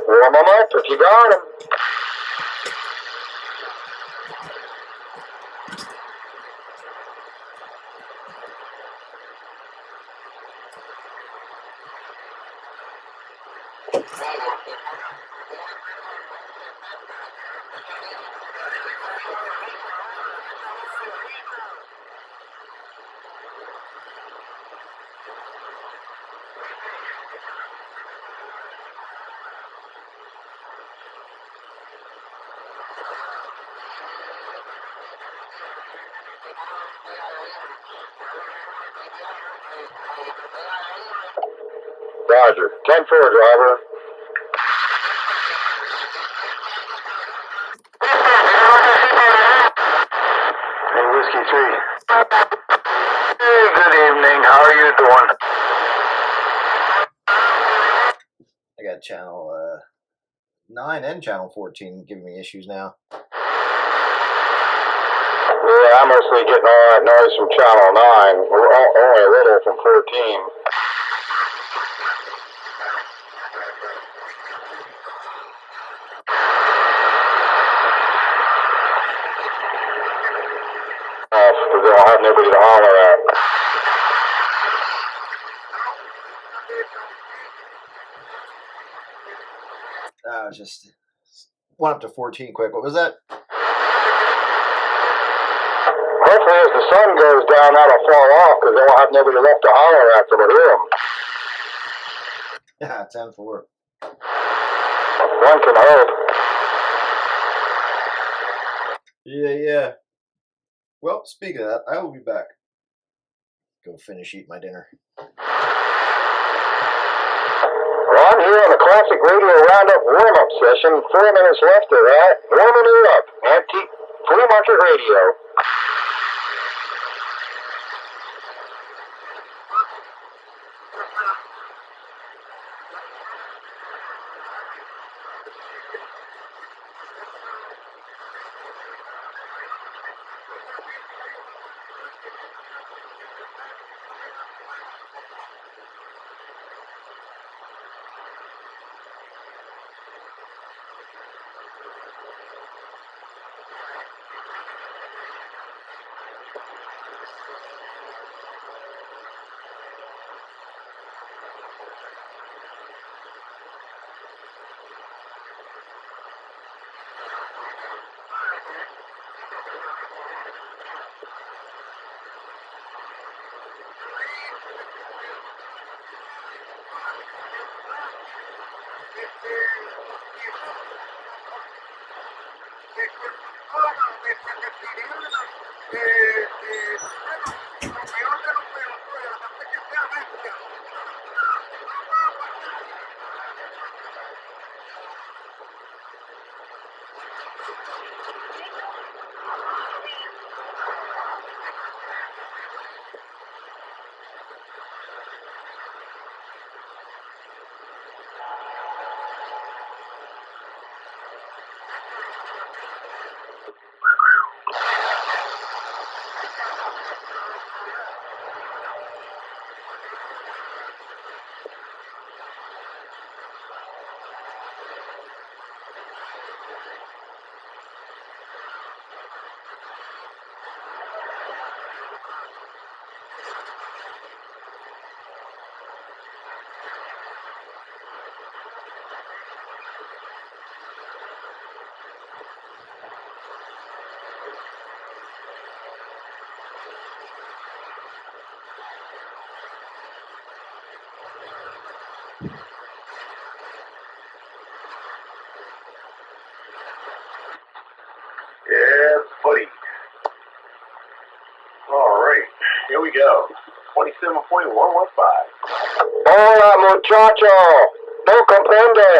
Warm them up if you got them. Roger. 10-4, driver. Hey, Whiskey 3. Hey, good evening. How are you doing? I got channel 9 and channel 14 giving me issues now. Yeah, I'm mostly getting all that noise from channel 9. We're only a little from 14. Because they don't have nobody to holler at. I was just went up to 14 quick. What was that? Hopefully as the sun goes down, that'll fall off because they won't have nobody left to holler at them or hear them. Yeah, 10-4. One can hope. Yeah. Well, speaking of that, I will be back. Go finish eating my dinner. Well, I'm here on the Classic Radio Roundup warm-up session. 4 minutes left of that. Warming it up. Antique Flea Market Radio. Yeah, buddy. All right, here we go. 27.115. Hola, muchacho. No comprende.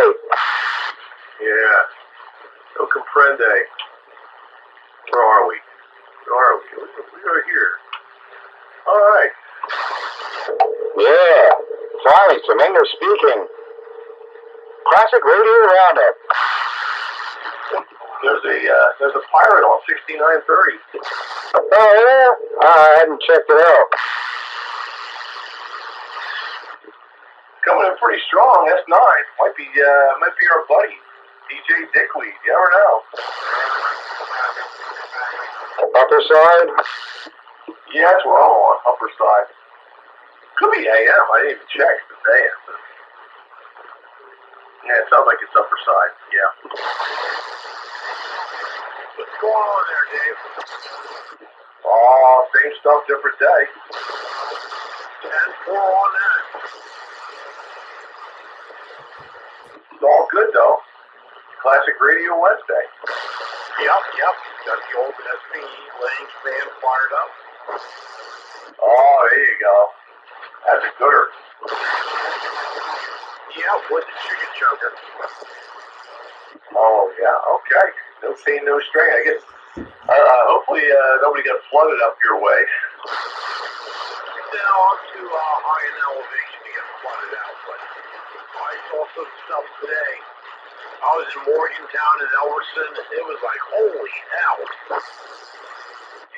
Yeah, no comprende. Where are we? We are here. All right. Yeah. Finally, some English speaking. Classic Radio Roundup. There's a pirate on 6930. Oh, yeah? I hadn't checked it out. Coming in pretty strong. S9 might be our buddy, DJ Dickweed. You never know. Upper side? Yeah, that's what I'm on. Upper side. Could be AM. I didn't even check if it's AM. But yeah, it sounds like it's upper side. Yeah. What's going on there, Dave? Oh, same stuff, different day. 10-4 on that. It's all good though. Classic Radio Wednesday. Yep. Got the old SV Lang fan fired up. Oh, there you go. That's a gooder. Yeah, with the chicken chunker. Oh, yeah, okay. No pain, no strain. I guess, hopefully nobody got flooded up your way. No, I'm too high in elevation to get flooded out, but I saw some stuff today. I was in Morgantown and Elverson, and it was like, holy hell.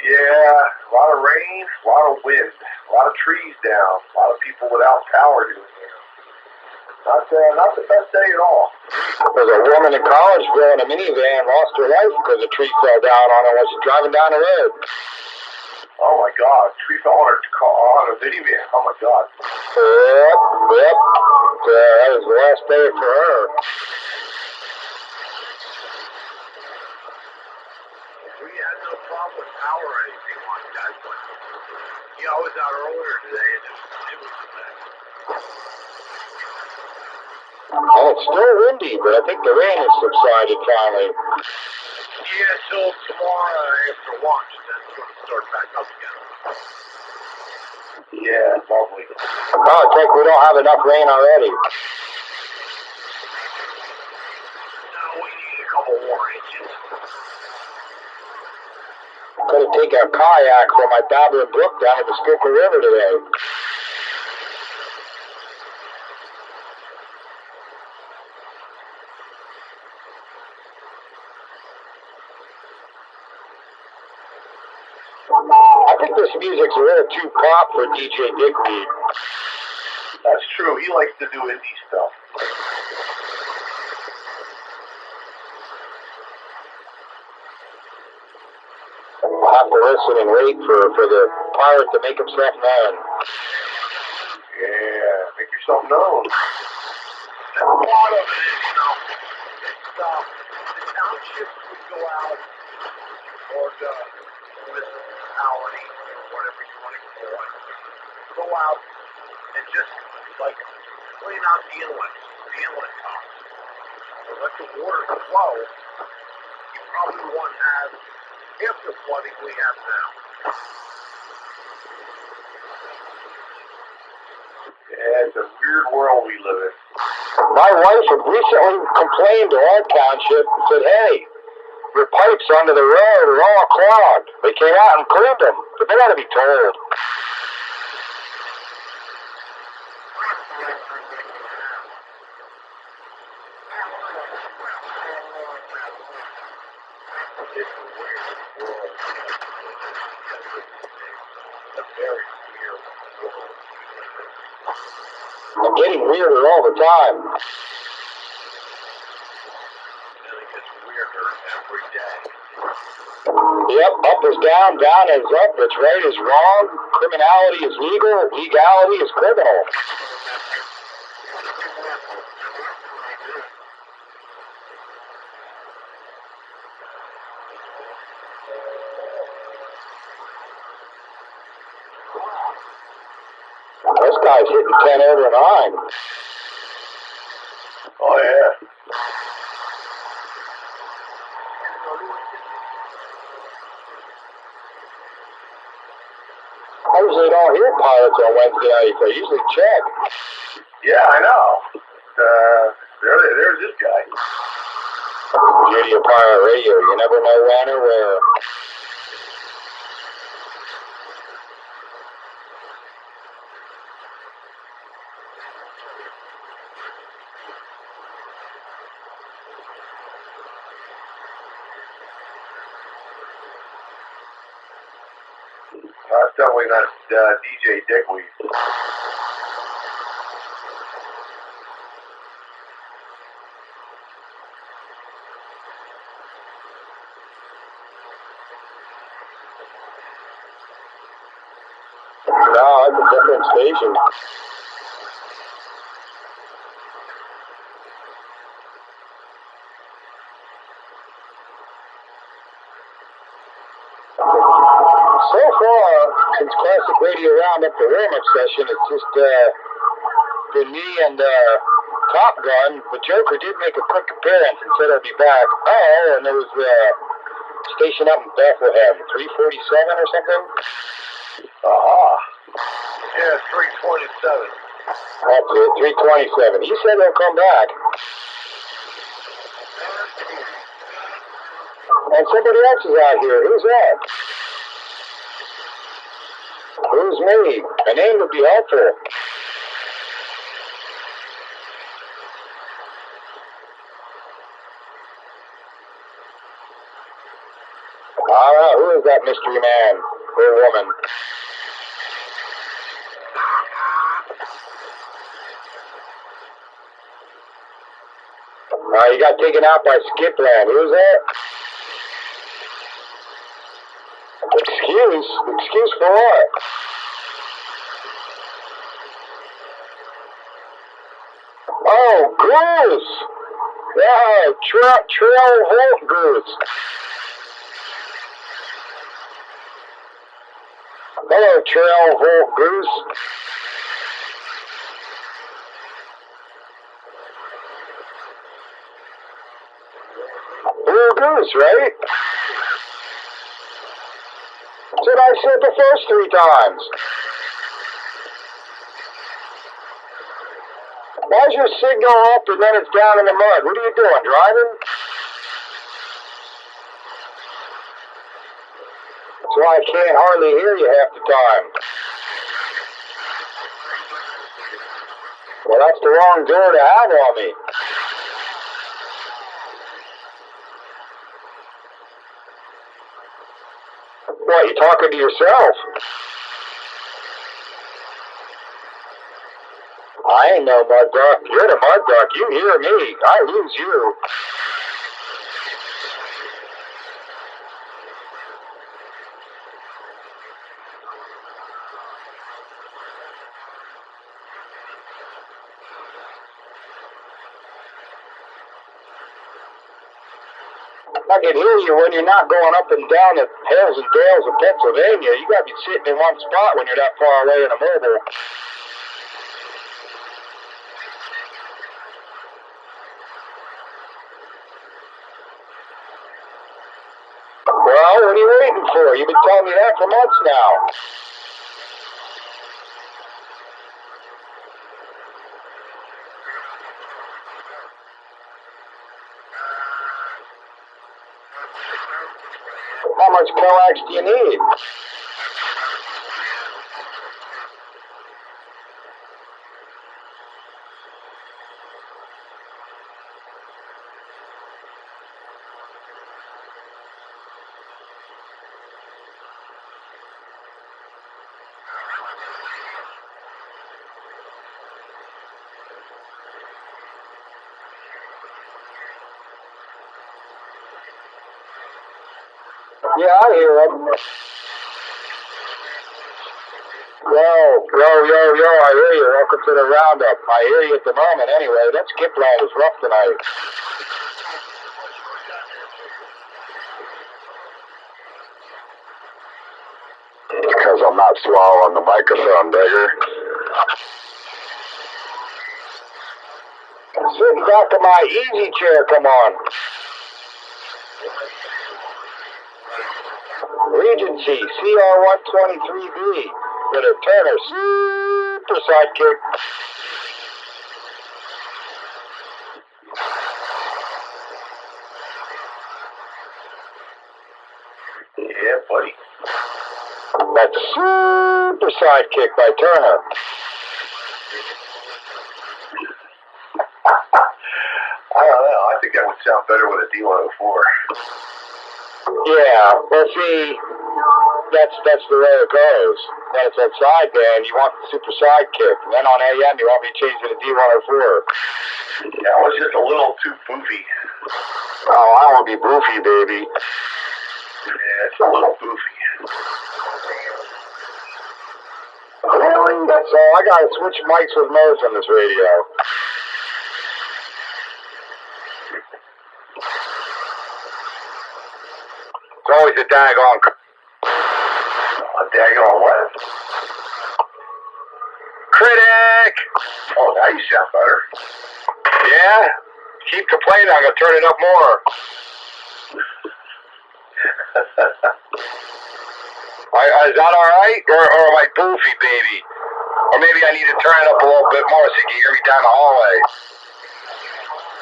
Yeah, a lot of rain, a lot of wind, a lot of trees down, a lot of people without power doing it. Not the best day at all. There's a woman in Collegeville in a minivan lost her life because a tree fell down on her when she's driving down the road. Oh my God, tree fell on her car, on a minivan. Oh my God. Yep. That was the last day for her. We had no problem with power or anything like that, but yeah, I was out earlier today and it was a mess. And it's still windy, but I think the rain has subsided finally. Yeah, till tomorrow after lunch, then it's going to start back up again. Yeah, lovely. Oh, I think we don't have enough rain already. No, we need a couple more inches. Could have taken a kayak from my Babbling Brook down to the Schuylkill River today. I think this music's a little too pop for DJ Dickweed. That's true. He likes to do indie stuff. We'll have to listen and wait for the pirate to make himself known. Yeah, make yourself known. A lot of it is, the townships would go out, or the municipality, or whatever you want to call it, go out and just, like, clean out the inlet tops. So let the water flow. You probably won't have half the flooding we have now. Yeah, it's a weird world we live in. My wife had recently complained to our township and said, hey, your pipes under the road are all clogged. They came out and cleaned them, but they got to be told. It's a weird world. It's a very weird world. I'm getting weirder all the time. And it gets weirder every day. Yep, up is down, down is up, what's right is wrong, criminality is legal, legality is criminal. This guy's hitting 10 over 9. Oh, yeah. I usually don't hear pilots on Wednesday nights. I usually check. Yeah, I know. There's this guy. Beauty of pirate radio. You never know when or where. That's definitely not DJ Dickweed. it's a different station. So far, since Classic Radio Roundup, the warm-up session, it's just been me and Top Gun. But Joker did make a quick appearance and said I'd be back. Oh, and there was station up in Bethlehem, 347 or something. Yeah, 327. That's it, 327. He said he'll come back. And somebody else is out here. Who's that? Who's me? A name would be helpful. I don't know. Who is that mystery man or woman? You got taken out by Skipland. Who's that? Excuse? Excuse for what? Oh, Goose! Yeah, Trail Holt Goose. Hello, Trail Holt Goose. Blue Goose, right? That's what I said the first 3 times. Why's your signal up and then it's down in the mud? What are you doing, driving? That's why I can't hardly hear you half the time. Well, that's the wrong door to have on me. What, you talking to yourself? I ain't no mud duck. You're the mud duck. You hear me. I lose you. I can hear you when you're not going up and down the hills and dales of Pennsylvania. You gotta be sitting in one spot when you're that far away in a mobile. Well, what are you waiting for? You've been telling me that for months now. How much coax do you need? Yeah, I hear them. Yo, I hear you. Welcome to the roundup. I hear you at the moment anyway. That Skipland is rough tonight. Because I'm not swallowing the microphone, digger. Sitting back in my easy chair, come on. Regency, CR123B, with a Turner super sidekick. Yeah, buddy. That's super sidekick by Turner. I don't know. I think that would sound better with a D104. Yeah, well, see, that's the way it goes. When it's on sideband, you want the super sidekick, and then on AM, you want me to change it to D104. That was just a little too boofy. Oh, I want to be boofy, baby. Yeah, it's a little boofy. Well, So I gotta switch mics with modes on this radio. It's always a daggone. A daggone what? Critic! Oh, now you sound better. Yeah? Keep complaining, I'm gonna turn it up more. Is that alright? Or am I goofy, baby? Or maybe I need to turn it up a little bit more so you can hear me down the hallway.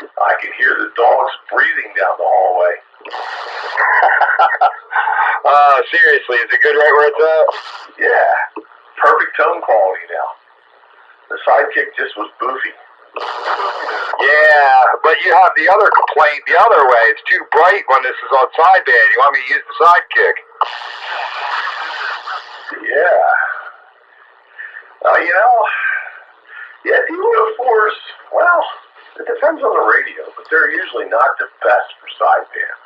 I can hear the dogs breathing down the hallway. Seriously, is it good right where it's at? Yeah, perfect tone quality now. The sidekick just was boofy. Yeah, but you have the other complaint the other way. It's too bright when this is on sideband. You want me to use the sidekick? Yeah. Yeah, D104s, well, it depends on the radio, but they're usually not the best for sideband.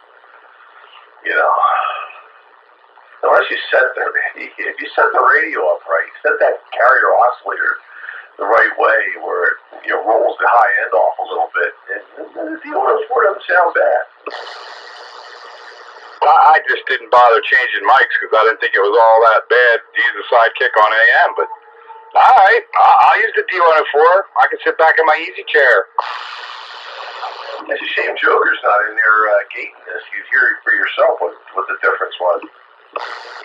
Unless you set if you set the radio up right, set that carrier oscillator the right way where it rolls the high end off a little bit, and the D104 doesn't sound bad. I just didn't bother changing mics because I didn't think it was all that bad to use the sidekick on AM, but alright, I'll use the D104. I can sit back in my easy chair. It's a shame Joker's not in there gating this. You'd hear for yourself what the difference was.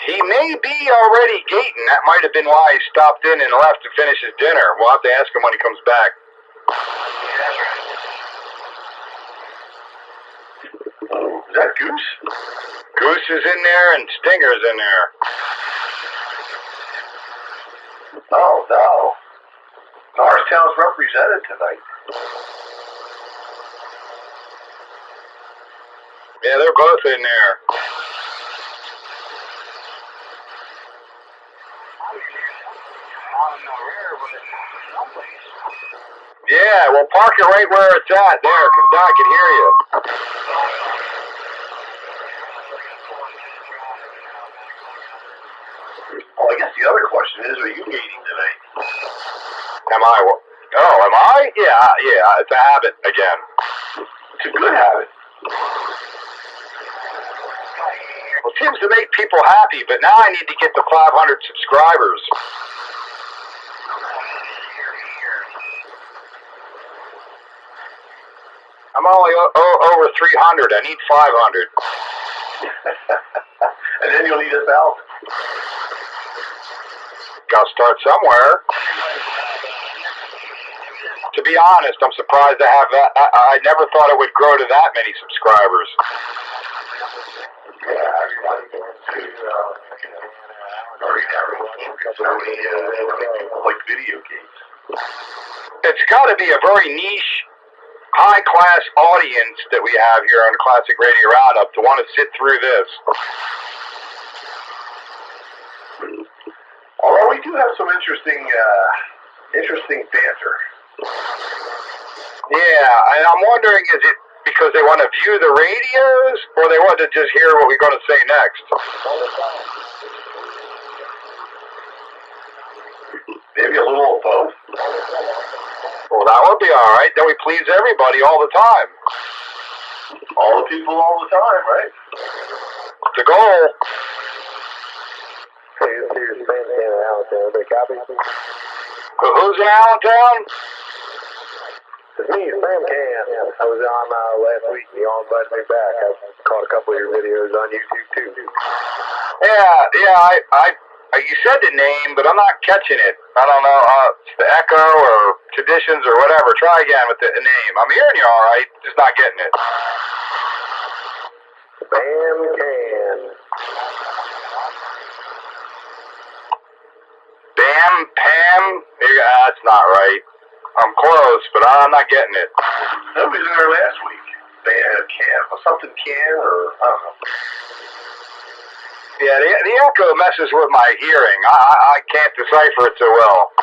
He may be already gating. That might have been why he stopped in and left to finish his dinner. We'll have to ask him when he comes back. Is that Goose? Goose is in there and Stinger's in there. Oh, no. Norristown's represented tonight. Yeah, they're both in there. Yeah, well, park it right where it's at there, because now I can hear you. Well, I guess the other question is, are you gating tonight? Am I? Oh, am I? Yeah, it's a habit again. It's a good habit. Well, it seems to make people happy, but now I need to get to 500 subscribers. I'm only over 300. I need 500. And then you'll need 1,000. Gotta start somewhere. To be honest, I'm surprised to have that. I never thought it would grow to that many subscribers. Yeah, like video games. It's got to be a very niche, high-class audience that we have here on the Classic Radio Roundup to want to sit through this. Although we do have some interesting banter. Yeah, and I'm wondering, is it because they want to view the radios, or they want to just hear what we're going to say next? Maybe a little of both. Well, that would be all right. Then we please everybody all the time. All the people all the time, right? The goal. Hey, this here's Sam in Allentown. Everybody copy? Who's in Allentown? It's me, Sam Can. I was on last week, and you all invited me back. I caught a couple of your videos on YouTube, too. Yeah, you said the name, but I'm not catching it. I don't know, it's the echo or traditions or whatever. Try again with the name. I'm hearing you all right, just not getting it. Sam Can. Bam, Pam? That's not right. I'm close, but I'm not getting it. Nobody was in there last week. Something can, or I don't know. Yeah, the echo messes with my hearing. I can't decipher it so well.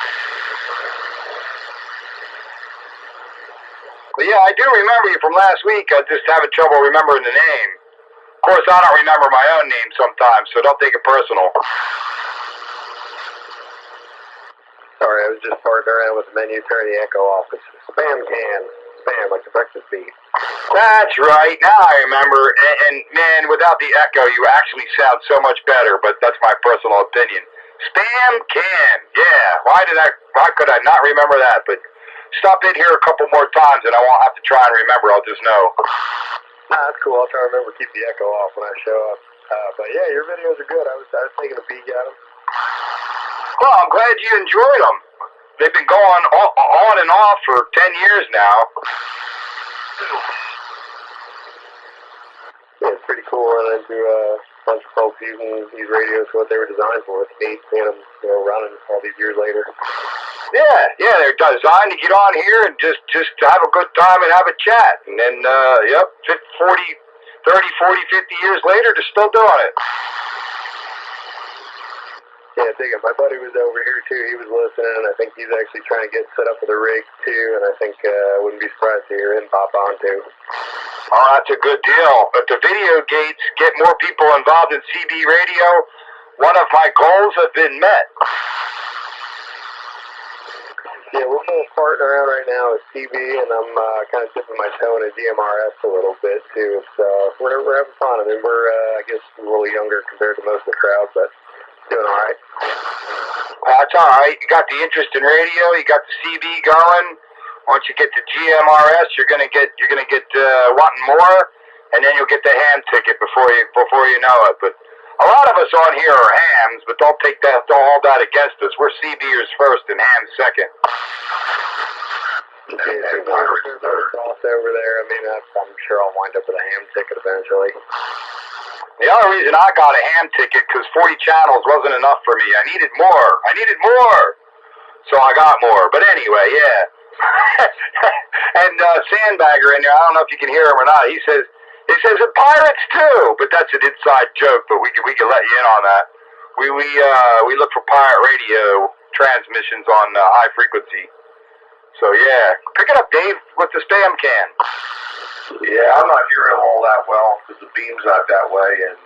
But yeah, I do remember you from last week. I just having trouble remembering the name. Of course, I don't remember my own name sometimes, so don't take it personal. Sorry, I was just farting around with the menu, turning the echo off. It's spam can. Spam, like the breakfast beef. That's right. Now I remember. And man, without the echo, you actually sound so much better. But that's my personal opinion. Spam can. Yeah. Why could I not remember that? But stop in here a couple more times, and I won't have to try and remember. I'll just know. Nah, that's cool. I'll try to remember to keep the echo off when I show up. But yeah, your videos are good. I was taking a peek at them. Well, I'm glad you enjoyed them. They've been going on and off for 10 years now. Yeah, it's pretty cool running into a bunch of folks using these radios for what they were designed for. It's neat seeing them, running all these years later. Yeah, they're designed to get on here and just have a good time and have a chat. And then, 30, 40, 50 years later, they're still doing it. Yeah, I think my buddy was over here too. He was listening. I think he's actually trying to get set up with a rig too. And I think I wouldn't be surprised to hear him pop on too. Oh, that's a good deal. If the video gates get more people involved in CB radio, one of my goals have been met. Yeah, we're both farting around right now with CB, and I'm kind of dipping my toe in a DMRS a little bit too. So we're having fun. I mean, we're I guess a little younger compared to most of the crowd, but doing all right. That's all right. You got the interest in radio. You got the CB going. Once you get to GMRS, you're gonna get wanting more, and then you'll get the ham ticket before you know it. But a lot of us on here are hams, but don't hold that against us. We're CBers first and hams second. Crossover there. I mean, I'm sure I'll wind up with a ham ticket eventually. The only reason I got a ham ticket because 40 channels wasn't enough for me. I needed more. So I got more. But anyway, yeah. And Sandbagger in there, I don't know if you can hear him or not. He says the pirates too, but that's an inside joke. But we can let you in on that. We look for pirate radio transmissions on high frequency. So yeah, pick it up, Dave, with the spam can. Yeah, I'm not hearing them all that well because the beam's not that way, and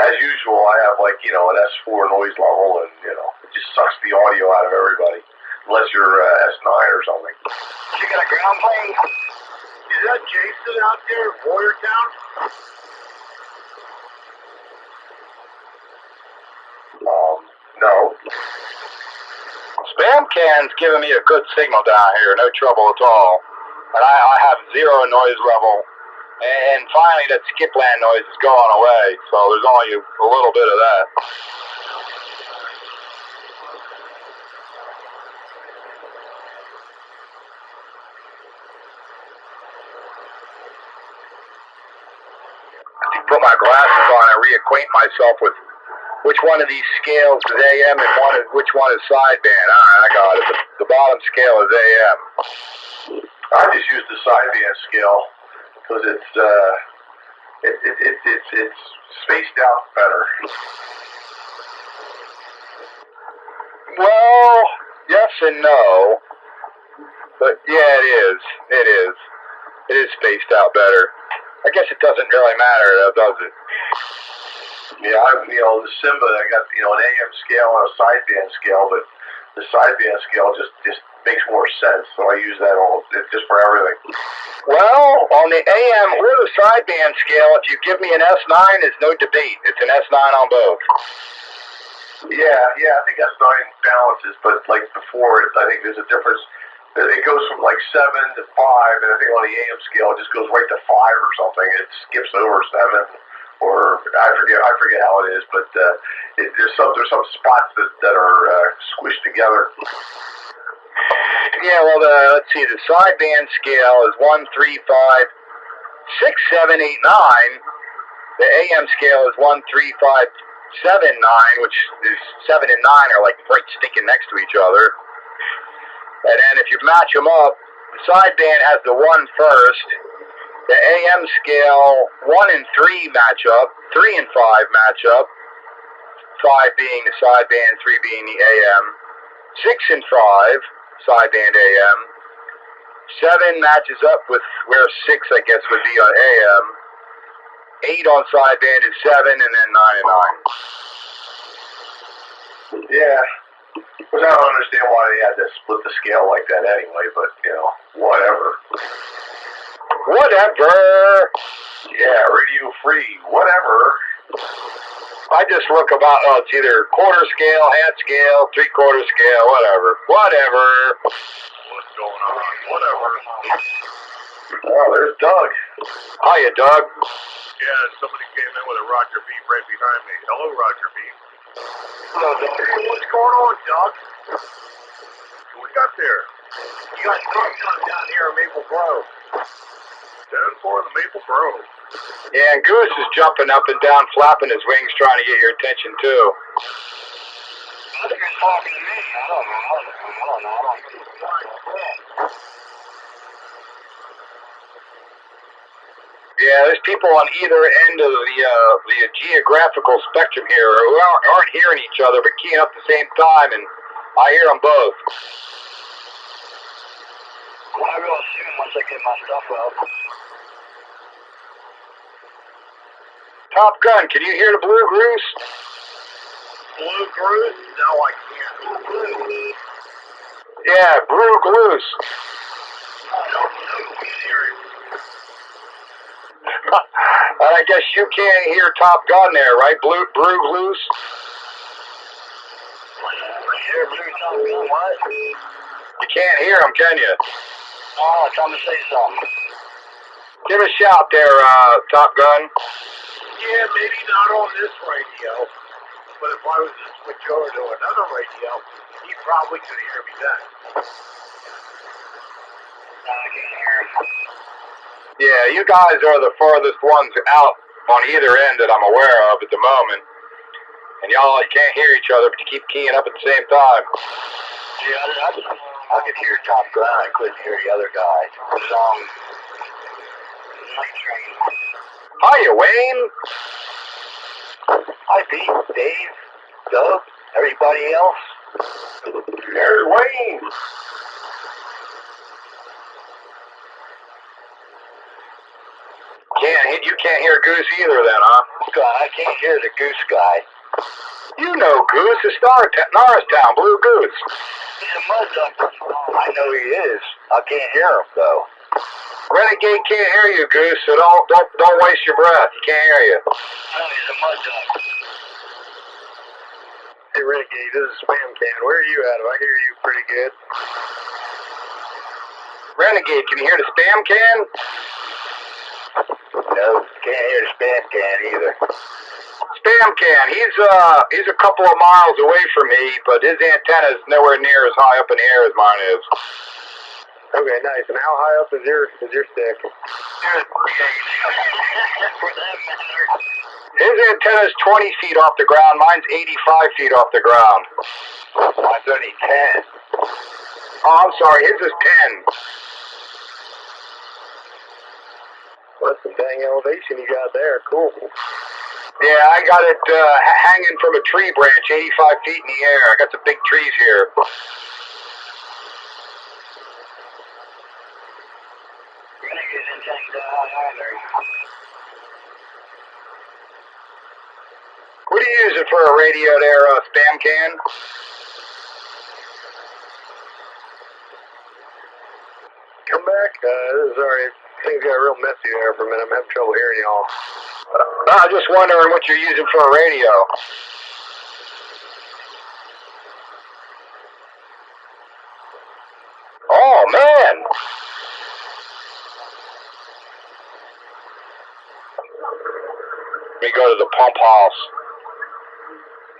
as usual, I have an S4 noise level, and it just sucks the audio out of everybody, unless you're S9 or something. You got a ground plane? Is that Jason out there in Boyertown? No. Spam can's giving me a good signal down here, no trouble at all. And I have zero noise level. And finally, that skipland noise is going away, so there's only a little bit of that. I put my glasses on and reacquaint myself with which one of these scales is AM and which one is sideband. All right, I got it. The bottom scale is AM. I just use the sideband scale because it's spaced out better. Well, yes and no. But yeah, it is. It is spaced out better. I guess it doesn't really matter, does it? Yeah, the Simba, I got an AM scale and a sideband scale, but the sideband scale just makes more sense, so I use that just for everything. Well, on the AM or the sideband scale, if you give me an S9, there's no debate. It's an S9 on both. Yeah, I think S9 balances, but like before, I think there's a difference. It goes from like 7 to 5, and I think on the AM scale, it just goes right to 5 or something. It skips over 7. Or I forget how it is, but there's some spots that are squished together. Yeah, well, let's see. The sideband scale is 1, 3, 5, 6, 7, 8, 9. The AM scale is 1, 3, 5, 7, 9, which is 7 and 9 are like right sticking next to each other. And then if you match them up, the sideband has the 1 first. The AM scale, 1 and 3 match up, 3 and 5 match up, 5 being the sideband, 3 being the AM, 6 and 5, sideband AM, 7 matches up with where 6, I guess, would be on AM, 8 on sideband is 7, and then 9 and 9. Yeah, Which I don't understand why they had to split the scale like that anyway, but, you know, whatever. Whatever. Yeah, radio free, whatever. I just look about, it's either quarter scale, half scale, 3/4 scale, whatever. Whatever. What's going on? Whatever. Oh, there's Doug. Hiya, Doug. Yeah, somebody came in with a Roger beam right behind me. Hello, Roger beam. Hello, Doug. Hey, what's going on, Doug? What we got there? You got Top Gun down here in Maple Grove. 10-4 in the Maple Grove. Yeah, and Goose is jumping up and down, flapping his wings, trying to get your attention, too. I think you're talking to me. I don't know. Yeah, there's people on either end of the geographical spectrum here who aren't hearing each other but keying up at the same time, and I hear them both. Well, I will soon once I get my stuff up. Top Gun, can you hear the Blue Goose? Blue Goose? No, I can't. Yeah, Blue Goose. I don't know. He's hearing. And I guess you can't hear Top Gun there, right? Blue Goose? Hear Blue Top Gun, what? You can't hear him, can you? Oh, tell me to say something. Give a shout there, Top Gun. Yeah, maybe not on this radio, but if I was to switch over to another radio, he probably could hear me then. No, I can't hear him. Yeah, you guys are the farthest ones out on either end that I'm aware of at the moment. And y'all can't hear each other, but you keep keying up at the same time. Yeah, I could hear Top Gun. I couldn't hear the other guy. Night Train. Hiya, Wayne. Hi, Pete, Dave, Doug, everybody else. There's Wayne. You can't hear Goose either then, huh? I can't hear the Goose guy. You know Goose, it's Norristown, Blue Goose. He's a mud duck. I know he is. I can't hear him though. Renegade can't hear you, Goose, so don't waste your breath. He can't hear you. No, he's a mud duck. Hey, Renegade, this is Spam Can. Where are you at? I hear you pretty good. Renegade, can you hear the spam can? No, can't hear the Spam Can either. Spam can. He's a couple of miles away from me, but his antenna's nowhere near as high up in the air as mine is. Okay, nice. And how high up is your stick? For that matter. His antenna's 20 feet off the ground. Mine's 85 feet off the ground. Mine's only 10. Oh, I'm sorry. His is 10. Well, that's some dang elevation you got there. Cool. Yeah, I got it hanging from a tree branch 85 feet in the air. I got some big trees here. Renegade's antenna's high either. What are you using for a radio there, Spam Can? Come back. Sorry, things got real messy there for a minute. I'm having trouble hearing y'all. I'm just wondering what you're using for a radio. Oh, man. Let me go to the pump house.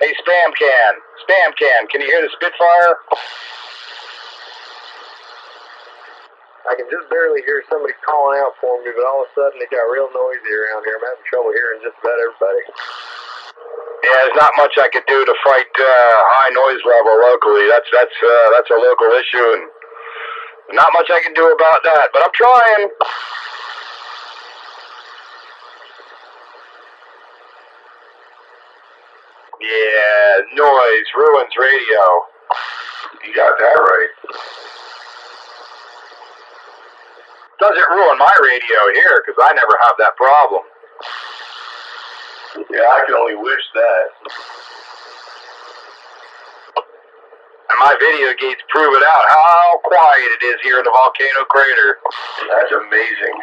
Hey, Spam Can, can you hear the Spitfire? I can just barely hear somebody calling out for me, but all of a sudden it got real noisy around here. I'm having trouble hearing just about everybody. Yeah, there's not much I could do to fight high noise level locally. That's a local issue, and not much I can do about that. But I'm trying. Yeah, noise ruins radio. You got that right. Doesn't ruin my radio here, because I never have that problem. Yeah, I can only wish that. And my video gates prove it out, how quiet it is here in the volcano crater. That's amazing.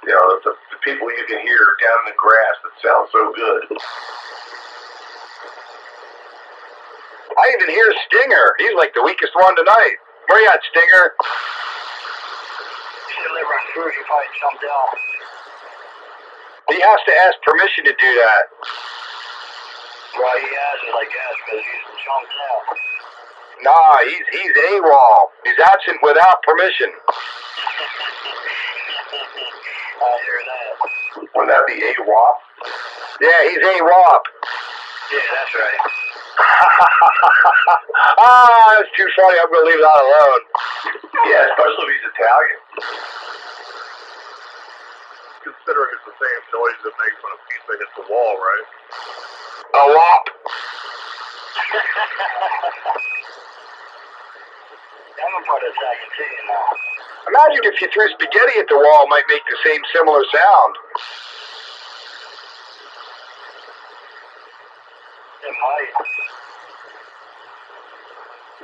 You know, the people you can hear down in the grass that sound so good. I even hear Stinger. He's like the weakest one tonight. Where you at, Stinger? He should live right through. He probably jumped out. He has to ask permission to do that. Well, he has it, I guess, because he's jumped out. Nah, he's AWOL. He's absent without permission. I hear that. Wouldn't that be AWOP? Yeah, he's AWOP. Yeah, that's right. That's too funny. I'm going to leave that alone. Yeah, especially if he's Italian. Considering it's the same noise it makes when a pizza hits the wall, right? A wop. I'm a part of Italian too, you know. Imagine if you threw spaghetti at the wall, it might make the same similar sound. It might.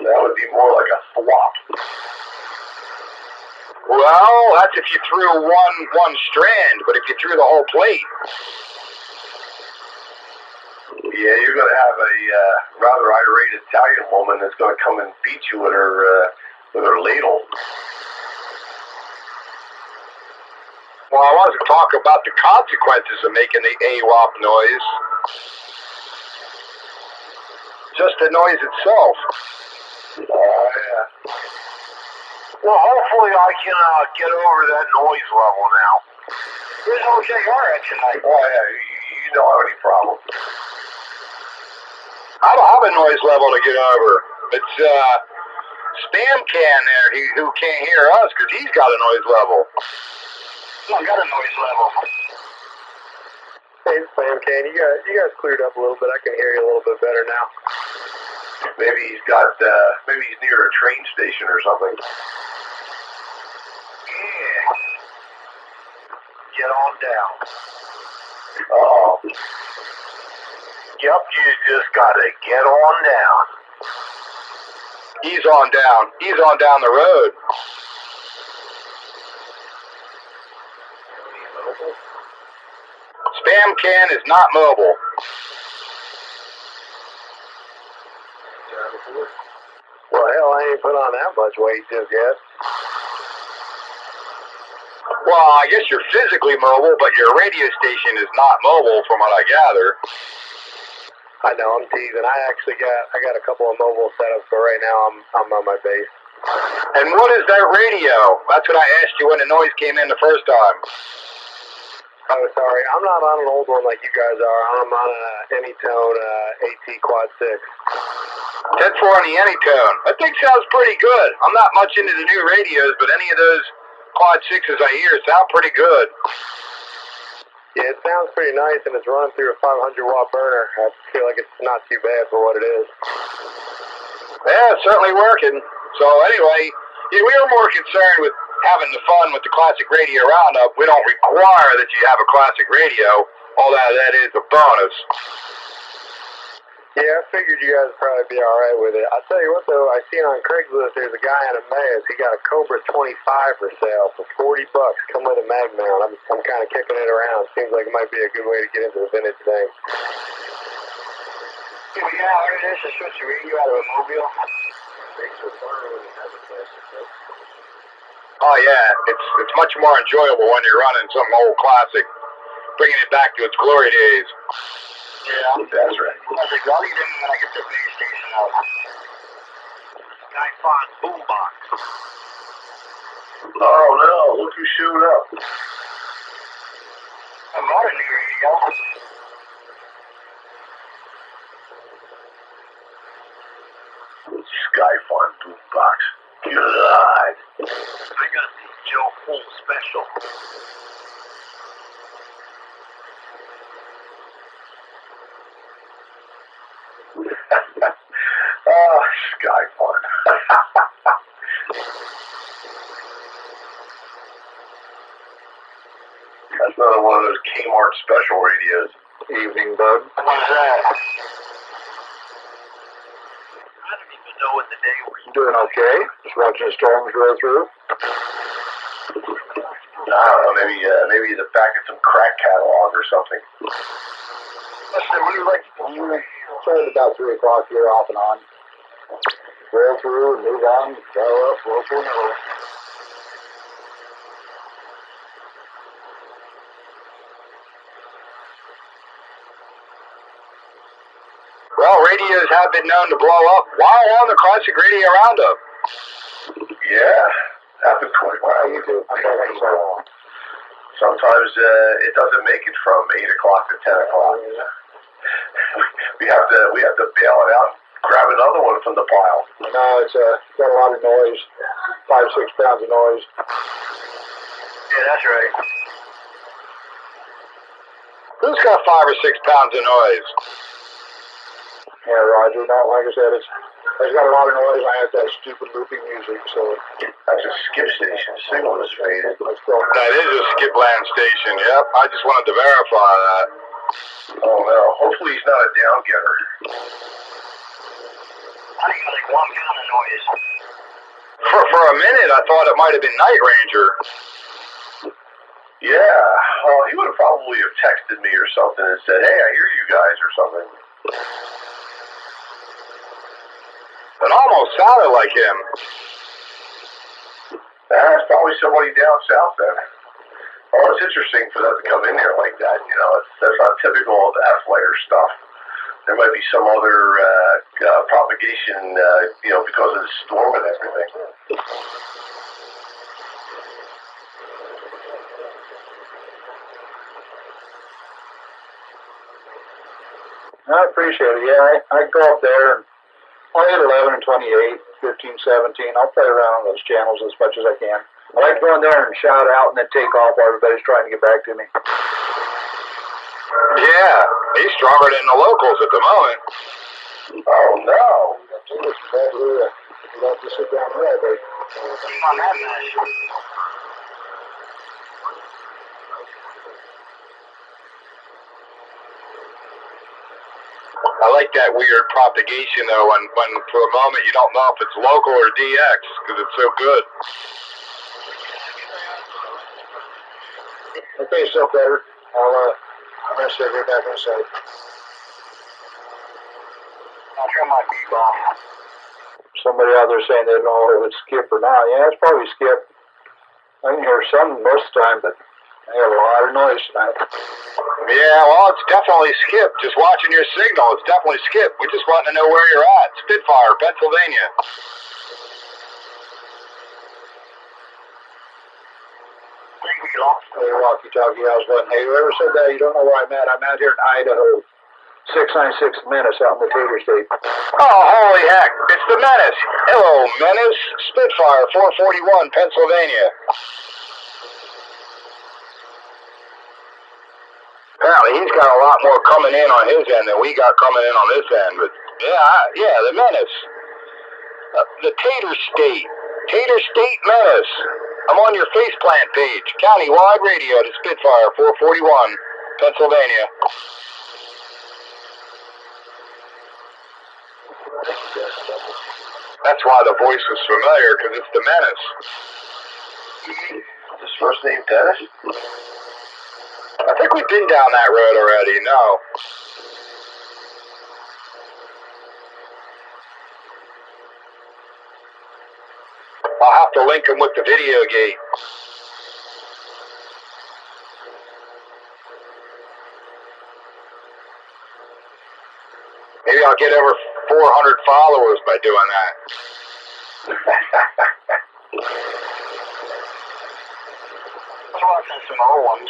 That would be more like a thwop. Well, that's if you threw one strand, but if you threw the whole plate. Yeah, you're going to have a rather irate Italian woman that's going to come and beat you with her ladle. Well, I wanted to talk about the consequences of making the AWOP noise. Just the noise itself. Oh, yeah. Well, hopefully I can get over that noise level now. Where's OJR at tonight? Oh, yeah, you don't have any problem. I don't have a noise level to get over. It's Spam Can there who can't hear us because he's got a noise level. I got a noise level. Hey, Spam Can, you guys cleared up a little bit. I can hear you a little bit better now. Maybe he's near a train station or something. Yeah. Get on down. Uh-oh. Yep, you just gotta get on down. He's on down. He's on down the road. Spam Can is not mobile. Well, hell, I ain't put on that much weight just yet. Well, I guess you're physically mobile, but your radio station is not mobile from what I gather. I know, I'm teasing. I got a couple of mobile setups, but right now I'm on my base. And what is that radio? That's what I asked you when the noise came in the first time. Oh, sorry. I'm not on an old one like you guys are. I'm on an Anytone AT Quad 6. 10-4 on the Anytone. That thing sounds pretty good. I'm not much into the new radios, but any of those Quad 6s I hear sound pretty good. Yeah, it sounds pretty nice, and it's running through a 500-watt burner. I feel like it's not too bad for what it is. Yeah, it's certainly working. So anyway, yeah, we were more concerned with having the fun with the classic radio roundup. We don't require that you have a classic radio. All that is a bonus. Yeah, I figured you guys would probably be all right with it. I'll tell you what, though, I seen on Craigslist there's a guy in Emmaus. He got a Cobra 25 for sale for $40. Come with a mag mount. I'm kind of kicking it around. Seems like it might be a good way to get into the vintage thing. Yeah, what it is to switch the radio out of a mobile. Oh yeah, it's much more enjoyable when you're running some old classic, bringing it back to its glory days. Yeah, That's right. I was like, I'll leave them when I get the base station up. Guy Fon boombox. Oh no, look who showed up. I bought a new radio. Skyfon boombox. God. I got the Joe Full Special. Oh, Skyfon. That's another one of those Kmart special radios. Evening, bud. What was that? I don't even know what the day Doing okay. Just watching the storms roll through. I don't know, maybe he's back at some crack catalog or something. Listen, what do you like? Started about 3 o'clock here, off and on. Roll through and move on, go up, roll through another. Well, radios have been known to blow up while on the classic radio roundup. Yeah, happens quite well. Sometimes it doesn't make it from 8 o'clock to 10 o'clock. We have to bail it out, grab another one from the pile. No, it's got a lot of noise, 5-6 pounds of noise. Yeah, that's right. Who's got 5 or 6 pounds of noise? Yeah, Roger. No, like I said, it's got a lot of noise. I have that stupid looping music, so. That's a skip station. Signal is faded. That is a Skipland station. Yep. I just wanted to verify that. Oh no. Hopefully he's not a down getter. I think like 1 pound of noise. For a minute, I thought it might have been Night Ranger. Yeah. Well, he would have probably have texted me or something and said, "Hey, I hear you guys," or something. It almost sounded like him. It's probably somebody down south then. Well, it's interesting for them to come in here like that. You know, that's not typical of the F-layer stuff. There might be some other propagation, because of the storm and everything. I appreciate it. Yeah, I go up there and I hit 11 and 28, 15, 17. I'll play around on those channels as much as I can. I like going there and shout out and then take off while everybody's trying to get back to me. Yeah, he's stronger than the locals at the moment. Oh no! You have to sit down there, baby. Keep on that mess. I like that weird propagation though, when for a moment you don't know if it's local or DX because it's so good. Okay, so better. I'm gonna sit here back in a second. I'll turn my beep off. Somebody out there saying they don't know if it's Skip or not. Yeah, it's probably Skip. I can hear some most of the time, but I hear a lot of noise tonight. Yeah, well, it's definitely Skip. Just watching your signal, it's definitely Skip. We just want to know where you're at. Spitfire, Pennsylvania. Hey, walkie-talkie, I was going, hey, whoever said that, you don't know where I'm at. I'm out here in Idaho. 696 Menace out in the Tater State. Oh, holy heck. It's the Menace. Hello, Menace. Spitfire, 441, Pennsylvania. Apparently, he's got a lot more coming in on his end than we got coming in on this end. But, yeah, the Menace. The Tater State. Tater State Menace. I'm on your faceplant page. County-wide radio to Spitfire, 441, Pennsylvania. That's why the voice was familiar, because it's the Menace. His first name Dennis? I think we've been down that road already, no. I'll have to link him with the video gate. Maybe I'll get over 400 followers by doing that. I was watching some old ones.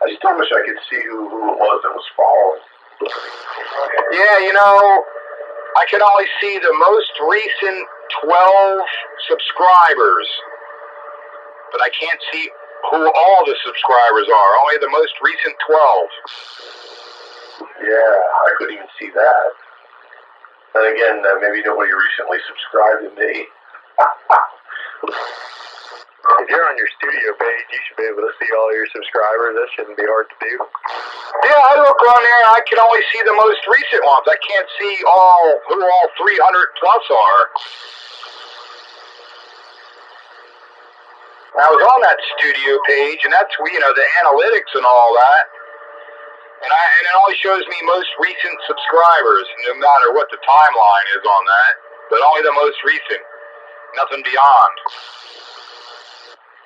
I still wish I could see who it was that was following. Yeah, I can only see the most recent 12 subscribers, but I can't see who all the subscribers are, only the most recent 12. Yeah, I couldn't even see that. And again, maybe nobody recently subscribed to me. If you're on your studio page, you should be able to see all your subscribers. That shouldn't be hard to do. Yeah, I look on there and I can only see the most recent ones. I can't see who all 300 plus are. I was on that studio page, and that's the analytics and all that, and it only shows me most recent subscribers, no matter what the timeline is on that, but only the most recent, nothing beyond.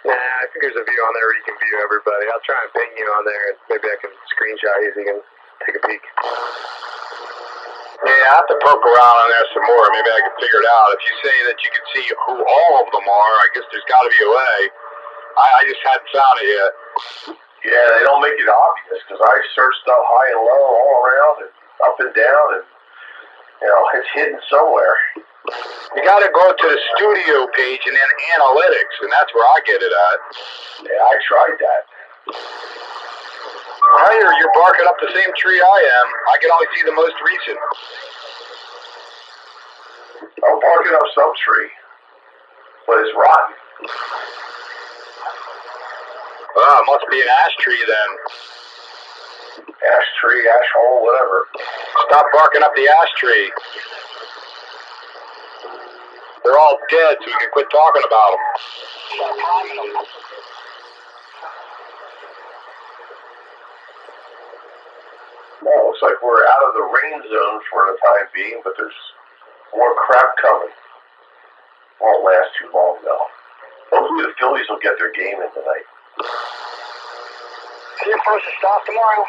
Nah, I think there's a view on there where you can view everybody. I'll try and ping you on there, and maybe I can screenshot you so you can take a peek. Yeah, I have to poke around on there some more. Maybe I can figure it out. If you say that you can see who all of them are, I guess there's got to be a way. I just hadn't found it yet. Yeah, they don't make it obvious because I searched stuff high and low all around and up and down, and it's hidden somewhere. You got to go to the studio page and then analytics, and that's where I get it at. Yeah, I tried that. Well, you're barking up the same tree I am. I can only see the most recent. I'm barking up some tree, but it's rotten. It must be an ash tree then. Ash tree, ash hole, whatever. Stop barking up the ash tree. They're all dead, so we can quit talking about them. Well, looks like we're out of the rain zone for the time being, but there's more crap coming. Won't last too long, though. Hopefully the Phillies will get their game in tonight. Are you supposed to stop tomorrow?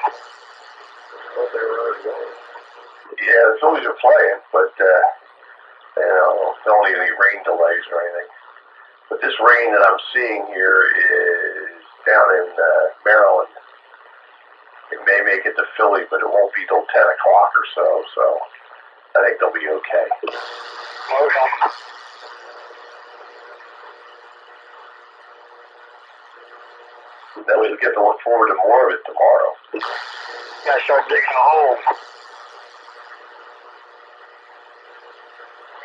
Yeah, the Phillies are playing, but don't need any rain delays or anything. But this rain that I'm seeing here is down in Maryland. It may make it to Philly, but it won't be till 10 o'clock or so, so I think they'll be okay. Okay. Then we'll get to look forward to more of it tomorrow. Gotta start digging a hole.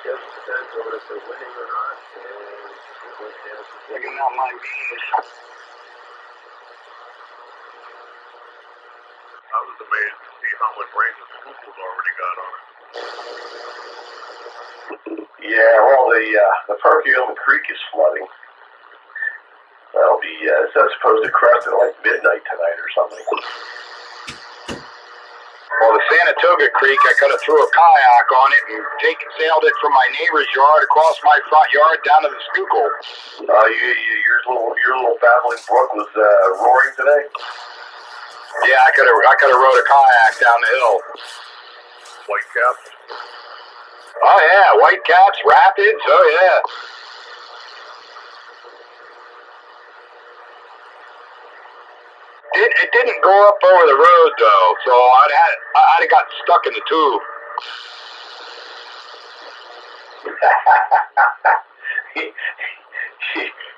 Just depends on if they're winning or not, Digging out my beans. I was amazed to see how much rain the Schuylkill already got on it. Yeah, well, the Perkiomen Creek is flooding. That'll be, it's not supposed to crest at like midnight tonight or something. Well, the Sanatoga Creek, I could have threw a kayak on it and sailed it from my neighbor's yard across my front yard down to the Schuylkill. Your little babbling brook was roaring today? Yeah, I could have rode a kayak down the hill. White caps? Oh yeah, white caps, rapids, oh yeah. It didn't go up over the road though, so I'd have got stuck in the tube.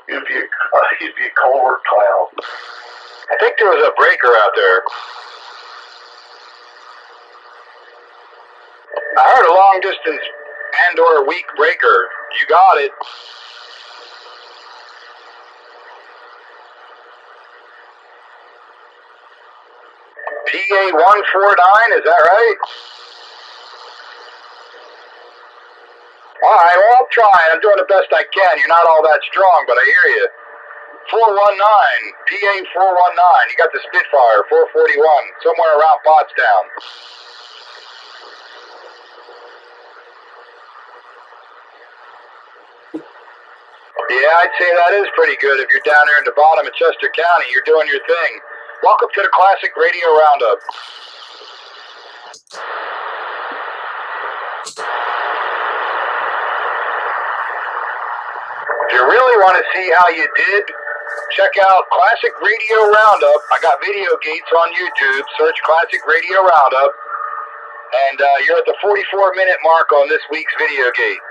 You'd be a Colbert clown. I think there was a breaker out there. I heard a long distance and/or a weak breaker. You got it. PA 149, is that right? Alright, well I'm trying. I'm doing the best I can. You're not all that strong, but I hear you. 419, PA 419. You got the Spitfire, 441, somewhere around Pottstown. Yeah, I'd say that is pretty good. If you're down there in the bottom of Chester County, you're doing your thing. Welcome to the Classic Radio Roundup. If you really want to see how you did, check out Classic Radio Roundup. I got video gates on YouTube. Search Classic Radio Roundup. And you're at the 44-minute mark on this week's video gate.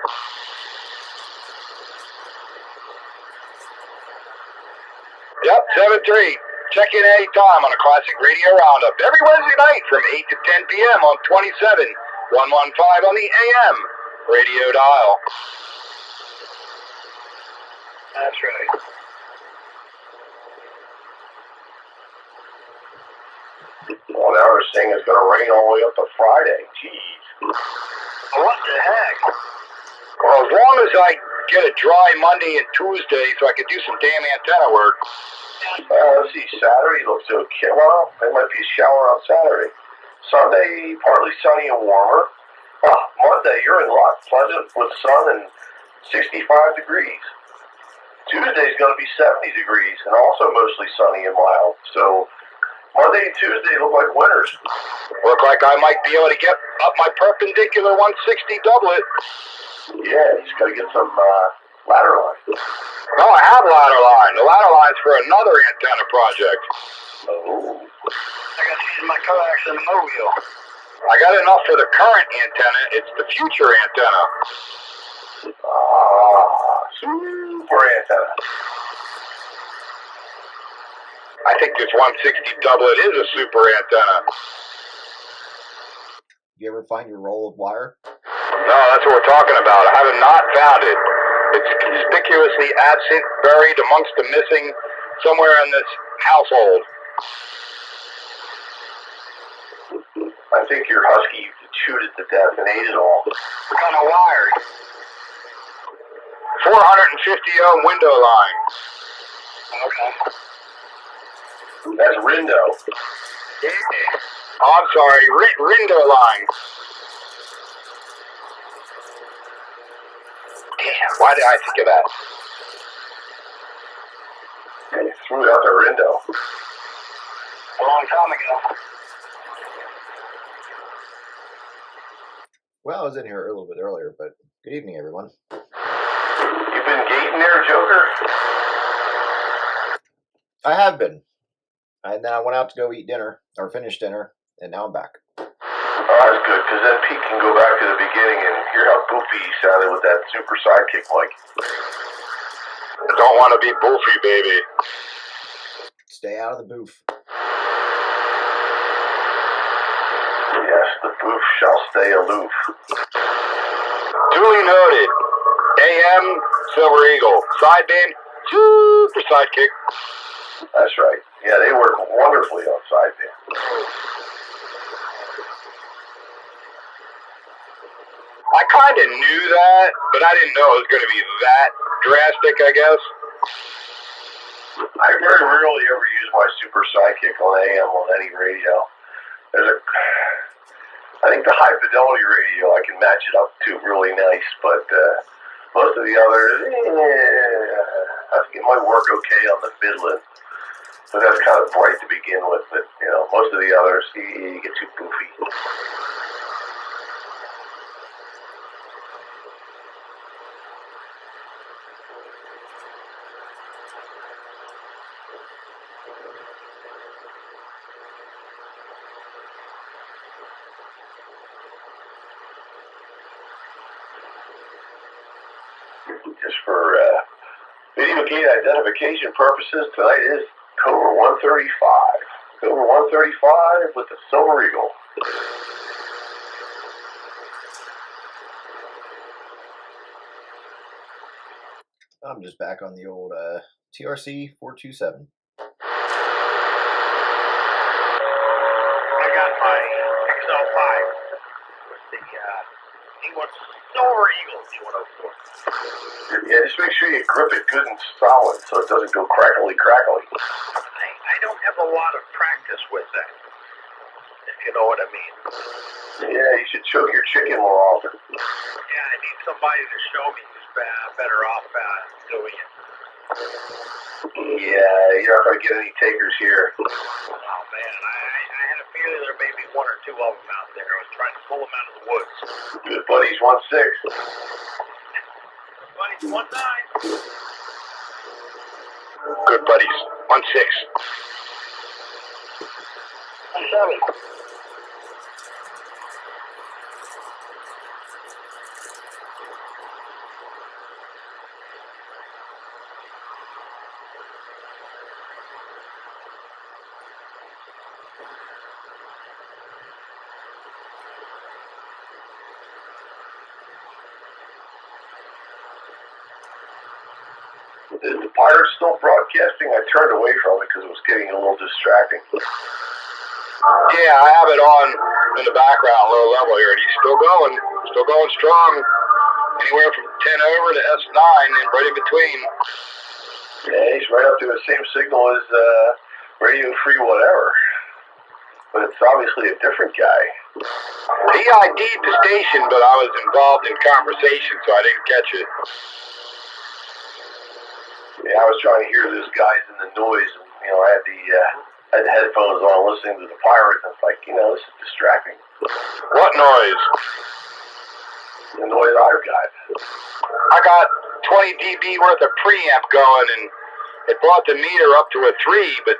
Yep, 7-3. Check in any time on a Classic Radio Roundup. Every Wednesday night from 8 to 10 p.m. on 27, 115 on the AM radio dial. That's right. Well, now they're saying it's going to rain all the way up to Friday. Jeez. What the heck? Well, as long as I get a dry Monday and Tuesday so I can do some damn antenna work. Let's see, Saturday looks okay. Well, there might be a shower on Saturday. Sunday, partly sunny and warmer. Monday, you're in luck. Pleasant with sun and 65 degrees. Tuesday's going to be 70 degrees and also mostly sunny and mild. So Monday and Tuesday look like winters. Look like I might be able to get up my perpendicular 160 doublet. Yeah, you just got to get some ladder line. No, I have ladder line. The ladder line's for another antenna project. Oh. I got to use my coax and the mobile. I got enough for the current antenna. It's the future antenna. Super antenna. I think this 160 doublet is a super antenna. You ever find your roll of wire? No, that's what we're talking about. I have not found it. It's conspicuously absent, buried amongst the missing somewhere in this household. I think your husky chewed it to death and ate it all. What kind of wire? 450 ohm window line. Okay. That's Rindo. Yeah. Oh, I'm sorry, Rindo line. Damn, why did I think of that? And you threw out the Rindo. A long time ago. Well, I was in here a little bit earlier, but good evening, everyone. You've been gating there, Joker? I have been. And then I went out to go eat dinner, or finish dinner, and now I'm back. Oh, that's good, because then Pete can go back to the beginning and hear how goofy he sounded with that super sidekick mic. I don't want to be boofy, baby. Stay out of the booth. Yes, the booth shall stay aloof. Duly noted. AM, Silver Eagle. Sidebeam, super sidekick. That's right. Yeah, they work wonderfully on sideband. I kind of knew that, but I didn't know it was going to be that drastic, I guess. I very rarely ever use my super sidekick on AM on any radio. I think the high fidelity radio I can match it up to really nice, but most of the others, I think it might work okay on the Midland. So that's kind of bright to begin with, but most of the others, you get too goofy. Just for video gate identification purposes, tonight is Cobra 135. Cobra 135 with the Silver Eagle. I'm just back on the old TRC 427. I got my XL5 with the Silver Eagle C104. Yeah, just make sure you grip it good and solid so it doesn't go crackly. I don't have a lot of practice with that, if you know what I mean. Yeah, you should choke your chicken more often. Yeah, I need somebody to show me who's better off doing it. Yeah, you're not going to get any takers here. Oh man, I had a feeling there may be one or two of them out there. I was trying to pull them out of the woods. Good buddies, 1-6. Buddies, 1-9. Good buddies. 1-6. 1-7. Is the Pirates still broadcasting? I turned away from it because it was getting a little distracting. Yeah, I have it on in the background, low level here, and he's still going strong. Anywhere from 10 over to S9 and right in between. Yeah, he's right up to the same signal as Radio Free whatever. But it's obviously a different guy. He ID'd the station, but I was involved in conversation, so I didn't catch it. Yeah, I was trying to hear those guys in the noise, and I had the headphones on, listening to the pirate, and it's like, this is distracting. What noise? The noise I've got. I got 20 dB worth of preamp going, and it brought the meter up to a 3, but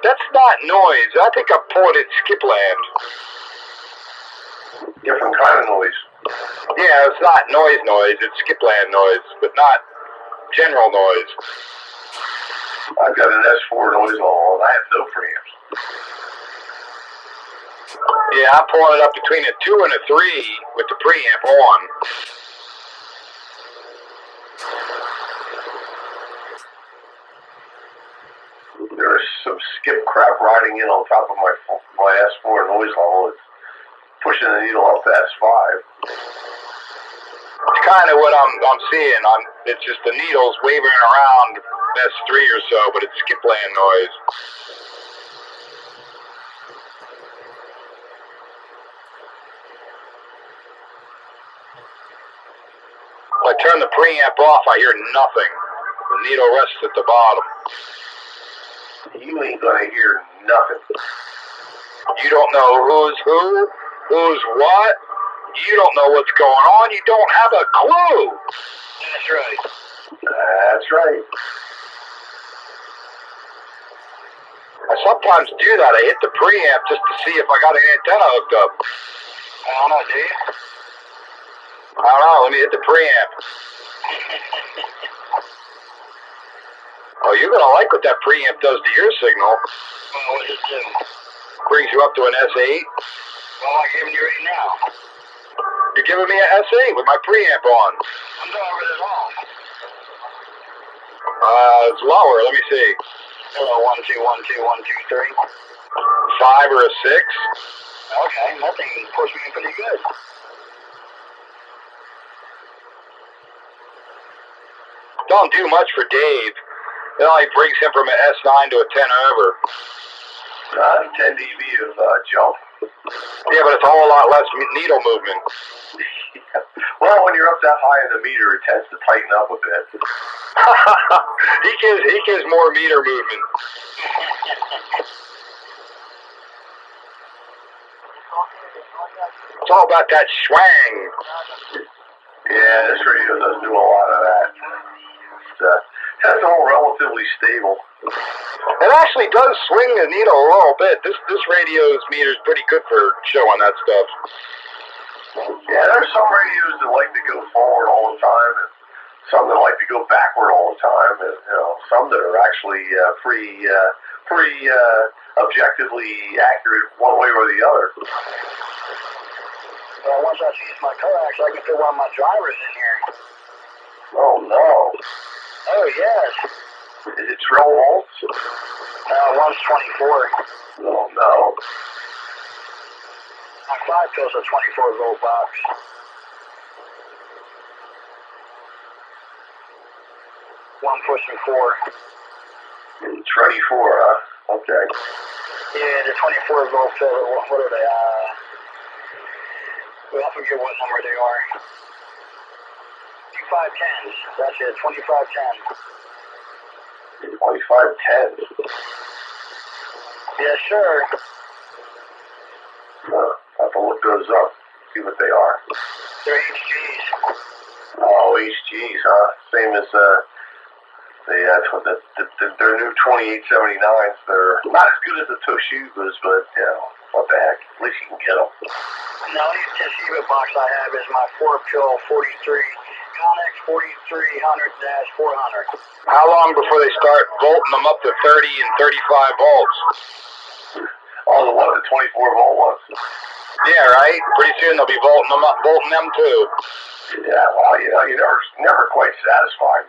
that's not noise. I think I'm pulling it skipland. Different kind of noise. Yeah, it's not noise, it's skipland noise, but not general noise. I've got an S4 noise on, and I have no preamps. Yeah, I'm pulling it up between a 2 and a 3 with the preamp on. There's some skip crap riding in on top of my S4 noise level. It's pushing the needle up to S5. It's kind of what I'm seeing. It's just the needles wavering around S3 or so, but it's skipland noise. If I turn the preamp off, I hear nothing. The needle rests at the bottom. You ain't gonna hear nothing. You don't know who's who, who's what. You don't know what's going on. You don't have a clue. That's right. That's right. I sometimes do that. I hit the preamp just to see if I got an antenna hooked up. I don't know, do you? I don't know. Let me hit the preamp. Oh, you're going to like what that preamp does to your signal. Well, what does it do? Brings you up to an S8. Well, I'm giving you right now. You're giving me an S8 with my preamp on. I'm going with it all. It's lower. Let me see. Hello, 1 2 1 2 1 2 3. 5 or a 6. Okay, that thing pushed me pretty good. Don't do much for Dave. It only brings him from an S9 to a 10 over. 10 dB of jump. Yeah, but it's a whole lot less needle movement. Well, when you're up that high in the meter, it tends to tighten up a bit. he gives more meter movement. It's all about that swang. Yeah, this radio does do a lot of that. It's all relatively stable. It actually does swing the needle a little bit. This radio's meter is pretty good for showing that stuff. Yeah, there's some radios that like to go forward all the time, and some that like to go backward all the time, and some that are actually pretty objectively accurate one way or the other. Well, once I use my coax, I can put one of my drivers in here. Oh no! Oh yes. Is it 12 volts? One's 24. Oh no! My 5 pills a 24 volt box. One pushing 4. 24, huh? Okay. Yeah, the 24 volt pill. What are they? I forget what number they are. 2510s. That's it. 2510. 2510. Yes, sir. I'll have to look those up. See what they are. They're HGs. Oh, HGs, huh? Same as their new 2879s. They're not as good as the Toshibas, but what the heck? At least you can get them. Now, the Toshiba box I have is my 4-pill 43 Connex 4300-400. How long before they start volting them up to 30 and 35 volts? Oh, the 24 volt ones. Yeah, right? Pretty soon they'll be volting them too. Yeah, well, you're never quite satisfied.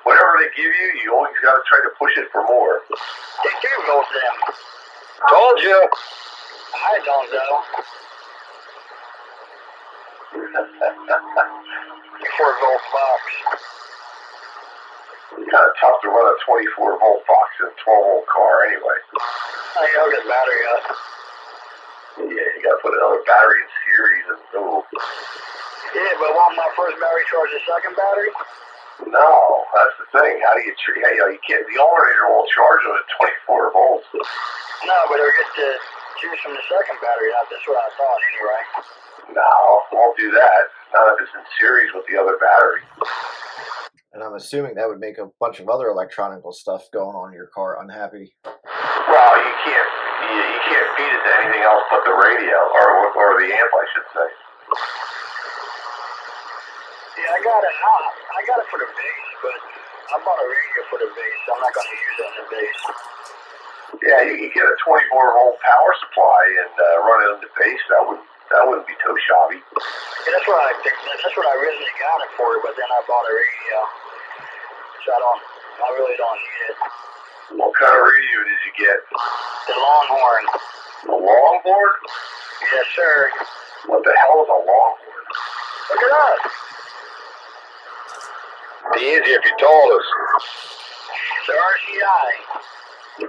Whatever they give you, you always got to try to push it for more. They do volt them. Told you. I don't know. 4-volt box. Kind of tough to run a 24-volt box in a 12-volt car anyway. I gotta get the battery up. Yeah, you got to put another battery in series and ooh. Yeah, but won't my first battery charge the second battery? No, that's the thing. How do you treat? You can't. The alternator won't charge them at 24 volts. No, but they'll get to choose from the second battery out. That's what I thought anyway. No, won't do that. Not if it's in series with the other battery. And I'm assuming that would make a bunch of other electronical stuff going on in your car unhappy. Well, you can't feed it to anything else but the radio or the amp, I should say. Yeah, I got it for the bass, but I bought a radio for the bass, so I'm not going to use it in the bass. Yeah, you can get a 24-volt power supply and run it on the bass. That wouldn't be toe shabby. Yeah, that's what I originally got it for, but then I bought a radio, so I really don't need it. What kind of radio did you get? The Longhorn. A Longhorn? Yes, sir. What the hell is a Longhorn? Look at us. Be easy if you told us. It's the RCI.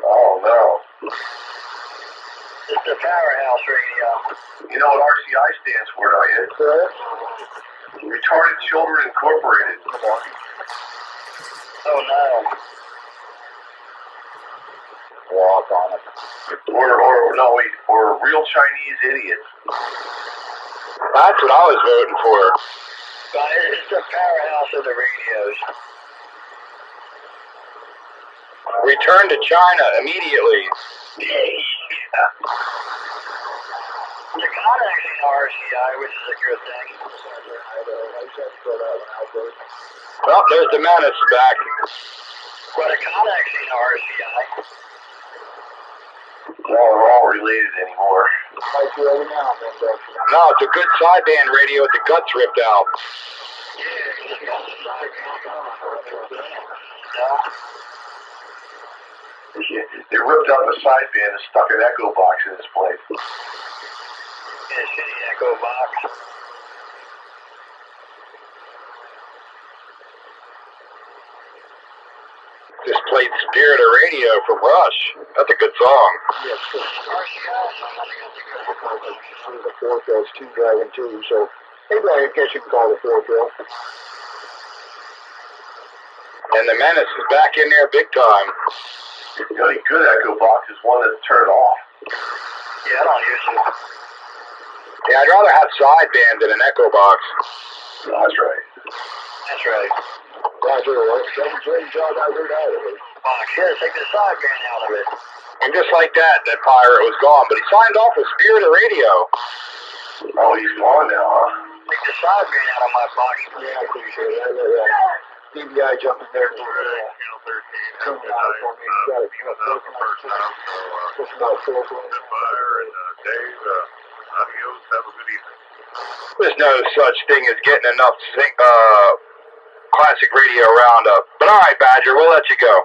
Oh no. It's the Powerhouse radio. You know what RCI stands for, don't you? Retarded Children Incorporated. Oh no. Walk on it. Or real Chinese idiots. That's what I was voting for. But it's the Powerhouse of the radios. Return to China immediately. Yeah. They're kind of actually RCI, which is a good thing. Well, there's the Menace back. But they're kind of actually RCI. Well, they're all related anymore. No, it's a good sideband radio with the guts ripped out. They ripped out the sideband and stuck an echo box in its place. Yeah, shitty echo box. Just played Spirit of Radio from Rush. That's a good song. The fourth wheel's two driving too, so maybe I guess you can call the fourth wheel. And the Menace is back in there big time. The only good echo box is one that's turned off. Yeah, I don't use them. Yeah, I'd rather have sideband than an echo box. That's right. That's right. Roger, that's great job I heard out of it. Box, yeah, take the sideband out of it. And just like that pirate was gone. But he signed off with Spirit of Radio. Oh, he's gone now, huh? Take the sideband out of my box. Yeah, I appreciate it. I know that. DBI jumped in there and turned it out for me. You got it. Just about 4 foot. Dave, adios. Have a good evening. There's no such thing as getting enough classic radio roundup. But all right, Badger, we'll let you go.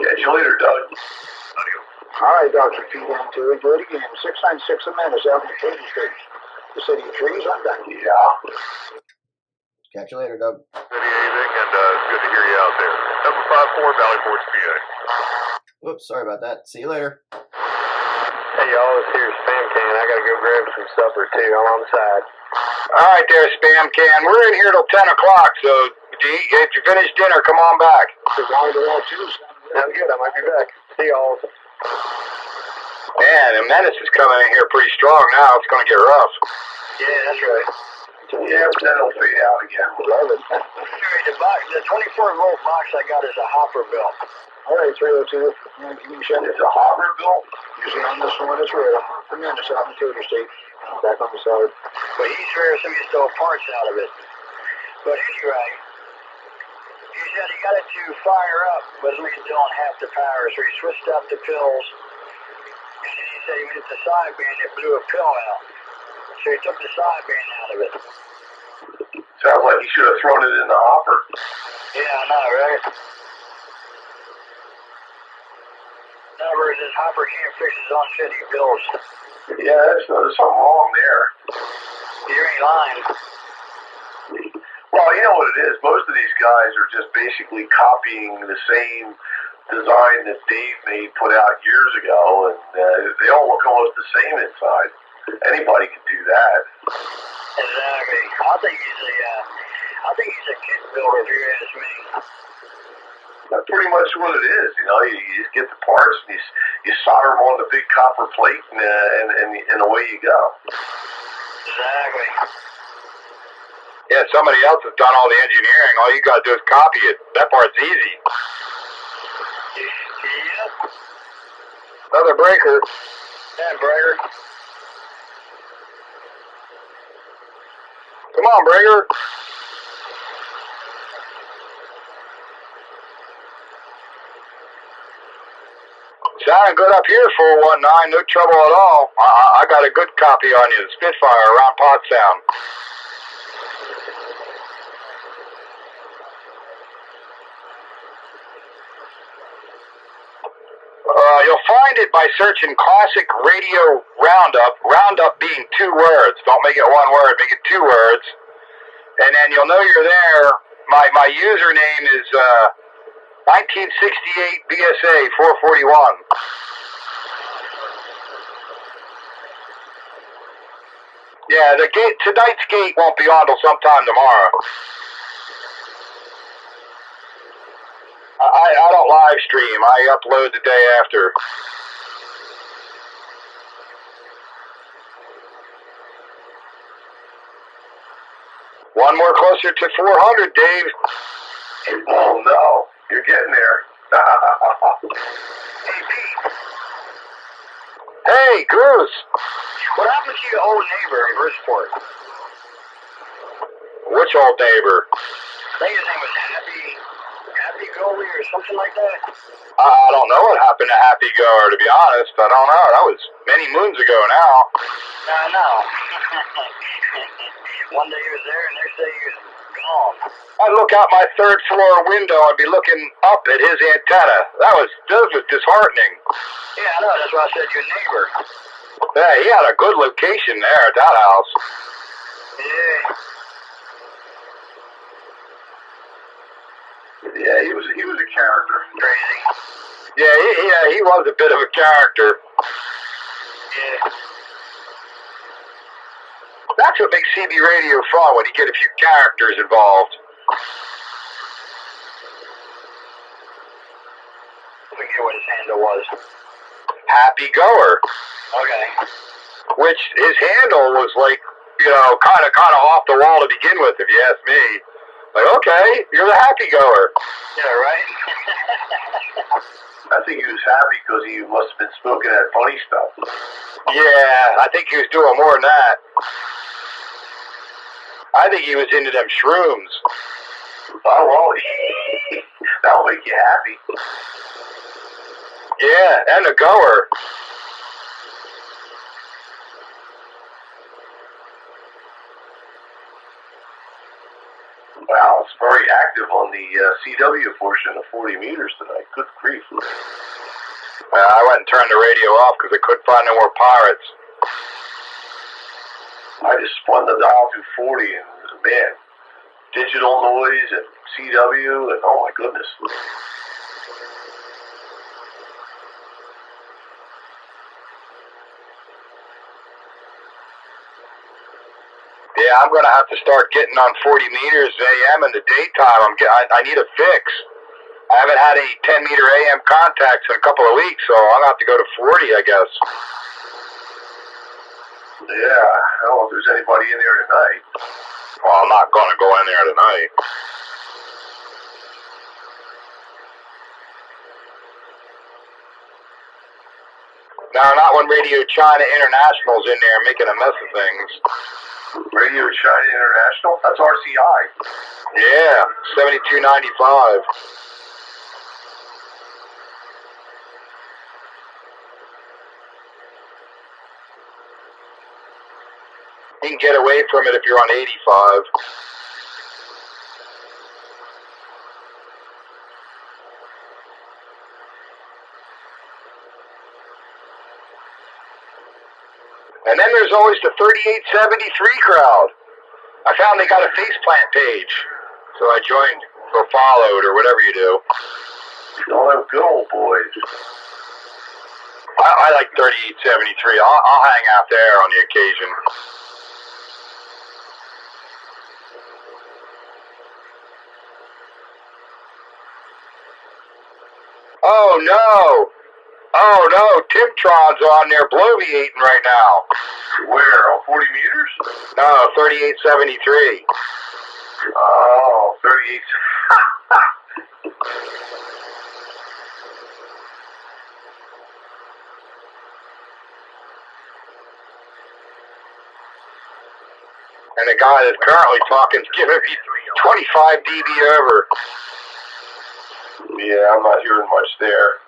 Catch you later, Doug. Adios. All right, Dr. P. down to it. Do it again. 696 Amanda's out in Katy Street. The city of trees, I'm done. Yeah. Catch you later, Doug. Good evening, and it's good to hear you out there. Number 54, Valley Forge, PA. Whoops, sorry about that. See you later. Hey, y'all, it's here, Spam Can. I gotta go grab some supper, too. I'm on the side. All right there, Spam Can. We're in here till 10 o'clock, so if you finish dinner, come on back. Sounds good. I might be back. See y'all. Man, the Menace is coming in here pretty strong now. It's going to get rough. Yeah, that's right. Yeah, but then it'll fade out again. Love it. Anyway, the 24-volt box I got is a hopper built. All right, 302. You shut it. It's a hopper built. Usually on this one, it's red. I'm in this out in Katy Street. Back on the side. But he's rare, so he stole parts out of it. But anyway, he said he got it to fire up, but it was doing half the power, so he switched out the pills. And then he said he hit the sideband, it blew a pill out. So he took the sideband out of it. Sounds like you should have thrown it in the hopper. Yeah, I know, right? Never this hopper can't fix his own shit he builds. Yeah, there's something wrong there. You ain't lying. Well, you know what it is? Most of these guys are just basically copying the same design that Dave made put out years ago, and they all look almost the same inside. Anybody can do that. Exactly. I think he's a kid builder, if you ask me. That's pretty much what it is. You know, you just get the parts and you solder them on the big copper plate, and away you go. Exactly. Yeah, somebody else has done all the engineering. All you gotta do is copy it. That part's easy. Yeah. Another breaker. Yeah, breaker. Come on, breaker. Sounding good up here, 419. No trouble at all. I got a good copy on you. The Spitfire around Pottstown. You'll find it by searching Classic Radio Roundup. Roundup being 2 words. Don't make it 1 word. Make it 2 words. And then you'll know you're there. My username is 1968 BSA 441. Yeah, tonight's gate won't be on till sometime tomorrow. I don't live stream. I upload the day after. One more closer to 400, Dave. Oh no, you're getting there. Hey, Goose. What happened to your old neighbor in Bridgeport? Which old neighbor? I think his name was Happy Goalie or something like that. I don't know what happened to Happy Goer, to be honest. I don't know. That was many moons ago now. I know. One day he was there, and next day he was gone. I'd look out my 3rd floor window. I'd be looking up at his antenna. That was disheartening. Yeah, I know. That's why I said your neighbor. Yeah, he had a good location there at that house. Yeah. Yeah, he was a character. Crazy. Yeah, he was a bit of a character. Yeah. That's what makes CB radio fun, when you get a few characters involved. I forget what his handle was. Happy Goer. Okay. Which his handle was like, kind of off the wall to begin with, if you ask me. Like, okay, you're the Happy Goer. Yeah, right? I think he was happy because he must have been smoking that funny stuff. Yeah, I think he was doing more than that. I think he was into them shrooms. Oh, well, that'll make you happy. Yeah, and a goer. Wow, it's very active on the CW portion of 40 meters tonight. Good grief. I went and turned the radio off because I couldn't find no more pirates. I just spun the dial through 40 and, man, digital noise and CW and oh my goodness. Yeah, I'm going to have to start getting on 40 meters AM in the daytime. I need a fix. I haven't had any 10 meter AM contacts in a couple of weeks, so I'm going to have to go to 40, I guess. Yeah, I don't know if there's anybody in there tonight. Well, I'm not going to go in there tonight. No, not when Radio China International's in there making a mess of things. Radio China International? That's RCI. Yeah, 7295. You can get away from it if you're on 85. And then there's always the 3873 crowd. I found they got a faceplant page, so I joined or followed or whatever you do. All them good old boys. I like 3873. I'll hang out there on the occasion. Oh no! Oh no! Timtron's on there bloviating right now. Where? On 40 meters? No, 3873. Oh, 38. And the guy that's currently talking is giving me 25 dB over. Yeah, I'm not hearing much there.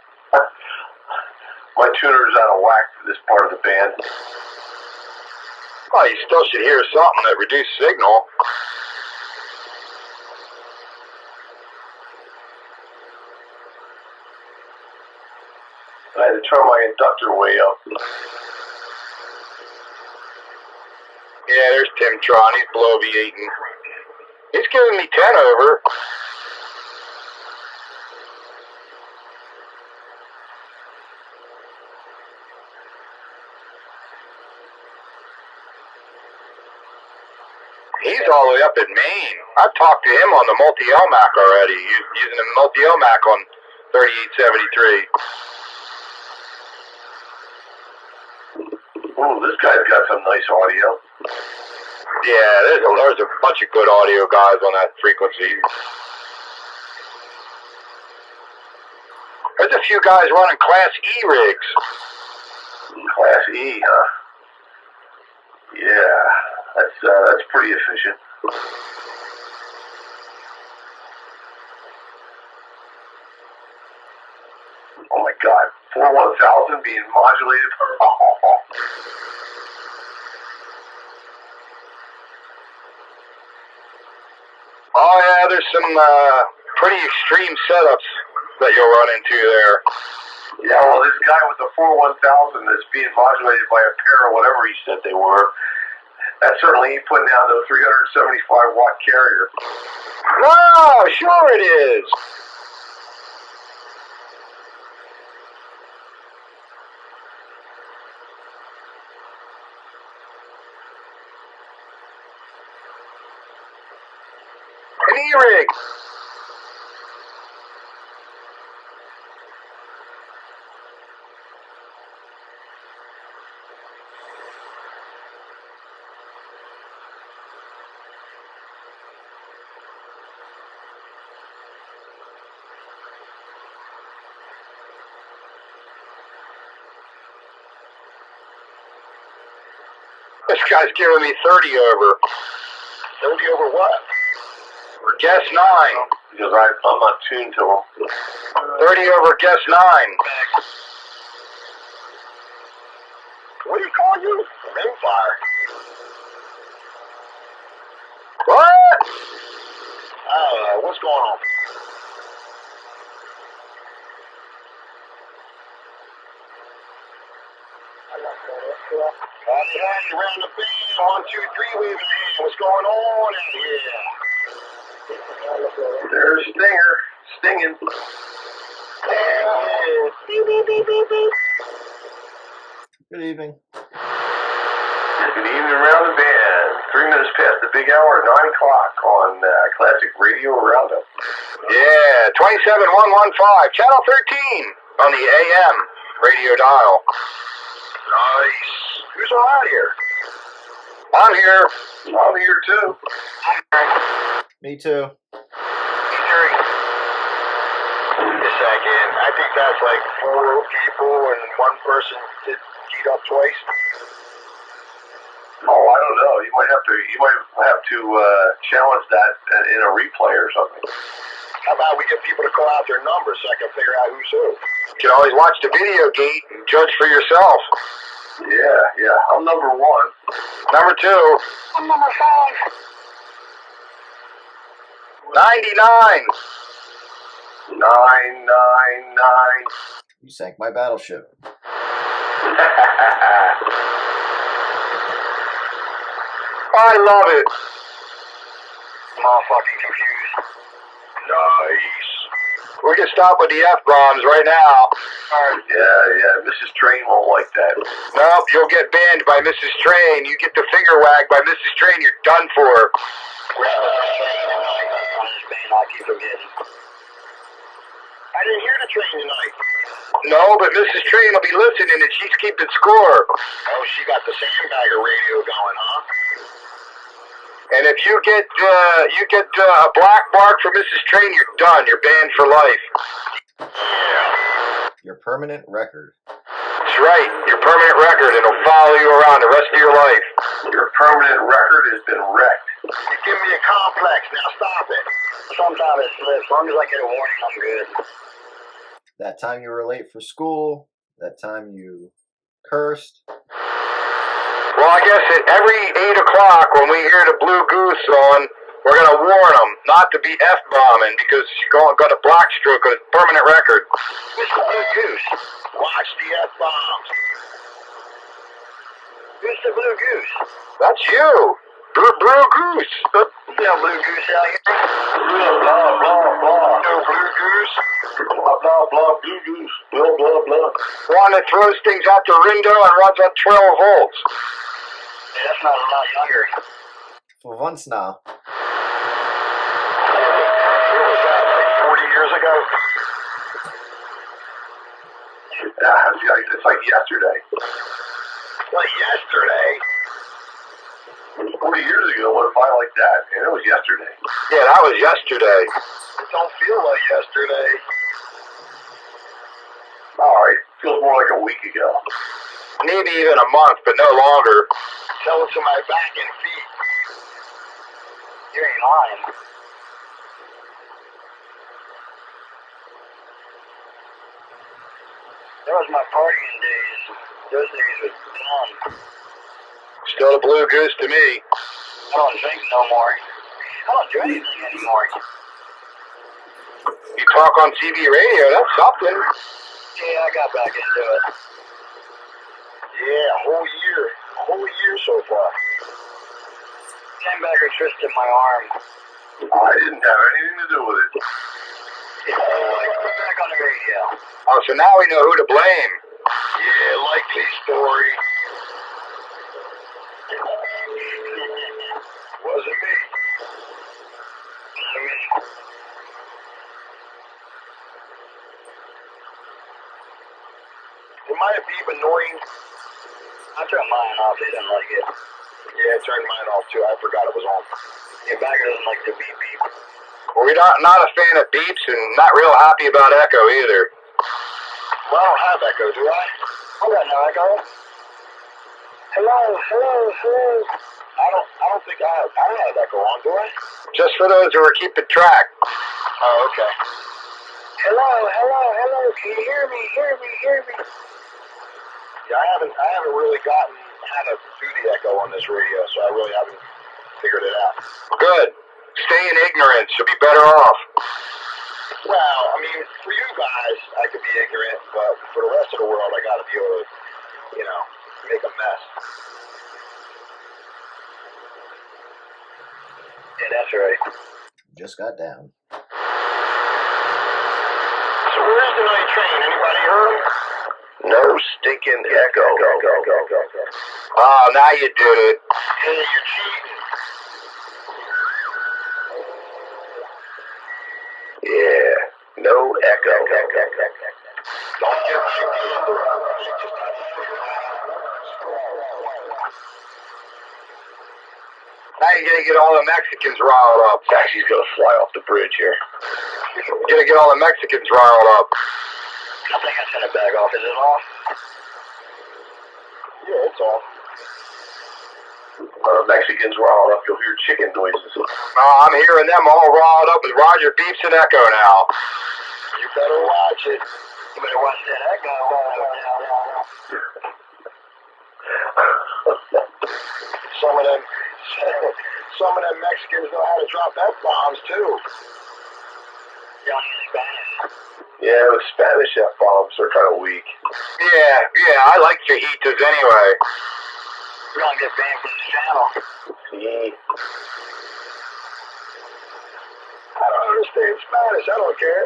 My tuner's out of whack for this part of the band. Well, you still should hear something that reduced signal. I had to turn my inductor way up. Yeah, there's Timtron. He's bloviating. He's giving me 10 over. He's all the way up in Maine. I've talked to him on the multi-LMAC already, using the multi-LMAC on 3873. Oh, this guy's got some nice audio. Yeah, there's a bunch of good audio guys on that frequency. There's a few guys running Class E rigs. Class E, huh? Yeah, that's pretty efficient. Oh my God, 41000 being modulated. Oh yeah, there's some pretty extreme setups that you'll run into there. Yeah, well, this guy with the 41000 that's being modulated by a pair or whatever he said they were, that certainly ain't putting out no 375 watt carrier. No, sure it is. An E-rig. This guy's giving me 30 over. 30 over what? Guess 9. Because I'm not tuned to him. 30 over guess 9. What do you call you? Rimfire. What? What's going on? Howdy, around the bend. 1, 2, 3, wave a hand. What's going on out here? There's Stinger. Stinging. There he is. Beep, beep, beep, beep, beep. Good evening. Good evening around the bend. 3 minutes past the big hour, 9 o'clock on Classic Radio Roundup. Yeah, 27115, channel 13 on the AM radio dial. Nice. Who's around here? I'm here. I'm here too. Me too. Jerry. Wait a second. I think that's like 4 people and one person did heat up twice. Oh, I don't know. You might have to challenge that in a replay or something. How about we get people to call out their numbers so I can figure out who's who? You can always watch the video gate and judge for yourself. Yeah. I'm number 1. Number 2. I'm number 5. 99. 999. You sank my battleship. I love it. I'm all fucking confused. Nice. We can stop with the F-bombs right now. Yeah, Mrs. Train won't like that. Nope, you'll get banned by Mrs. Train. You get the finger wag by Mrs. Train, you're done for. Where's Mrs. Train tonight? On this band, I keep forgetting. I didn't hear the train tonight. No, but Mrs. Train will be listening and she's keeping score. Oh, she got the sandbagger radio going, huh? And if you get a black mark for Mrs. Train, you're done. You're banned for life. Your permanent record. That's right. Your permanent record. It'll follow you around the rest of your life. Your permanent record has been wrecked. You give me a complex. Now stop it. Sometimes it slips. As long as I get a warning, I'm good. That time you were late for school. That time you cursed. Well, I guess at every 8 o'clock when we hear the Blue Goose on, we're going to warn them not to be F-bombing because she's going to black stroke a permanent record. Mr. Blue Goose, watch the F-bombs. Who's the Blue Goose? That's you. Blue Goose. Yeah, Blue Goose out here. Blah, blah, blah. No Blue Goose. Blah, blah, blah, Blue Goose. Blah, blah, blah. One that throws things out the window and runs on 12 volts. Yeah, that's not a lot younger. For once now. What was that, like 40 years ago? Yeah, it's like yesterday. Like yesterday? 40 years ago, what if I like that? And it was yesterday. Yeah, that was yesterday. It don't feel like yesterday. Alright, feels more like a week ago. Maybe even a month, but no longer. Tell it to my back and feet. You ain't lying. That was my partying days. Those days were done. Still a Blue Goose to me. I don't drink no more. I don't do anything anymore. You talk on TV radio, that's something. Yeah, I got back into it. Yeah, a whole year so far. Sandbagger twisted my arm. I didn't have anything to do with it. Put back on the radio. Oh, so now we know who to blame. Yeah, likely story. Wasn't me. Wasn't me. It might have been annoying. I turned mine off. They didn't like it. Yeah, I turned mine off too. I forgot it was on. Yeah, Bagger doesn't like the beep beep. Well, we're not a fan of beeps and not real happy about echo either. Well, I don't have echo, do I? I got no echo. Hello. I don't think I don't have echo on, do I? Just for those who are keeping track. Oh, okay. Hello. Can you hear me? Yeah, I haven't really gotten how to do the echo on this radio, so I really haven't figured it out. Good. Stay in ignorance. You'll be better off. Well, I mean, for you guys, I could be ignorant, but for the rest of the world, I got to be able to, make a mess. Yeah, that's right. Just got down. So where's the night train? Anybody heard him? No stinking echo. Oh, now you did it. Hey, you're cheating. Yeah, no echo. Don't get Now you're going to get all the Mexicans riled up. Taxi's gonna fly off the bridge here. You're going to get all the Mexicans riled up. I think I sent it back off. Is it off? Yeah, it's off. Mexicans riled up. You'll hear chicken noises. Oh, I'm hearing them all riled up with Roger Beeps and Echo now. You better watch it. You better watch that echo. Some of them Mexicans know how to drop F-bombs too. Yeah, in Spanish. Yeah, the Spanish F-bombs are kind of weak. Yeah, I like fajitas anyway. We're gonna get banned from this channel. See? I don't understand Spanish. I don't care.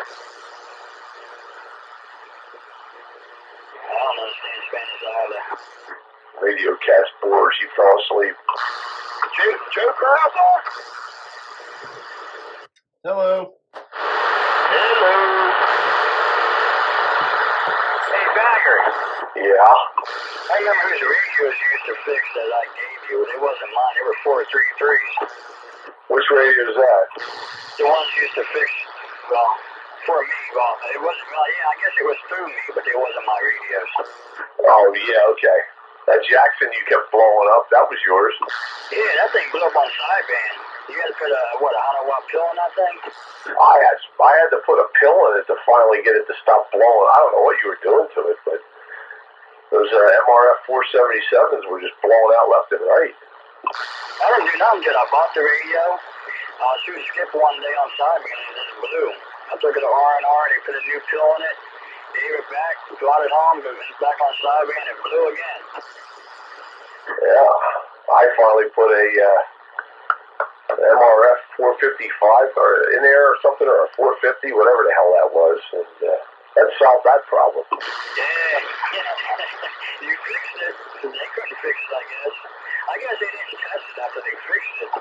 I don't understand Spanish either. Radio cast bored. She fell asleep. Joker out there? Hello. Hello. Hey, Bagger. Yeah. I remember whose radios you used to fix that I gave you. They wasn't mine. They were 433s. Which radio is that? The ones you used to fix, well, for me. Well, it wasn't, well, yeah, I guess it was through me, but they wasn't my radios. Oh, yeah, okay. That Jackson you kept blowing up, that was yours. Yeah, that thing blew up on sideband. You had to put a 100-watt pill in that thing? I had to put a pill in it to finally get it to stop blowing. I don't know what you were doing to it, but those MRF 477s were just blowing out left and right. I didn't do nothing till I bought the radio. I was shooting skip one day on sideband and it blew. I took it to R&R, they put a new pill in it, gave it back, brought it home, but it's back on sideband, it blew again. Yeah, I finally put a MRF 455 in there or something, or a 450, whatever the hell that was, and that solved that problem. Yeah. You fixed it. They couldn't fix it, I guess. I guess they didn't test it after they fixed it.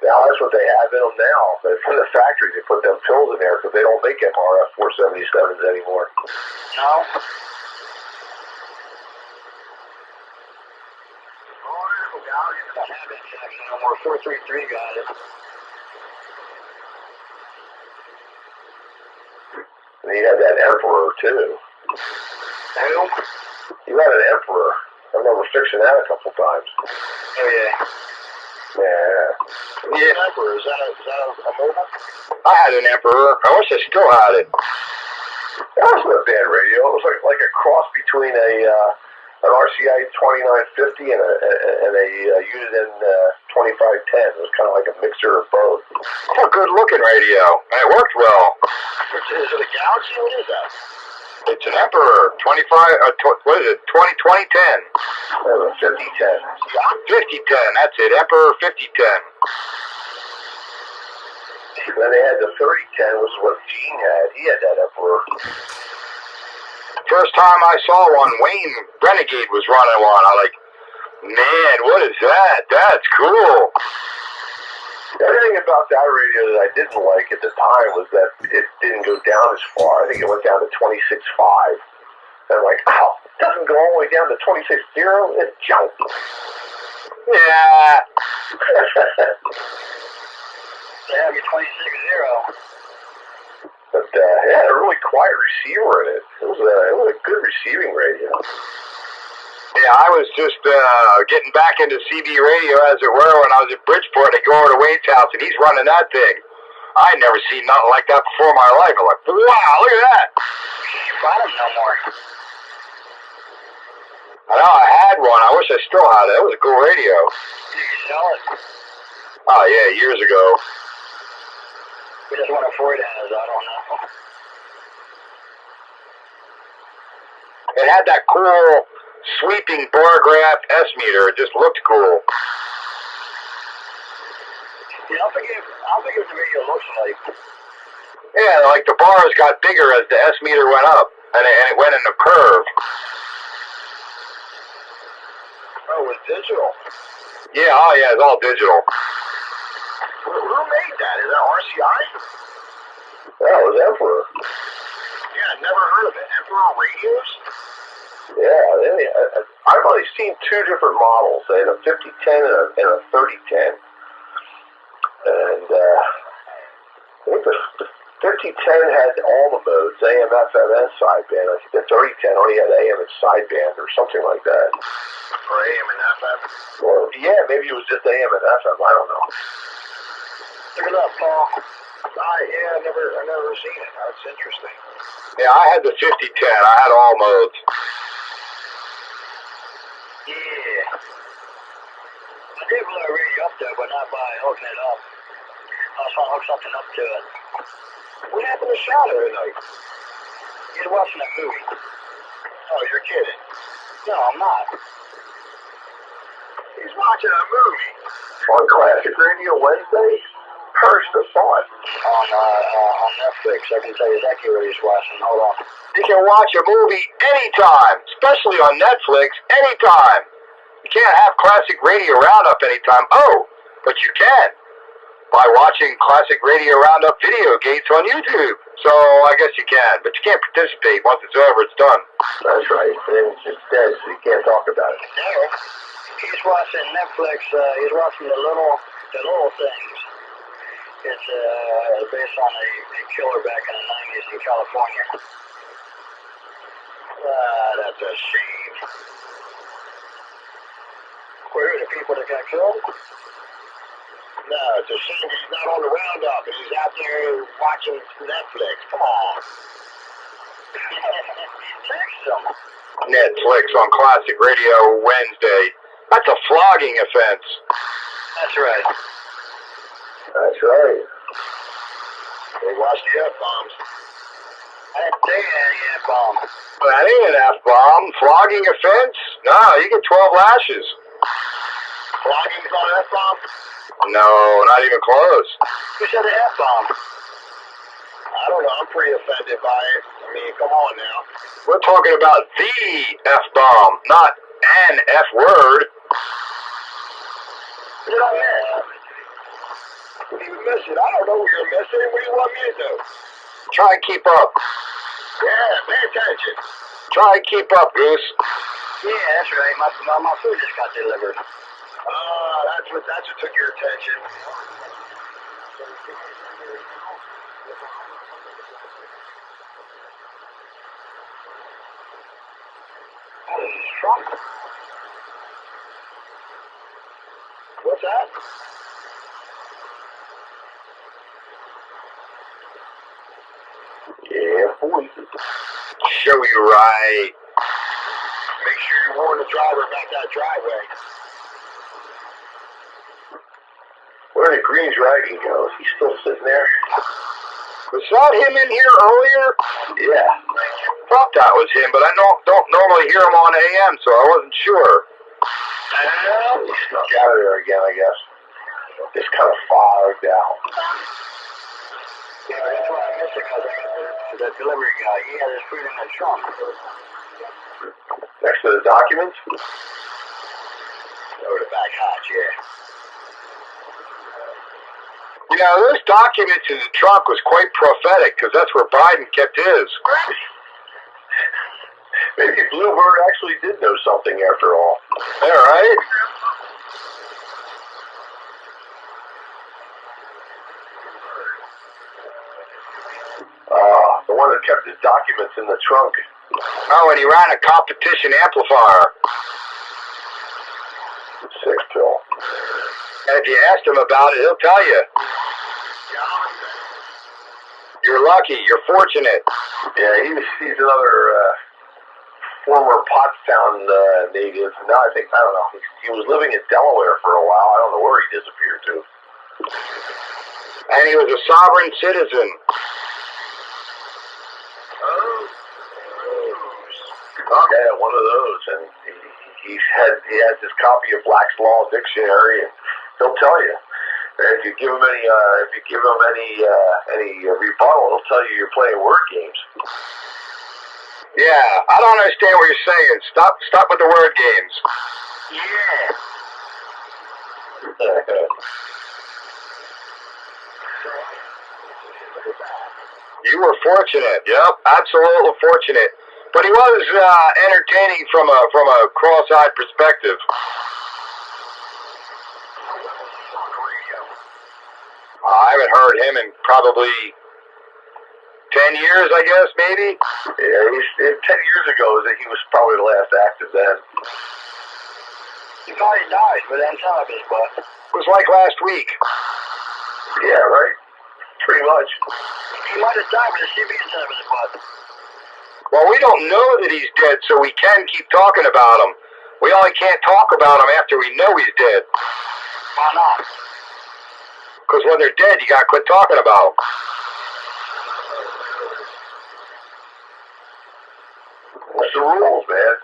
Now that's what they have in them now. But from the factory, they put them pills in there because they don't make MRF 477s anymore. No? Oh, God, you don't have that Jackson no more. 433 got it. And he had that Emperor too. Who? You had an Emperor. I remember fixing that a couple times. Oh, yeah. Yeah. Yeah. Emperor, is that a mobile? I had an Emperor. I wish I still had it. That wasn't a bad radio. It was like a cross between an RCI 2950 and a Uniden 2510. It was kind of like a mixture of both. It's a good looking radio, and it worked well. Is it a Galaxy? What is that? It's an Emperor 25. What is it? 2010. It was a 5010. 5010. That's it. Emperor 5010. And then they had the 3010, which is what Gene had. He had that Emperor. First time I saw one, Wayne Renegade was running one. I like, man, what is that? That's cool. The other thing about that radio that I didn't like at the time was that it didn't go down as far. I think it went down to 26.5. And I'm like, oh, it doesn't go all the way down to 26.0. It's junk. Yeah. They have your 26.0. But it had a really quiet receiver in it. It was a good receiving radio. Yeah, I was just getting back into CB radio, as it were, when I was in Bridgeport. I go over to Wade's house, and he's running that thing. I had never seen nothing like that before in my life. I'm like, wow, look at that. You bought them no more. I know, I had one. I wish I still had it. It was a cool radio. You can sell it. Oh, yeah, years ago. We just want to afford it as, I don't know. It had that cool sweeping bar graph S-meter. It just looked cool. Yeah, I'll forget what the radio looks like. Yeah, like the bars got bigger as the S-meter went up, and it went in a curve. Oh, it was digital. Yeah, oh yeah, it's all digital. Who made that? Is that RCI? Yeah, it was Emperor. Yeah, never heard of it. Emperor radios? Yeah, I've only seen two different models. They had a 5010 and a 3010. And I think the 5010 had all the modes, AM, FM, and sideband. I think the 3010 only had AM and sideband or something like that. Or AM and FM? Or, yeah, maybe it was just AM and FM. I don't know. Look it up, Paul. Yeah, I've never seen it. That's interesting. Yeah, I had the 5010. I had all modes. Yeah. I did blow a radio up there, but not by hooking it up. I was trying to hook something up to it. What happened to Shadow tonight? He was watching a movie. Oh, you're kidding. No, I'm not. He's watching a movie. On Classic Radio Wednesday? First the thought. On Netflix. I can tell you exactly what he's watching. Hold on. You can watch a movie anytime, especially on Netflix, anytime. You can't have Classic Radio Roundup anytime. Oh, but you can by watching Classic Radio Roundup video gates on YouTube. So I guess you can, but you can't participate. Once it's over, it's done. That's right. It's dead, so you can't talk about it. No. He's watching Netflix. He's watching the little things. It's based on a killer back in the 90s in California. That's a shame. Where are the people that got killed? No, it's a shame he's not on the roundup and he's out there watching Netflix. Come on. Text him. Netflix on Classic Radio Wednesday. That's a flogging offense. That's right. That's right. They watch the F-bombs. I didn't say any F-bomb. That ain't an F-bomb. Flogging offense? No, you get 12 lashes. Flogging's on F-bomb? No, not even close. Who said the F-bomb? I don't know. I'm pretty offended by it. I mean, come on now. We're talking about the F-bomb, not an F-word. What did I miss? What are you missing? I don't know what you're missing. What do you want me to do? Try and keep up. Yeah, pay attention. Try and keep up, Goose. Yeah, that's right. My food just got delivered. That's what took your attention. Trump? What's that? Yeah, boy. Show you right. Make sure you warn the driver about that driveway. Where did Green Dragon go? Is he still sitting there? Was that him in here earlier? Yeah. Thought that was him, but I don't normally hear him on AM, so I wasn't sure. He snuck out of there again, I guess. Just kind of fogged out. Yeah, that's why I missed it, because the delivery guy, he had his food in the trunk. Next to the documents? Over the back hatch, yeah. You know, those documents in the trunk was quite prophetic, because that's where Biden kept his. Maybe Bluebird actually did know something after all. Yeah, right? The one that kept his documents in the trunk. Oh, and he ran a competition amplifier. Six pill. And if you asked him about it, he'll tell you. You're lucky. You're fortunate. Yeah, he's another former Pottstown native. Now I don't know. He was living in Delaware for a while. I don't know where he disappeared to. And he was a sovereign citizen. Yeah, one of those. And he has this copy of Black's Law Dictionary, and he'll tell you. And if you give him any rebuttal, he'll tell you you're playing word games. Yeah, I don't understand what you're saying. Stop with the word games. Yeah. You were fortunate. Yep, absolutely fortunate. But he was entertaining from a cross-eyed perspective. I haven't heard him in probably 10 years, I guess, maybe. Yeah, 10 years ago, he was probably the last active then. He probably died, but then tell his butt. It was like last week. Yeah, right. Pretty much. He might have died with a CB son of his butt. Well, we don't know that he's dead, so we can keep talking about him. We only can't talk about him after we know he's dead. Why not? Because when they're dead, you gotta quit talking about them. That's the rules, man.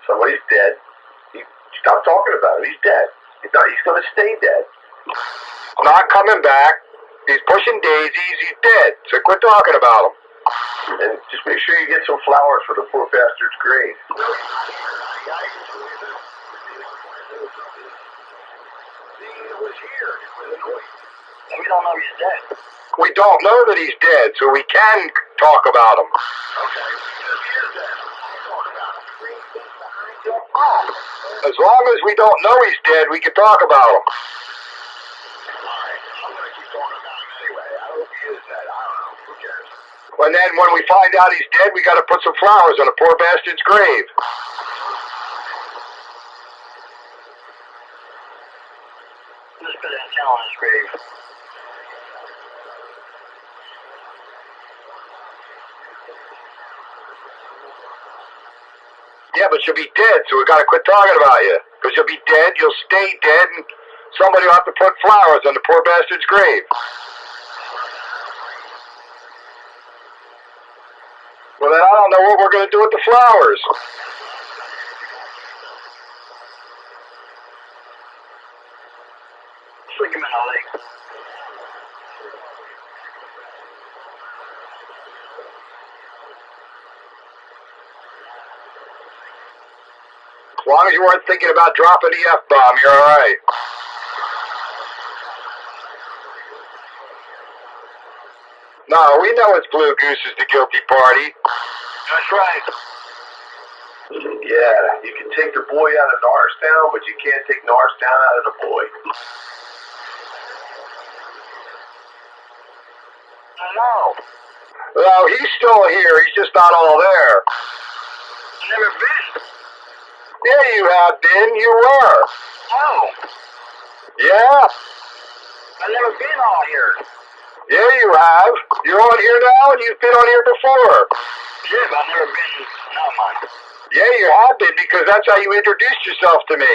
Somebody's dead. Stop talking about him. He's dead. He's going to stay dead. Not coming back. He's pushing daisies. He's dead. So quit talking about him. And just make sure you get some flowers for the poor bastard's grave. We don't know he's dead. We don't know that he's dead, so we can talk about him. Okay, because he is dead. Talk about him. As long as we don't know he's dead, we can talk about him. Alright, I'm going to keep talking about him anyway. I hope he is dead. I don't know. Who cares? And then when we find out he's dead, we got to put some flowers on the poor bastard's grave. Let's put an antenna on his grave. Yeah, but you'll be dead, so we got to quit talking about you. Because you'll be dead, you'll stay dead, and somebody will have to put flowers on the poor bastard's grave. Well, then I don't know what we're going to do with the flowers. Stick him in the lake. As long as you weren't thinking about dropping the F-bomb, you're all right. No, we know it's Blue Goose is the guilty party. That's right. Yeah, you can take the boy out of Norristown, but you can't take Norristown out of the boy. I know. No, he's still here. He's just not all there. Never been. Yeah, you have been. You were. Oh, Yeah. I've never been all here. Yeah, you have. You're on here now, and you've been on here before. Yeah, but I've never been. No, man. Yeah, you have been, because that's how you introduced yourself to me.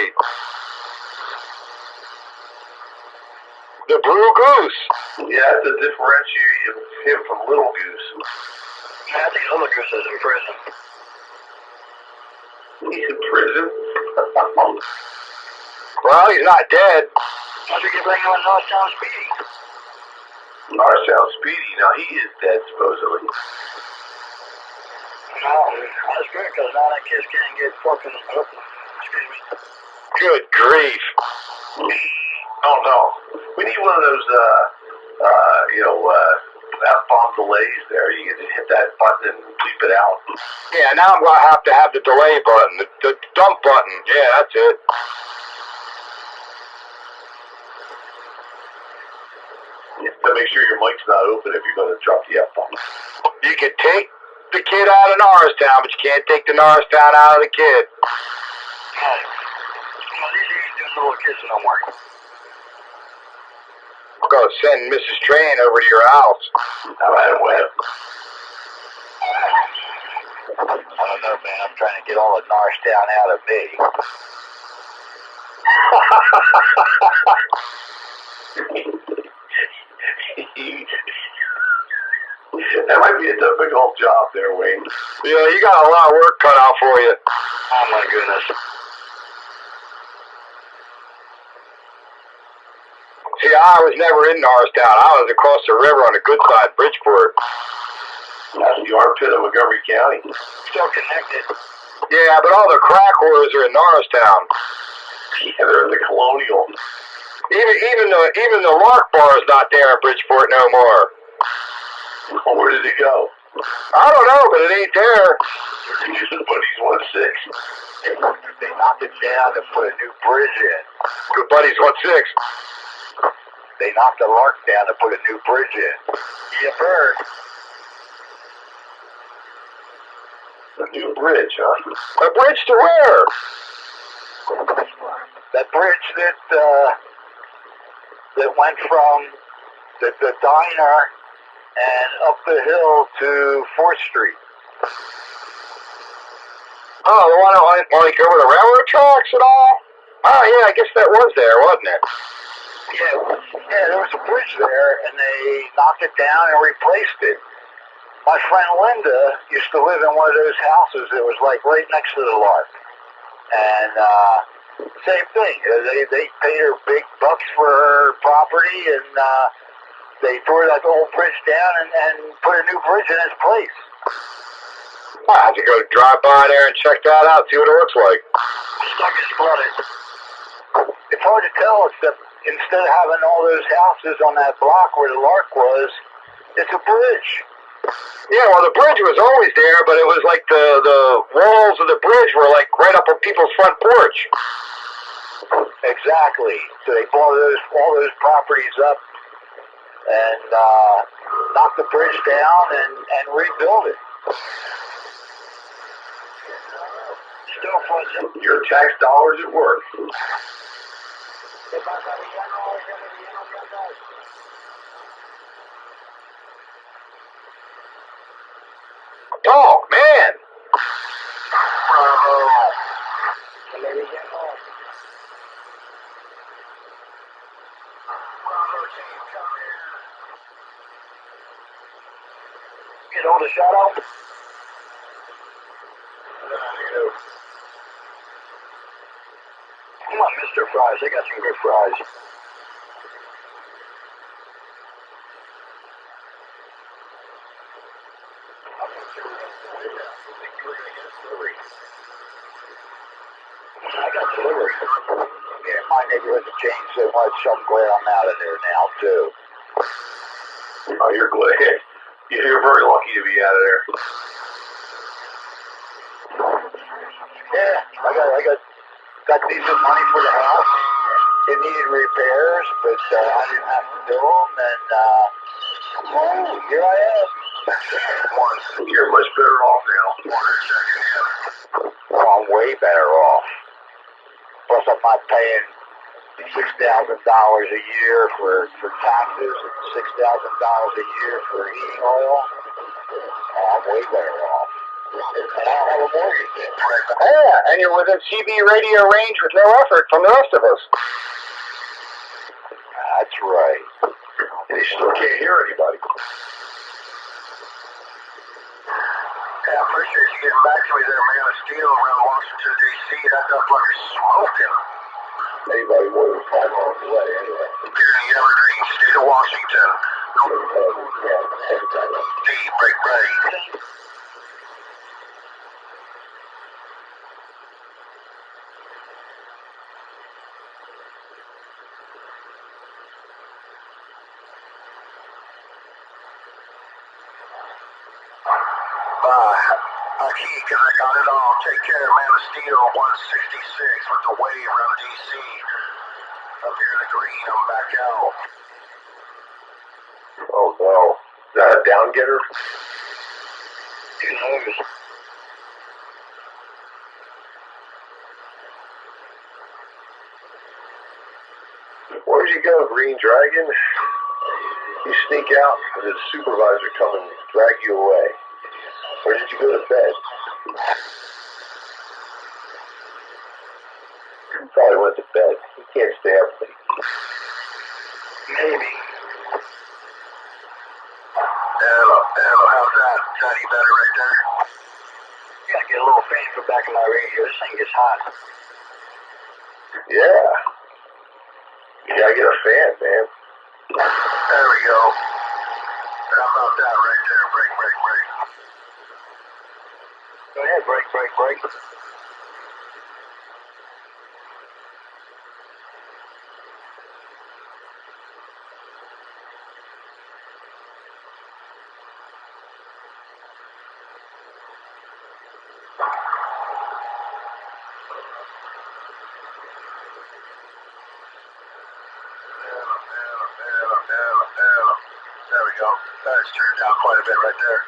The Blue Goose. You have to differentiate him from Little Goose. I think Little Goose is in prison. He's in prison. Well, he's not dead. Why don't you bring him in Northtown Speedy? Norristown Speedy, now he is dead, supposedly. No, that's good, because now that kid can't get fucking. Oh, excuse me. Good grief. Oh no. We need one of those, F-bomb delays there. You can hit that button and bleep it out. Yeah, now I'm going to have the delay button, the dump button. Yeah, that's it. You have to make sure your mic's not open if you're going to drop the F-bomb. You can take the kid out of Norristown, but you can't take the Norristown out of the kid. Well, these ain't doing little kids no more. I'm going to send Mrs. Train over to your house. How about it, Webb? I don't know, man. I'm trying to get all the Norristown out of me. That might be a difficult job there, Wayne. Yeah, you got a lot of work cut out for you. Oh, my goodness. See, I was never in Norristown. I was across the river on the good side, Bridgeport. That's the armpit of Montgomery County. Still connected. Yeah, but all the crack whores are in Norristown. Yeah, they're in the Colonial. Even the Lark Bar is not there in Bridgeport no more. Where did it go? I don't know, but it ain't there. Buddies 1-6. They knocked it down and put a new bridge in. Good buddies 1-6. They knocked the Lark down and put a new bridge in. You've heard. A new bridge, huh? A bridge to where? That bridge that went from the diner and up the hill to 4th Street. Oh, the one that went like over the railroad tracks and all? Oh, yeah, I guess that was there, wasn't it? Yeah, there was a bridge there, and they knocked it down and replaced it. my friend Linda used to live in one of those houses that was like right next to the Lark. And same thing. They paid her big bucks for her property, and they tore that old bridge down and put a new bridge in its place. I have to go drive by there and check that out, see what it looks like. Stuck is flooded. It's hard to tell, except instead of having all those houses on that block where the Lark was, it's a bridge. Yeah, well, the bridge was always there, but it was like the walls of the bridge were like right up on people's front porch. Exactly. So they bought all those properties up and knocked the bridge down and rebuilt it. Still floods. Your tax dollars at work. Oh, man! Get all the shot off? Come on, Mr. Fries. I got some good fries. I got delivery. Yeah, my neighborhood has changed so much. I'm glad I'm out of there now, too. Oh, you're glad. You're very lucky to be out of there. Yeah, I got decent money for the house. It needed repairs, but I didn't have to do them, and here I am. You're much better off now. Oh, I'm way better off. Plus, I'm not paying $6,000 a year for taxes and $6,000 a year for heating oil. Oh, I'm way better off. And I don't have a mortgage. Yeah, and you're within CB radio range with no effort from the rest of us. That's right. And you still can't hear anybody. Yeah, I appreciate you getting back to me there, man. Of Steel around Washington, D.C. That motherfucker's smoking. Anybody more than 5 miles away, anyway. Here in the Evergreen, state of Washington. D, break ready. Key, because I got it all. Take care, man of Steel, 166 with the wave around D.C. Up here in the green, I'm back out. Oh, no. Is that a down getter? Who knows? Where'd you go, Green Dragon? You sneak out, and the supervisor come and drag you away. Where did you go to bed? You probably went to bed. You can't stay up late. Maybe. Hello, how's that? Is that any better right there? Yeah, I get a little fan from back in my radio. This thing gets hot. Yeah. You gotta get a fan, man. There we go. How about that right there? Break. Go ahead, break. There we go. That's turned down quite a bit right there.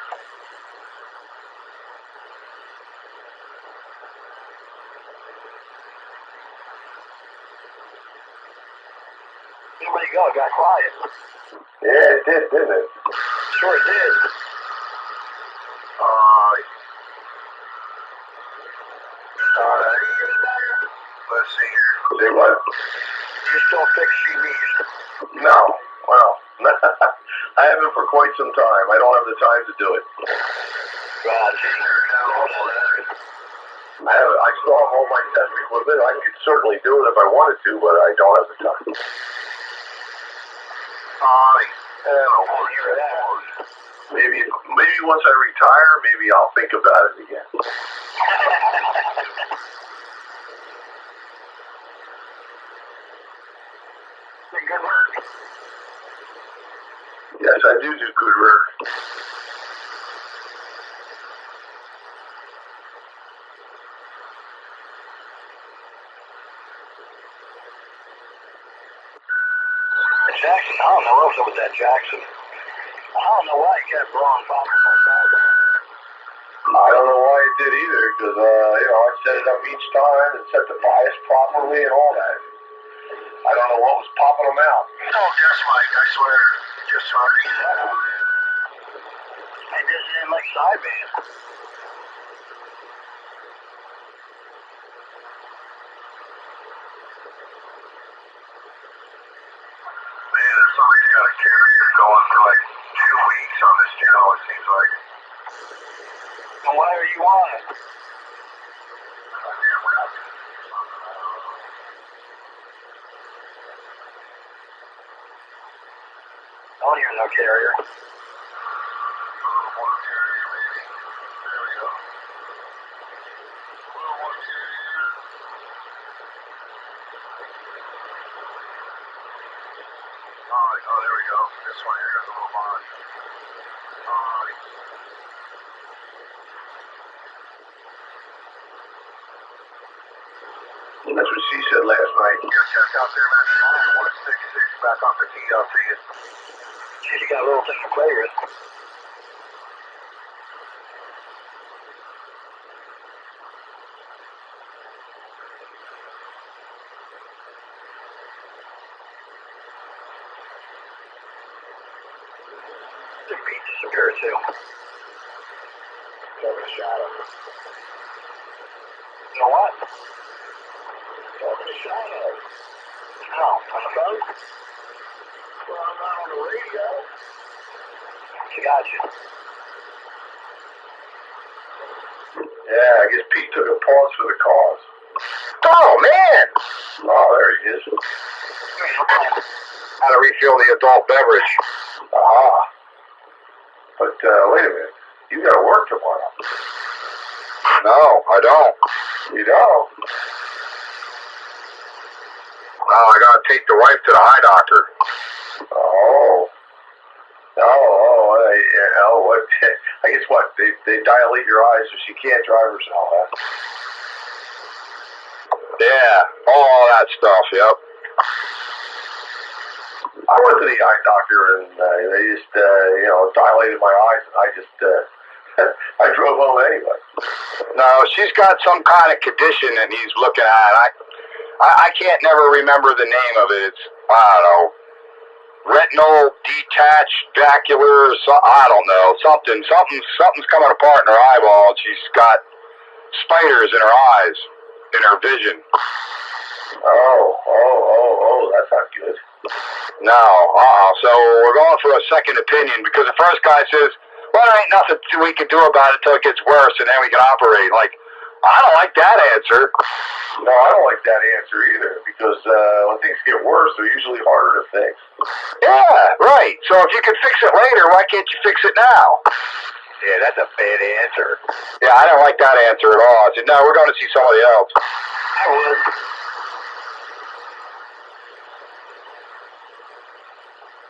Where'd you go? It got quiet. Yeah, it did, didn't it? Sure it did. Alright. Let's see here. Say what? You still fix CBs? No. Well, I haven't for quite some time. I don't have the time to do it. I still have all my test equipment. I could certainly do it if I wanted to, but I don't have the time. Maybe once I retire, maybe I'll think about it again. Good work. Yes, I do good work. Jackson, I don't know what's up with that Jackson. I don't know why he kept blowing poppers like that. I don't know why it did either, because I set it up each time and set the bias properly and all that. I don't know what was popping them out. Oh, guess Mike, I swear, just hard to get out, man. I just didn't like sideband. Man, somebody's got a carrier going for like 2 weeks on this channel, it seems like. And why are you on it? I don't hear no carrier. Oh, there we go. This one here has a little bond. That's what she said last night. Your test out there, man. 166 back off the TLC. She got a little thing to play with. The beat disappeared too. Over the shadow. You know what? Over the shadow. No, on the phone? Well, I'm not on the radio. She got you. Yeah, I guess Pete took a pause for the cause. Oh, man! Oh, there he is. How to refill the adult beverage. Ah. But wait a minute. You got to work tomorrow. No, I don't. You don't? No, I gotta take the wife to the eye doctor. Oh. What? I guess what? They dilate your eyes so she can't drive herself, huh? Yeah, all that stuff, yep. I went to the eye doctor and they just, dilated my eyes and I just, I drove home anyway. No, she's got some kind of condition that he's looking at. I can't never remember the name of it. It's, I don't know, retinal detached vacular, I don't know, something's coming apart in her eyeball. And she's got spiders in her eyes, in her vision. Oh, that's not good. No, so we're going for a second opinion because the first guy says, well, there ain't nothing we can do about it until it gets worse and then we can operate. Like, I don't like that answer. No, I don't like that answer either because when things get worse, they're usually harder to fix. Yeah, right. So if you can fix it later, why can't you fix it now? Yeah, that's a bad answer. Yeah, I don't like that answer at all. I said, no, we're going to see somebody else. I would.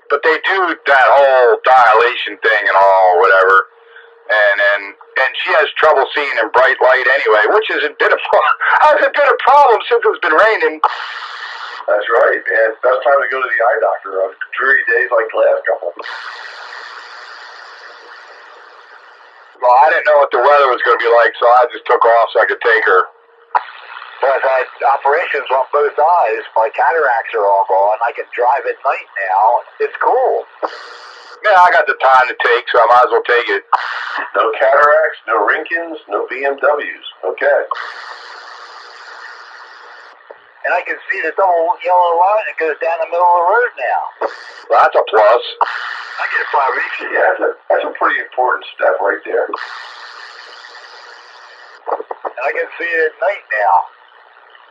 But they do that whole dilation thing and all, whatever. And she has trouble seeing in bright light anyway, which hasn't been a problem since it's been raining. That's right, man. It's best time to go to the eye doctor on dreary days like the last couple. Well, I didn't know what the weather was going to be like, so I just took off so I could take her. Well, I've had operations on both eyes. My cataracts are all gone. I can drive at night now. It's cool. Yeah, I got the time to take, so I might as well take it. No cataracts, no Rinkins, no BMWs. Okay. And I can see the double yellow line that goes down the middle of the road now. Well, that's a plus. I get 5 weeks. Yeah, that's a pretty important step right there. And I can see it at night now.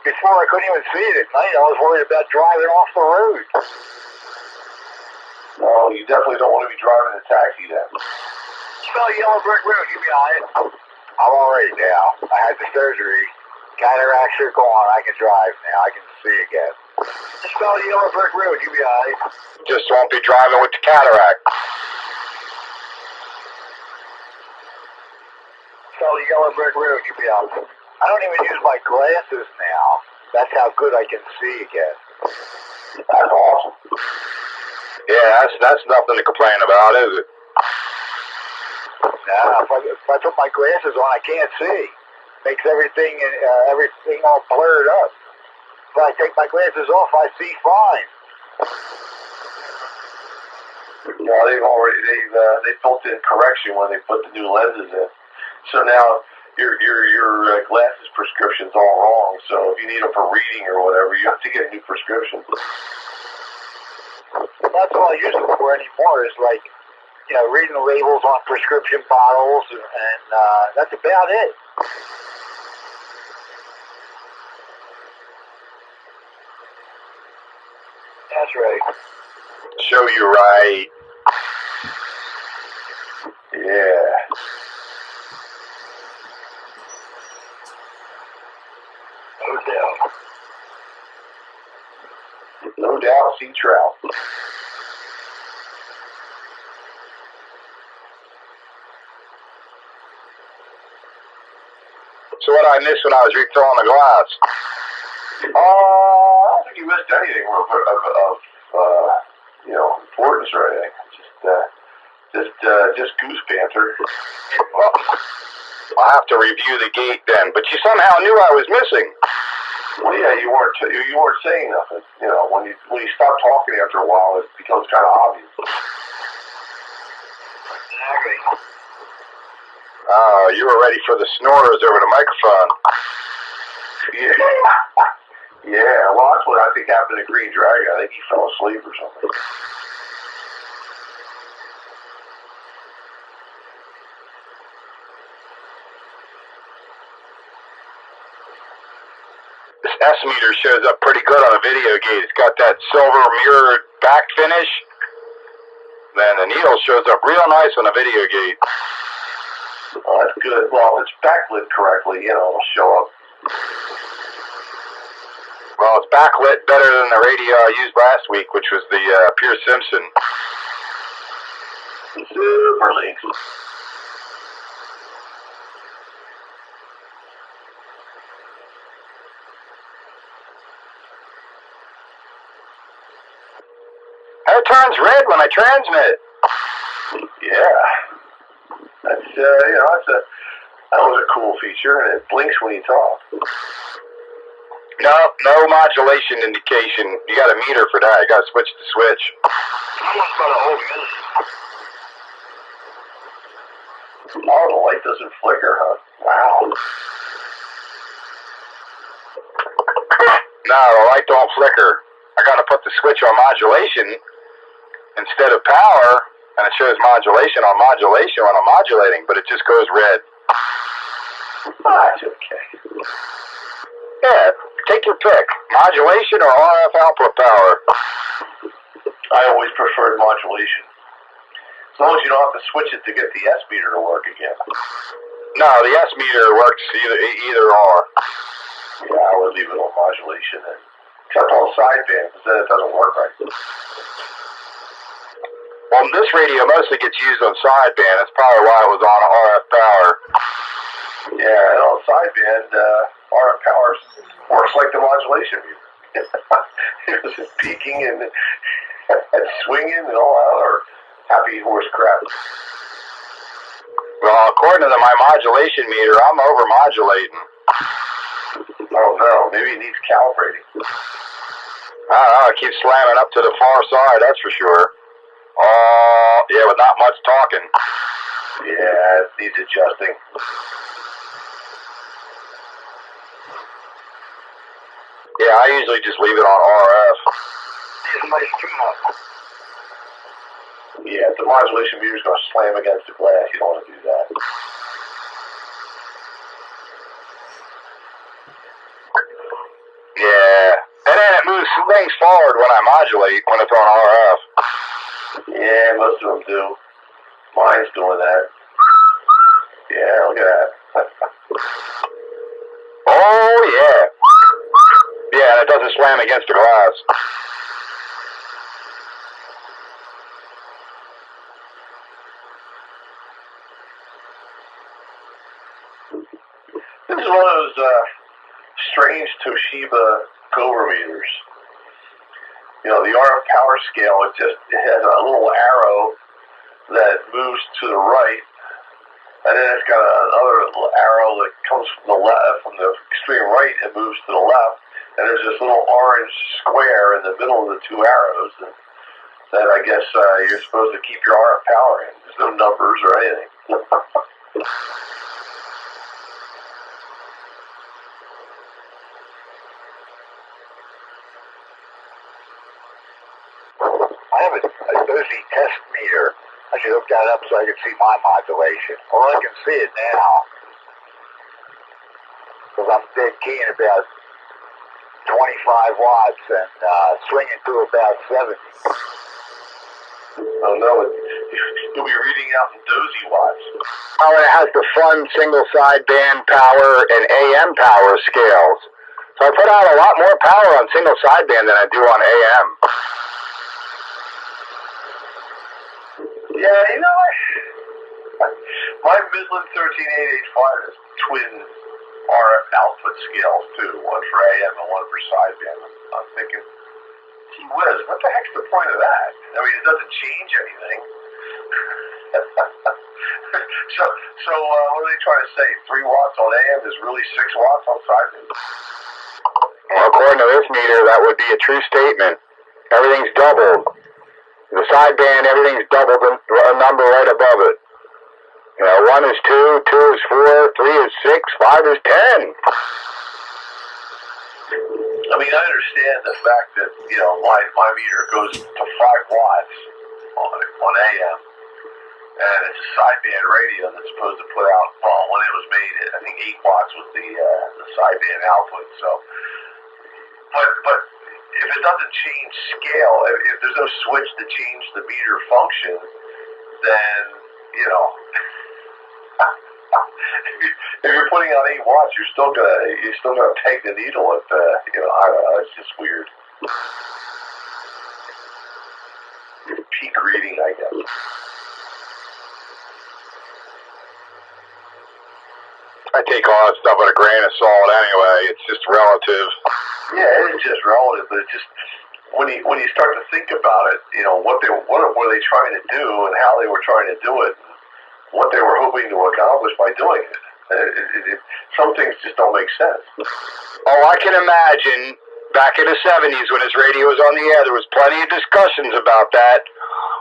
Before I couldn't even see it at night. I was worried about driving off the road. No, you definitely don't want to be driving a taxi then. Smell yellow brick road. You be on it. I'm all right now. I had the surgery. Cataracts are gone. I can drive now. I can see again. Smell yellow brick road. You be on it. Just won't be driving with the cataract. Smell yellow brick road. You be on it. I don't even use my glasses now. That's how good I can see again. That's awesome. Yeah, that's nothing to complain about, is it? Nah, if I put my glasses on, I can't see. Makes everything all blurred up. If I take my glasses off, I see fine. No, they built in correction when they put the new lenses in. So now your glasses prescription's all wrong. So if you need them for reading or whatever, you have to get a new prescription. That's all I use them for anymore. Is like, reading the labels on prescription bottles, and that's about it. That's right. Show you right. Yeah. No doubt. No doubt, sea trout. So what I missed when I was refilling the glass? I don't think you missed anything of importance or anything. Just goose banter. Well, I'll have to review the gate then. But you somehow knew I was missing. Well, yeah, you weren't saying nothing. When you stop talking after a while, it becomes kind of obvious. Exactly. Oh, you were ready for the snorers over the microphone. Yeah. Yeah, well, that's what I think happened to Green Dragon. I think he fell asleep or something. This S-meter shows up pretty good on the video gate. It's got that silver mirrored back finish. Then the needle shows up real nice on the video gate. Oh, that's good. Well, if it's backlit correctly, it'll show up. Well, it's backlit better than the radio I used last week, which was the Pierce Simpson. Super links. It turns red when I transmit. Yeah. That was a cool feature, and it blinks when you talk. No modulation indication. You got a meter for that. You got to switch the switch. Almost about a whole minute. Oh, the light doesn't flicker, huh? Wow. No, the light don't flicker. I got to put the switch on modulation instead of power, and it shows modulation on modulation when I'm modulating, but it just goes red. That's okay. Yeah, take your pick. Modulation or RF output power. I always preferred modulation. As long as you don't have to switch it to get the S meter to work again. No, the S meter works either or. Yeah, I would leave it on modulation, except on sideband, because then it doesn't work right. Well, this radio mostly gets used on sideband. That's probably why it was on RF power. Yeah, and on sideband, RF power works like the modulation meter. It was just peaking and swinging and all that other happy horse crap. Well, according to my modulation meter, I'm over modulating. Oh no, maybe it needs calibrating. I don't know, it keeps slamming up to the far side, that's for sure. Yeah, with not much talking. Yeah, it needs adjusting. Yeah, I usually just leave it on RF. It's a nice tune-up. Yeah, if the modulation meter's going to slam against the glass, you don't want to do that. Yeah. And then it moves things forward when I modulate, when it's on RF. Yeah, most of them do. Mine's doing that. Yeah, look at that. Oh, yeah. Yeah, and it doesn't slam against the glass. This is one of those strange Toshiba Cobra meters. You know, the RF power scale, it has a little arrow that moves to the right, and then it's got another little arrow that comes from the left, from the extreme right, and moves to the left, and there's this little orange square in the middle of the two arrows that I guess you're supposed to keep your RF power in. There's no numbers or anything. I have a Dozy test meter. I should hook that up so I can see my modulation. Well, I can see it now because I'm dead keen about 25 watts and swinging to about 70. Oh no, you'll be reading out in dozy watts. Oh, and it has the fun single sideband power and AM power scales. So I put out a lot more power on single sideband than I do on AM. Yeah, you know what? My Midland 13885 is twin RF output scales too, one for AM and one for sideband. I'm thinking, gee whiz, what the heck's the point of that? I mean, it doesn't change anything. So what are they trying to say? 3 watts on AM is really 6 watts on sideband? Well, according to this meter, that would be a true statement. Everything's doubled. The sideband, everything's doubled, a number right above it. You know, 1 is 2, 2 is 4, 3 is 6, 5 is 10. I mean, I understand the fact that, you know, my meter goes to 5 watts on AM, and it's a sideband radio that's supposed to put out, well, when it was made, I think 8 watts was the sideband output, so, but if it doesn't change scale, if there's no switch to change the meter function, then, you know, if you're putting out 8 watts, you're still gonna take the needle at you know, I don't know, it's just weird. Peak reading, I guess. I take all that stuff with a grain of salt anyway. It's just relative. Yeah, it's just relative, but it just when you start to think about it, you know, what were they trying to do and how they were trying to do it, what they were hoping to accomplish by doing it. Some things just don't make sense. Oh, I can imagine back in the 70s when his radio was on the air, there was plenty of discussions about that.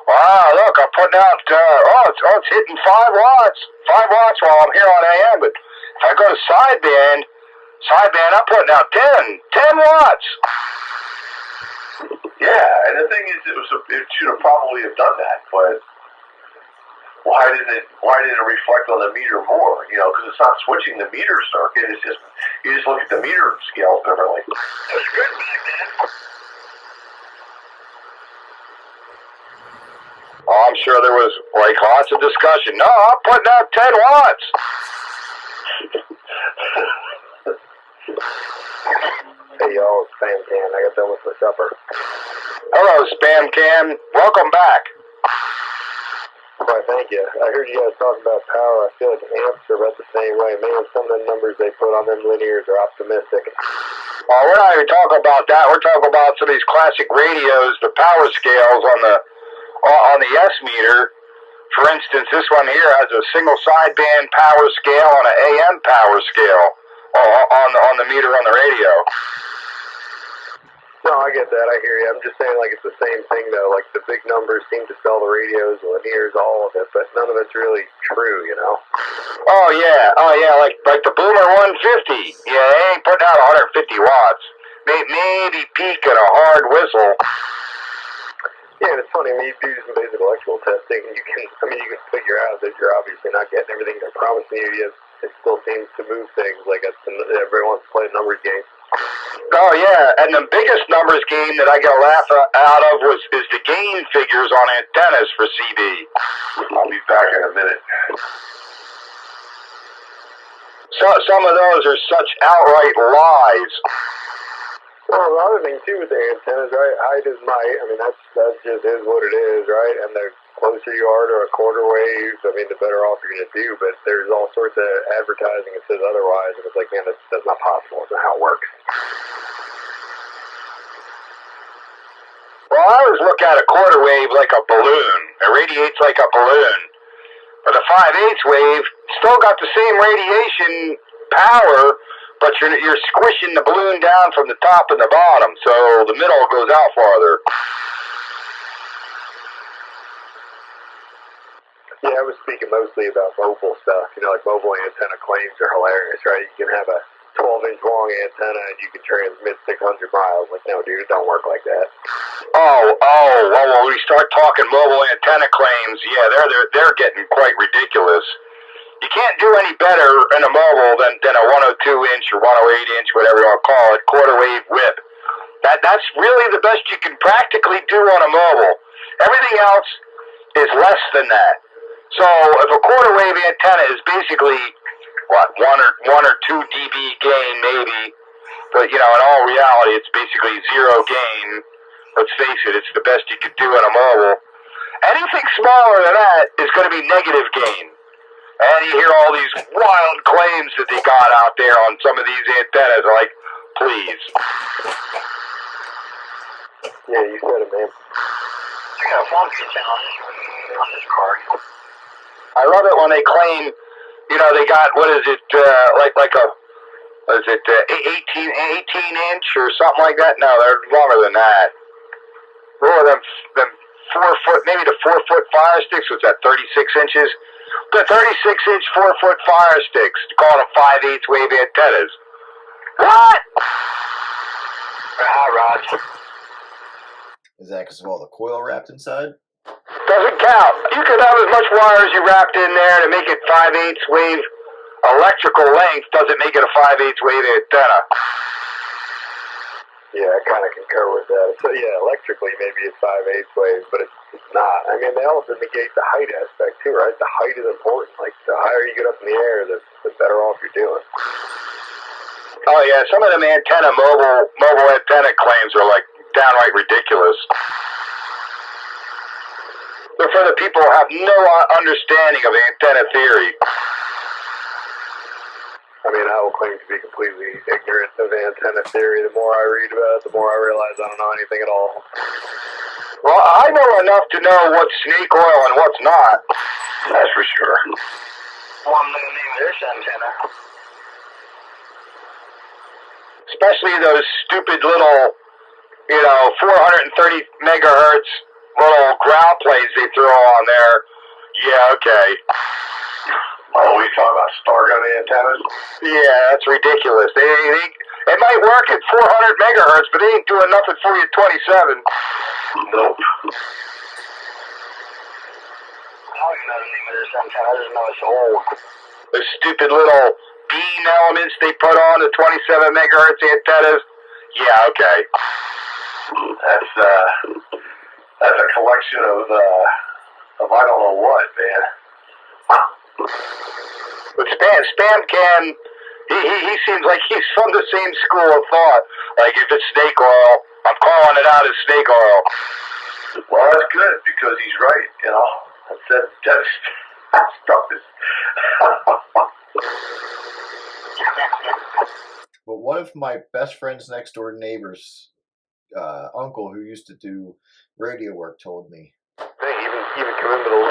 Wow, look, I'm putting out, it's hitting 5 watts. 5 watts while I'm here on AM, but if I go to sideband, I'm putting out 10 watts. Yeah, and the thing is, it should have probably have done that, but why didn't it reflect on the meter more? You know, because it's not switching the meter circuit. It's just you just look at the meter scales differently. It was good back then. Oh, I'm sure there was like lots of discussion. No, I'm putting out 10 watts. Hey y'all, it's Spam Can. I got done with my supper. Hello, Spam Cam. Welcome back. Why, thank you. I heard you guys talking about power. I feel like amps are about the same way. Man, some of the numbers they put on them linears are optimistic. Well, we're not even talking about that. We're talking about some of these classic radios, the power scales on the S meter. For instance, this one here has a single sideband power scale and an AM power scale on the meter on the radio. No, I get that. I hear you. I'm just saying, like, it's the same thing, though. Like, the big numbers seem to sell the radios, linears, all of it, but none of it's really true, you know? Oh yeah, like the Boomer 150. Yeah, they ain't putting out 150 watts. Maybe peak at a hard whistle. Yeah, and it's funny. I mean, you do some basic electrical testing, and you can figure out that you're obviously not getting everything they're promising you. Yet it still seems to move things like everyone wants to play a numbers game. Oh yeah, and the biggest numbers game that I got a laugh out of is the gain figures on antennas for CB. I'll be back in a minute. So some of those are such outright lies. Well, the other thing too with the antennas, right? Height is might. I mean, that's just is what it is, right? And the closer you are to a quarter wave, I mean, the better off you're going to do. But there's all sorts of advertising that says otherwise, and it's like, man, that's not possible. It's not how it works. Well, I always look at a quarter wave like a balloon. It radiates like a balloon. But the 5/8 wave still got the same radiation power, but you're squishing the balloon down from the top and the bottom, so the middle goes out farther. Yeah, I was speaking mostly about mobile stuff. You know, like mobile antenna claims are hilarious, right? You can have a 12-inch long antenna and you can transmit 600 miles. Like, no, dude, it don't work like that. Well, when we start talking mobile antenna claims, yeah, they're getting quite ridiculous. You can't do any better in a mobile than a 102-inch or 108-inch, whatever you want to call it, quarter wave whip. That's really the best you can practically do on a mobile. Everything else is less than that. So if a quarter wave antenna is basically what, 1 or 2 dB gain maybe, but you know, in all reality it's basically zero gain. Let's face it, it's the best you could do on a mobile. Anything smaller than that is going to be negative gain. And you hear all these wild claims that they got out there on some of these antennas. Like, please. Yeah, you said it, man. I got a phone pitching on this card. I love it when they claim, you know, they got, what is it, like a, what is it, 18 inch or something like that? No, they're longer than that. What are them 4 foot, maybe the 4 foot fire sticks? Was that 36 inches? The 36-inch 4 foot fire sticks, calling them 5/8 wave antennas. What? Hi, Rod. Is that because of all the coil wrapped inside? Doesn't count. You could have as much wire as you wrapped in there to make it 5/8 wave electrical length. Doesn't make it a 5/8 wave antenna. Yeah, I kind of concur with that. So yeah, electrically maybe it's 5/8 waves, but it's not. I mean, they also negate the height aspect too, right? The height is important. Like the higher you get up in the air, the better off you're doing. Oh yeah, some of them mobile antenna claims are like downright ridiculous. They're for the people who have no understanding of antenna theory. I mean, I will claim to be completely ignorant of antenna theory. The more I read about it, the more I realize I don't know anything at all. Well, I know enough to know what's snake oil and what's not. That's for sure. Well, I'm going to name this antenna. Especially those stupid little, 430 megahertz little ground plates they throw on there. Yeah, okay. Oh, we talking about Stargun antennas? Yeah, that's ridiculous. It might work at 400 megahertz, but they ain't doing nothing for you at 27. Nope. I don't even know the name of this antenna. I just know it's old. The stupid little beam elements they put on the 27 megahertz antennas. Yeah, okay. That's a collection of I don't know what, man. But Spam Can, he seems like he's from the same school of thought. Like if it's snake oil, I'm calling it out as snake oil. Well, that's good because he's right. You know, that stuff is. But one of my best friend's next door neighbor's uncle, who used to do radio work, told me. Hey, even come into the low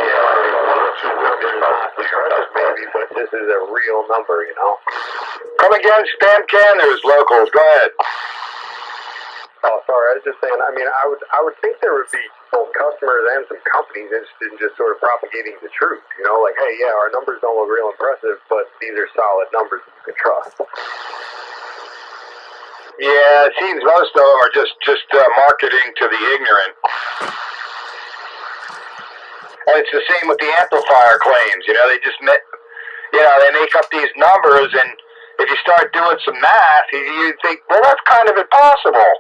maybe, but this is a real number, you know. Come again, Spam Can. There's locals. Go ahead. Oh, sorry. I was just saying. I mean, I would think there would be both customers and some companies interested in just sort of propagating the truth. You know, like, hey, yeah, our numbers don't look real impressive, but these are solid numbers that you can trust. Yeah, it seems most of them are just marketing to the ignorant. Well, it's the same with the amplifier claims. You know, they make up these numbers, and if you start doing some math, you think, well, that's kind of impossible.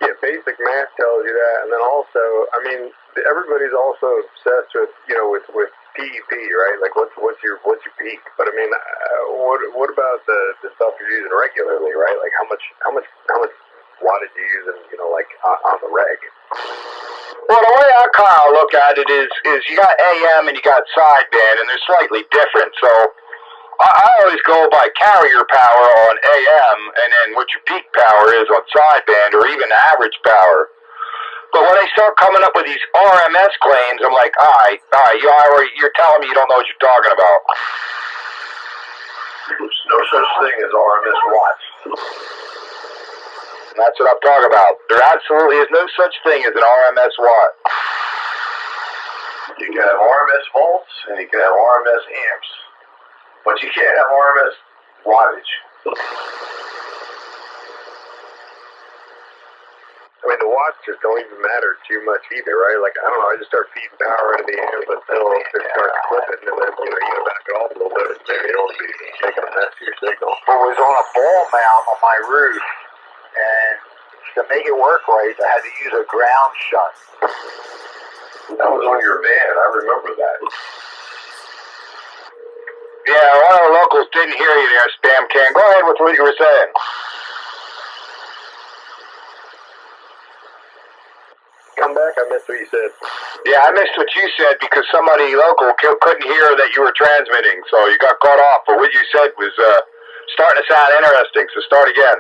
Yeah, basic math tells you that, and then also, I mean, everybody's also obsessed with, with PEP, right? Like, what's your peak? But I mean, what about the stuff you're using regularly, right? Like, how much wattage you using, like on the reg? Well, the way I kind of look at it is you got AM and you got sideband, and they're slightly different. So I always go by carrier power on AM, and then what your peak power is on sideband, or even average power. But when they start coming up with these RMS claims, I'm like, all right, you're telling me you don't know what you're talking about. There's no such thing as RMS watts. And that's what I'm talking about. There absolutely is no such thing as an RMS watt. You can have RMS volts and you can have RMS amps, but you can't have RMS wattage. I mean, the watts just don't even matter too much either, right? Like, I don't know, I just start feeding power into the amp until it starts clipping, and then, you gotta back it off a little bit, and then you don't be making a mess of your signal. I was on a ball mount on my roof, and to make it work right, I had to use a ground shunt. That was on your van, I remember that. Yeah, one of the locals didn't hear you there, Spam Can. Go ahead with what you were saying. Come back, I missed what you said. Yeah, I missed what you said because somebody local couldn't hear that you were transmitting, so you got cut off. But what you said was starting to sound interesting, so start again.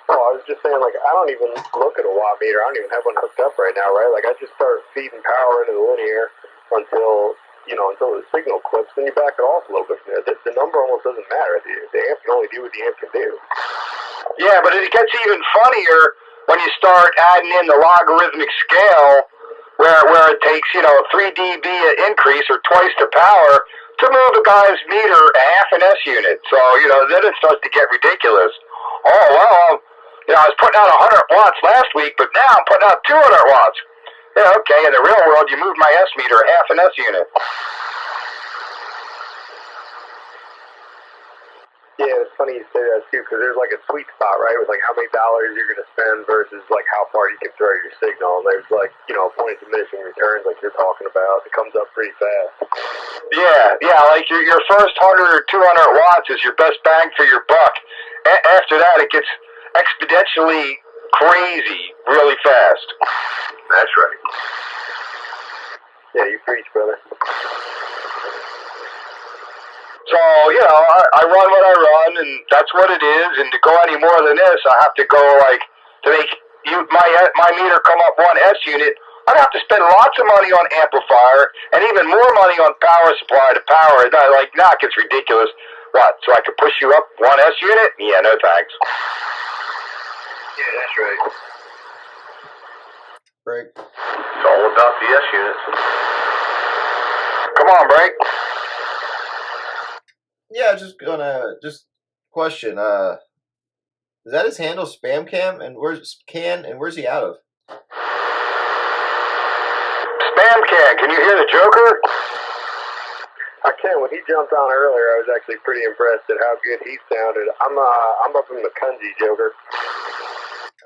Oh, I was just saying, like, I don't even look at a watt meter. I don't even have one hooked up right now, right? Like, I just start feeding power into the linear until the signal clips, then you back it off a little bit from there. The number almost doesn't matter. The amp can only do what the amp can do. Yeah, but it gets even funnier when you start adding in the logarithmic scale where it takes, 3 dB increase or twice the power to move a guy's meter a half an S unit. So, then it starts to get ridiculous. Oh, well, I was putting out 100 watts last week, but now I'm putting out 200 watts. Yeah, okay, in the real world, you move my S meter a half an S unit. Yeah, it's funny you say that too, because there's like a sweet spot, right, with like how many dollars you're going to spend versus like how far you can throw your signal. And there's like, a point of diminishing returns like you're talking about. It comes up pretty fast. Yeah, like your first 100 or 200 watts is your best bang for your buck. After that, it gets exponentially crazy really fast. That's right. Yeah, you preach, brother. So, I run what I run, and that's what it is. And to go any more than this, I have to go, to make my meter come up 1 S unit, I'd have to spend lots of money on amplifier and even more money on power supply to power it. Now it gets ridiculous. What, so I could push you up 1 S unit? Yeah, no thanks. Yeah, that's right. Break. It's all about the S units. Come on, Break. Yeah, just question. Is that his handle, Spam Cam? And where's he out of? Spam Can you hear the Joker? I can. When he jumped on earlier, I was actually pretty impressed at how good he sounded. I'm up in McCungy, Joker.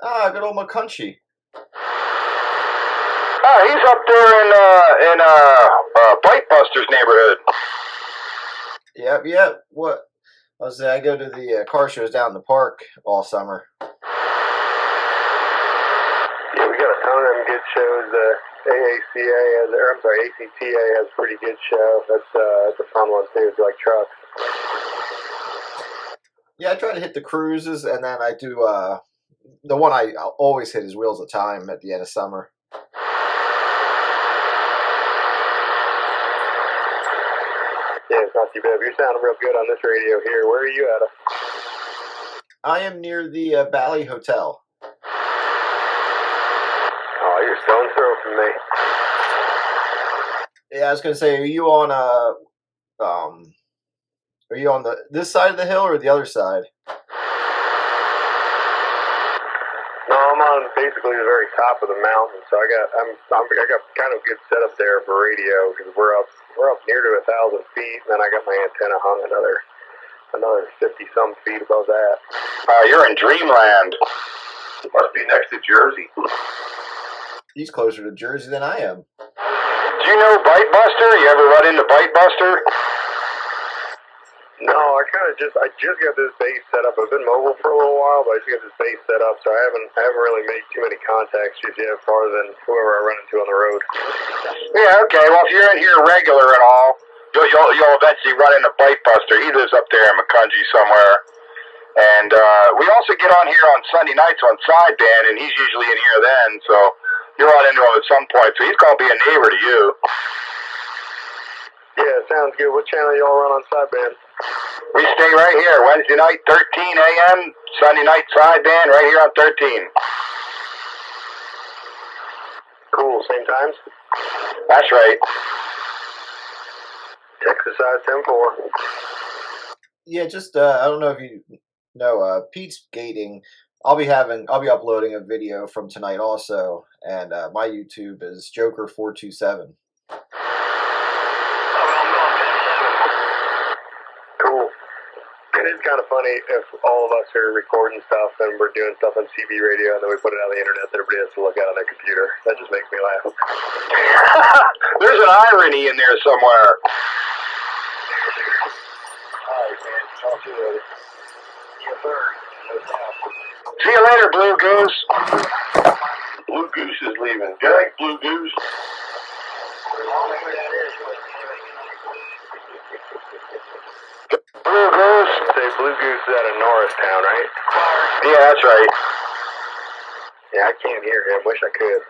Ah, good old McCunchy. Oh, he's up there in Bite Buster's neighborhood. Yeah. What? I go to the car shows down in the park all summer. Yeah, we got a ton of them good shows. ACTA has a pretty good show. That's a fun one too. It's like trucks. Yeah, I try to hit the cruises, and then I do the one I always hit is Wheels of Time at the end of summer. Yeah, it's not too bad. You're sounding real good on this radio here. Where are you at? I am near the Valley Hotel. Oh, you're stone's throw from me. Yeah, I was gonna say, are you on this side of the hill or the other side? No, I'm on on basically the very top of the mountain, so I got kind of good setup there for radio because we're up near to 1,000 feet, and then I got my antenna hung another 50 some feet above that. You're in dreamland. Must be next to Jersey. He's closer to Jersey than I am. Do you know Bite Buster? You ever run into Bite Buster? No, I just got this base set up. I've been mobile for a little while, but I just got this base set up, so I haven't really made too many contacts just yet, farther than whoever I run into on the road. Yeah, okay. Well, if you're in here regular and all, you'll eventually run into Bite Buster. He lives up there in Macungie somewhere. And we also get on here on Sunday nights on sideband, and he's usually in here then, so you'll run into him at some point. So he's going to be a neighbor to you. Yeah, sounds good. What channel y'all run on sideband? We stay right here, Wednesday night, 13 a.m., Sunday night sideband, right here on 13. Cool, same times? That's right. Texas side 10-4. Yeah, just I don't know if you know Pete's gating. I'll be uploading a video from tonight also, and my YouTube is Joker427. Cool. It is kind of funny if all of us are recording stuff and we're doing stuff on CB radio and then we put it on the internet that everybody has to look at on their computer. That just makes me laugh. There's an irony in there somewhere. Alright, man. Talk to you later. Yes, sir. No doubt. See you later, Blue Goose. Blue Goose is leaving. Good night, Blue Goose. I don't know who that is, but Blue Goose. Say Blue Goose is out of Norristown, right? Yeah, that's right. Yeah, I can't hear him. Wish I could.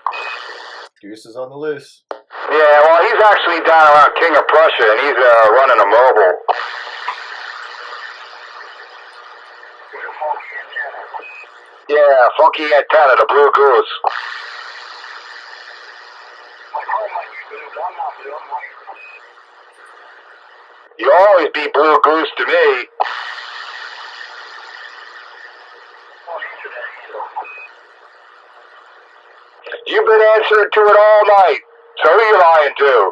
Goose is on the loose. Yeah, well, he's actually down around King of Prussia, and he's running a mobile. Yeah, funky antenna, the Blue Goose. You always be Blue Goose to me. You've been answering to it all night. So who are you lying to?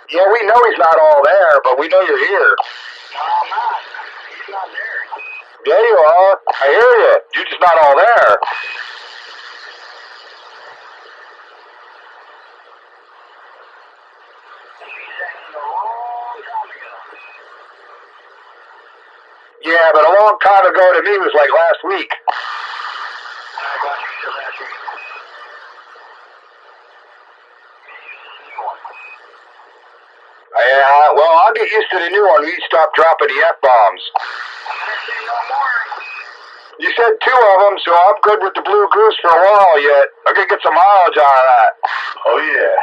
Yeah, we know he's not all there, but we know you're here. no, I'm not. He's not there. Yeah, you are. I hear you. You're just not all there. Yeah, but a long time ago to me was like last week. Yeah, well, I'll get used to the new one. We stop dropping the F-bombs. You said 2 of them, so I'm good with the Blue Goose for a while yet. I'm going to get some mileage out of that. Oh, yeah.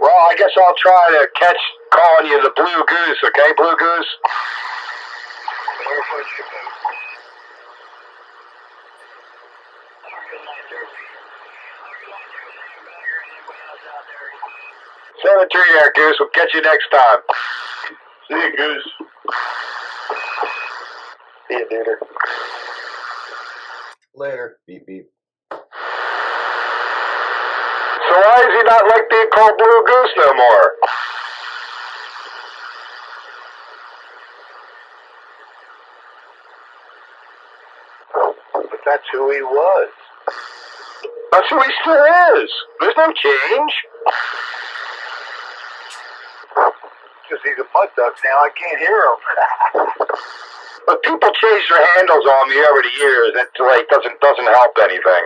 Well, I guess I'll try to catch calling you the Blue Goose, okay, Blue Goose? Seven three there, Goose. We'll catch you next time. See you, Goose. See you, duder. Later. Beep beep. So why does he not like being called Blue Goose no more? But that's who he was. That's who he still is. There's no change. Because he's a mud duck now, I can't hear him. But people change their handles on me over the years. It like doesn't help anything.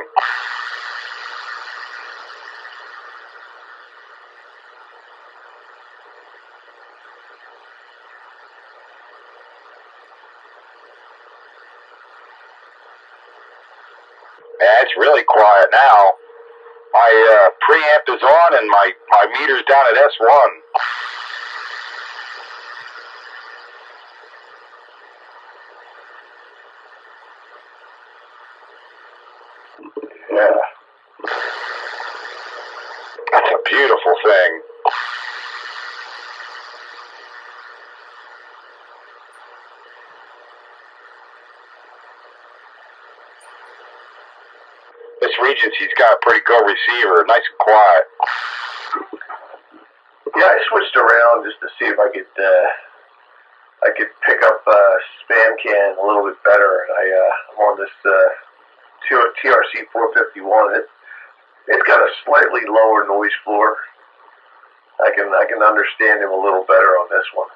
Yeah, it's really quiet now. My preamp is on and my meter's down at S1. Yeah. thing. This Regency's got a pretty good receiver, nice and quiet. Yeah, I switched around just to see if I could pick up spam can a little bit better, and I'm on this TRC 451. It's got a slightly lower noise floor. I can understand him a little better on this one.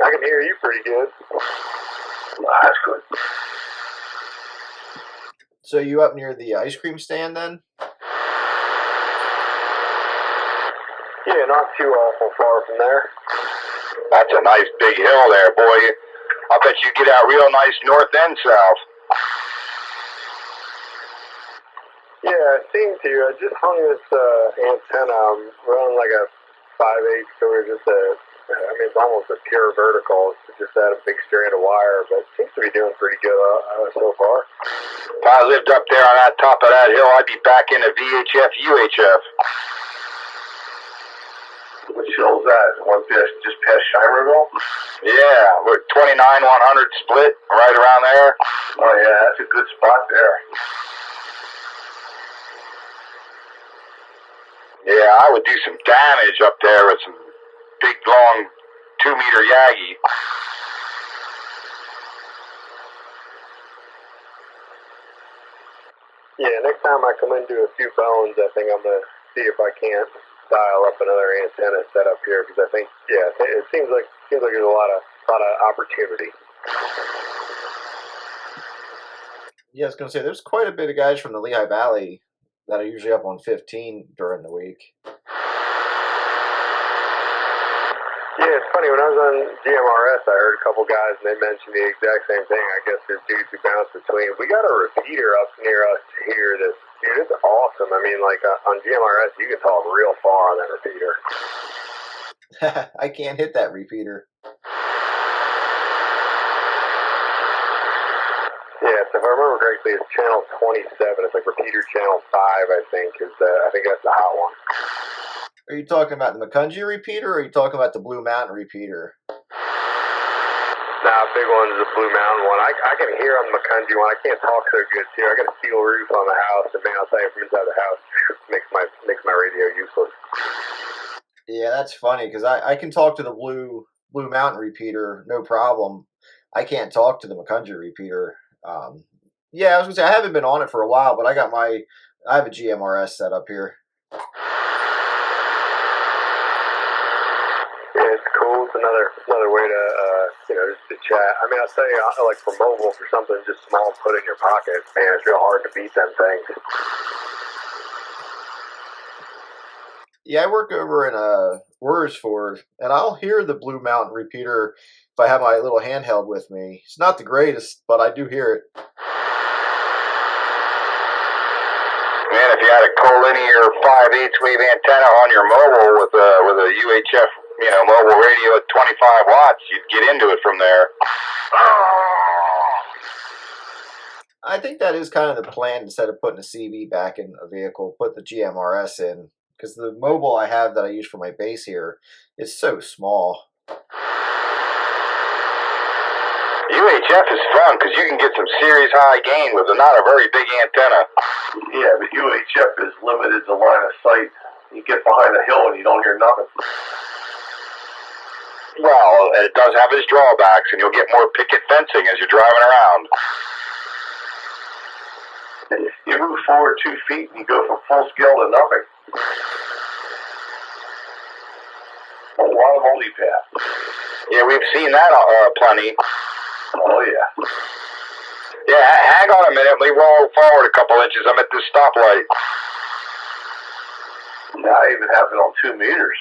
I can hear you pretty good. That's good. So you up near the ice cream stand then? Yeah, not too awful far from there. That's a nice big hill there, boy. I bet you get out real nice north and south. Yeah, I seem to. I just hung this antenna. I'm running like a 5/8, so we're just it's almost a pure vertical. It's just out a big strand of wire, but it seems to be doing pretty good so far. If I lived up there on that top of that hill, I'd be back into VHF, UHF. Which hill's that? One just past Shimerville? Yeah, we're 29 100 split, right around there. Oh yeah, that's a good spot there. Yeah, I would do some damage up there with some big, long 2-meter Yagi. Yeah, next time I come into a few bones, I think I'm going to see if I can't dial up another antenna set up here, because I think, it seems like there's a lot of opportunity. Yeah, I was going to say, there's quite a bit of guys from the Lehigh Valley that are usually up on 15 during the week. Yeah, it's funny. When I was on GMRS, I heard a couple guys, and they mentioned the exact same thing. I guess there's dudes who bounce between. We got a repeater up near us here that's, dude, it's awesome. I mean, like, on GMRS, you can talk real far on that repeater. I can't hit that repeater. Yeah, so if I remember correctly, it's channel 27. It's like repeater channel 5, I think, I think that's the hot one. Are you talking about the McCungy repeater, or are you talking about the Blue Mountain repeater? Nah, big one is the Blue Mountain one. I can hear on the McCungy one. I can't talk so good too. I got a steel roof on the house, and man, I'll tell you, from inside the house, makes my radio useless. Yeah, that's funny, because I can talk to the Blue Mountain repeater, no problem. I can't talk to the McCungy repeater. Yeah, I was gonna say I haven't been on it for a while, but I have a GMRS set up here. Yeah, it's cool. It's another way to just to chat. I mean, I'll tell you, like for mobile, for something just small, put in your pocket, man, it's real hard to beat them things. Yeah, I work over in Wordsford, and I'll hear the Blue Mountain repeater if I have my little handheld with me. It's not the greatest, but I do hear it. Man, if you had a collinear 5/8 wave antenna on your mobile with a UHF, mobile radio at 25 watts, you'd get into it from there. I think that is kind of the plan, instead of putting a CV back in a vehicle, put the GMRS in, because the mobile I have that I use for my base here is so small. UHF is fun because you can get some serious high gain with not a very big antenna. Yeah, but UHF is limited to line of sight. You get behind a hill and you don't hear nothing. Well, it does have its drawbacks, and you'll get more picket fencing as you're driving around. You move forward 2 feet and you go from full scale to nothing. A lot of multipath. Yeah, we've seen that plenty. Oh yeah. Yeah, hang on a minute. Let me roll forward a couple inches. I'm at this stoplight. Now I even have it on 2 meters.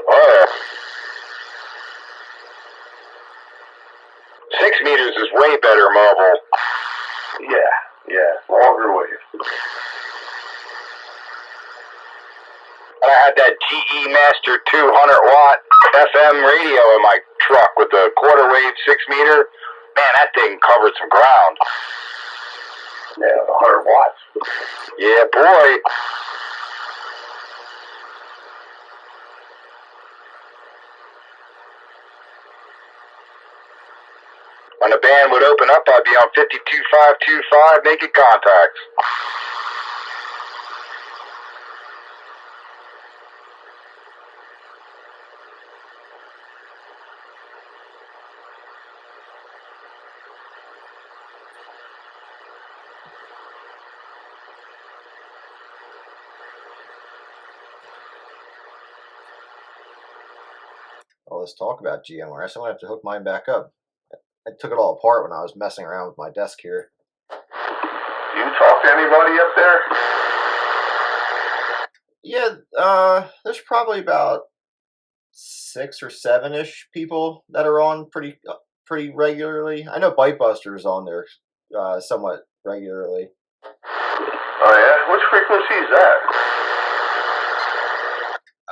Oh, 6 meters is way better mobile. Yeah, longer wave. And I had that GE Master 200-watt FM radio in my truck with the quarter wave 6 meter. Man, that thing covered some ground. Yeah, 100 watts. Yeah, boy. When the band would open up, I'd be on 52525 making contacts. Well, let's talk about GMRS. I'm going to have to hook mine back up. I took it all apart when I was messing around with my desk here. Do you talk to anybody up there? Yeah, there's probably about 6 or 7-ish people that are on pretty regularly. I know Bytebuster is on there somewhat regularly. Oh yeah, which frequency is that?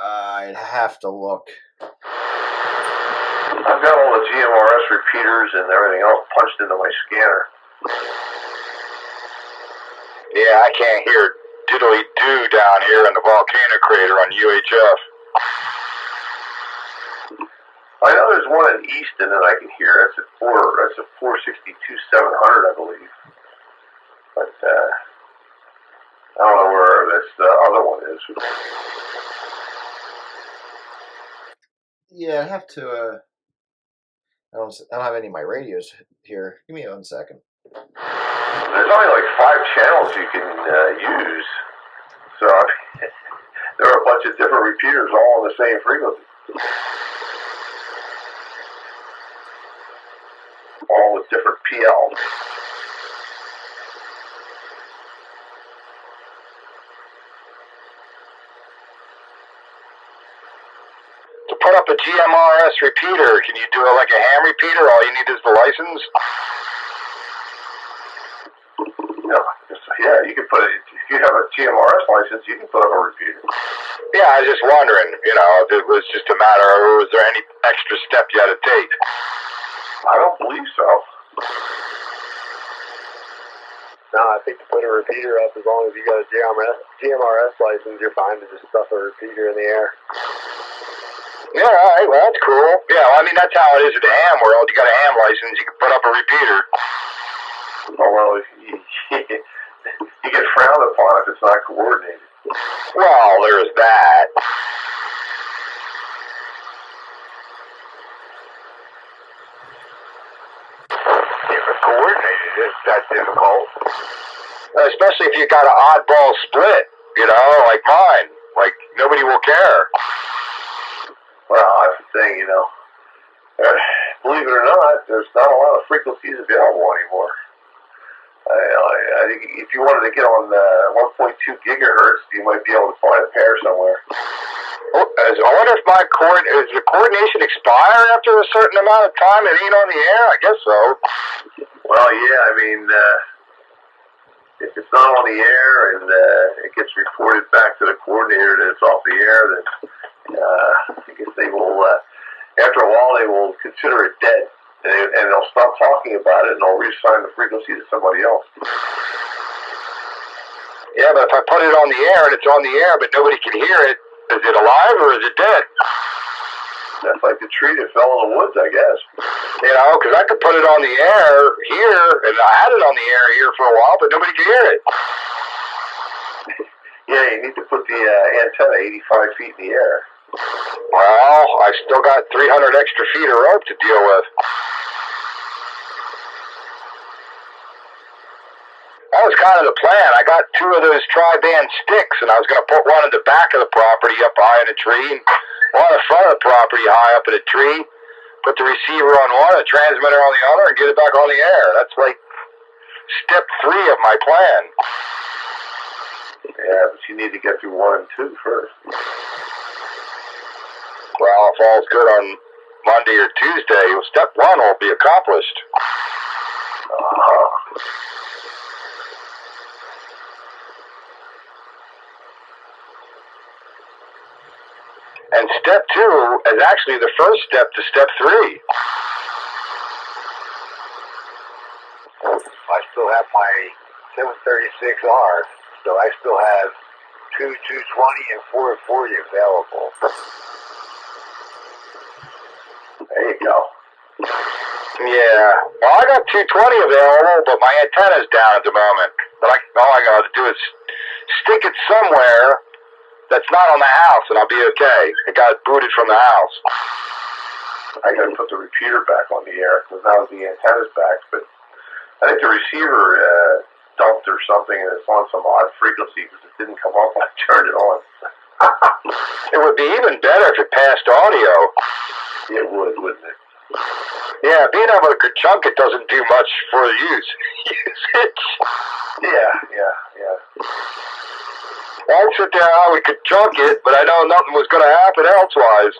I'd have to look. I've got all the GMRS repeaters and everything else punched into my scanner. Yeah, I can't hear diddly doo down here in the volcano crater on UHF. I know there's one in Easton that I can hear. That's a 462-700, I believe. But I don't know where this other one is. Yeah, I have to. I don't have any of my radios here. Give me 1 second. There's only like 5 channels you can use. So there are a bunch of different repeaters all on the same frequency. All with different PLs. To put up a GMRS repeater, can you do it like a ham repeater? All you need is the license? Yeah, you can put it, if you have a GMRS license, you can put up a repeater. Yeah, I was just wondering, if it was just a matter of, was there any extra step you had to take? I don't believe so. No, I think to put a repeater up, as long as you got a GMRS license, you're fine to just stuff a repeater in the air. Yeah, all right, well, that's cool. Yeah, well, I mean, that's how it is in the ham world. You got a ham license, you can put up a repeater. Oh, well, you get frowned upon if it's not coordinated. Well, there's that. If it's coordinated, it's that difficult. Especially if you got an oddball split, like mine. Like, nobody will care. Well, that's the thing, believe it or not, there's not a lot of frequencies available anymore. I think if you wanted to get on 1.2 gigahertz, you might be able to find a pair somewhere. I wonder if does the coordination expire after a certain amount of time it ain't on the air? I guess so. Well, yeah, I mean, if it's not on the air and it gets reported back to the coordinator that it's off the air, then I guess they will, after a while, they will consider it dead. And they'll stop talking about it and they'll reassign the frequency to somebody else. Yeah, but if I put it on the air and it's on the air but nobody can hear it, is it alive or is it dead? That's like the tree that fell in the woods, I guess. Because I could put it on the air here, and I had it on the air here for a while, but nobody could hear it. Yeah, you need to put the antenna 85 feet in the air. Well, I still got 300 extra feet of rope to deal with. That was kind of the plan. I got 2 of those tri-band sticks, and I was going to put one in the back of the property up high in a tree, and one in the front of the property high up in a tree, put the receiver on one, the transmitter on the other, and get it back on the air. That's like step 3 of my plan. Yeah, but you need to get through 1 and 2 first. Well, if all's good on Monday or Tuesday, step 1 will be accomplished. And step 2 is actually the first step to step 3. I still have my 736R, so I still have 2 220 and 440 available. There you go. Yeah. Well, I got 220 available, but my antenna's down at the moment. But all I got to do is stick it somewhere that's not on the house, and I'll be okay. It got booted from the house. I got to put the repeater back on the air because now the antenna's back. But I think the receiver dumped or something, and it's on some odd frequency because it didn't come up when I turned it on. It would be even better if it passed audio. It would, wouldn't it? Yeah, being able to chunk it doesn't do much for the usage. Yeah. I'd sit there how we could chunk it, but I know nothing was going to happen elsewise.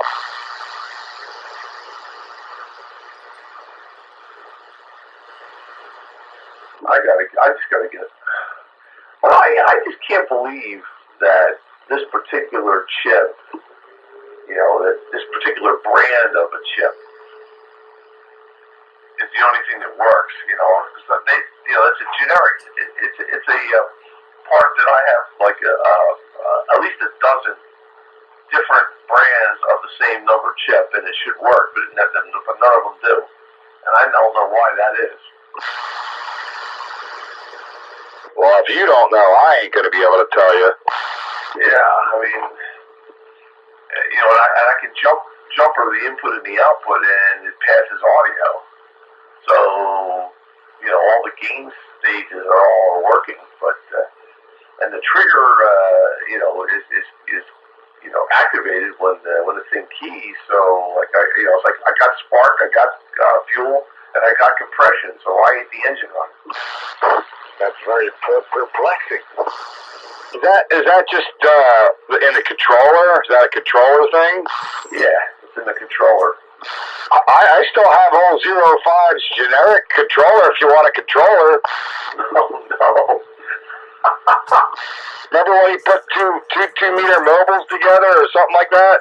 I just gotta get. Well, I just can't believe that this particular chip, that this particular brand of a chip is the only thing that works. It's a generic. It's a part that I have like at least a dozen different brands of the same number chip, and it should work, but none of them do, and I don't know why that is. Well, if you don't know, I ain't going to be able to tell you. Yeah, I mean, and I can jumper the input and the output, and it passes audio. So, all the gain stages are all working, but and the trigger, is activated when it's in key. So, it's like I got spark, I got fuel, and I got compression. So why ain't the engine running? That's very perplexing. Is that just in the controller? Is that a controller thing? Yeah, it's in the controller. I still have old 05's generic controller if you want a controller. Oh, no. Remember when he put two meter mobiles together or something like that?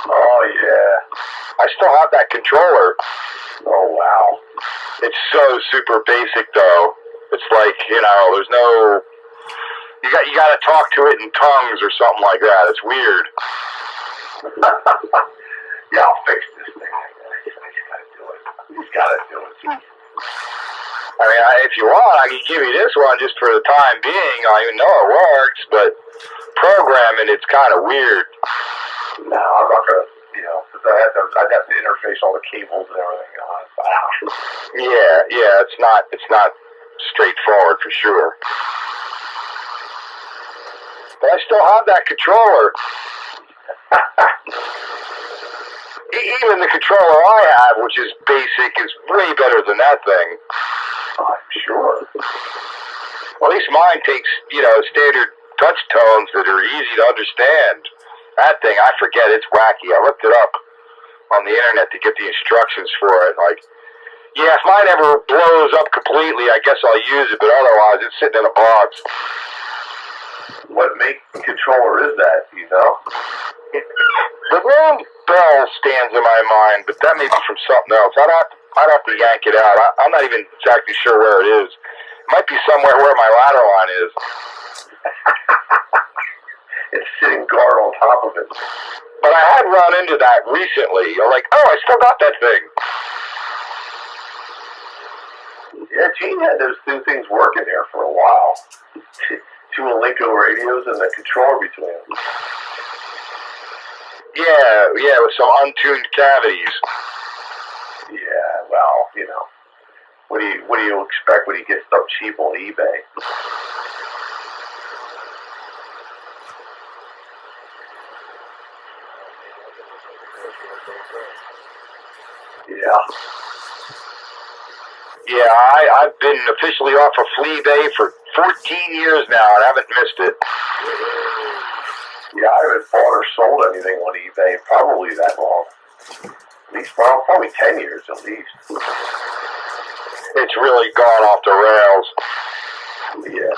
Oh, yeah. I still have that controller. Oh, wow. It's so super basic, though. It's like, there's no... You got to talk to it in tongues or something like that. It's weird. Yeah, I'll fix this thing. I just gotta do it. Just gotta do it. I mean, if you want, I can give you this one just for the time being. I even know it works, but programming, it's kind of weird. No, I'm not gonna, I'd have to interface all the cables and everything. Yeah, it's not straightforward for sure. But I still have that controller. Even the controller I have, which is basic, is way better than that thing. I'm sure. Well, at least mine takes, standard touch tones that are easy to understand. That thing, I forget, it's wacky. I looked it up on the internet to get the instructions for it. If mine ever blows up completely, I guess I'll use it, but otherwise it's sitting in a box. What make controller is that, The long bell stands in my mind, but that may be from something else. I'd have to yank it out. I'm not even exactly sure where it is. It might be somewhere where my ladder line is. It's sitting guard on top of it. But I had run into that recently. I'm like, I still got that thing. Yeah, Gene had those two things working there for a while. Two Alinco radios and the controller between them. Yeah, with some untuned cavities. Yeah, well, what do you expect when you get stuff cheap on eBay? Yeah. Yeah, I've been officially off of Fleabay for 14 years now and haven't missed it. Yeah, I haven't bought or sold anything on eBay probably that long. At least probably 10 years at least. It's really gone off the rails. Yeah.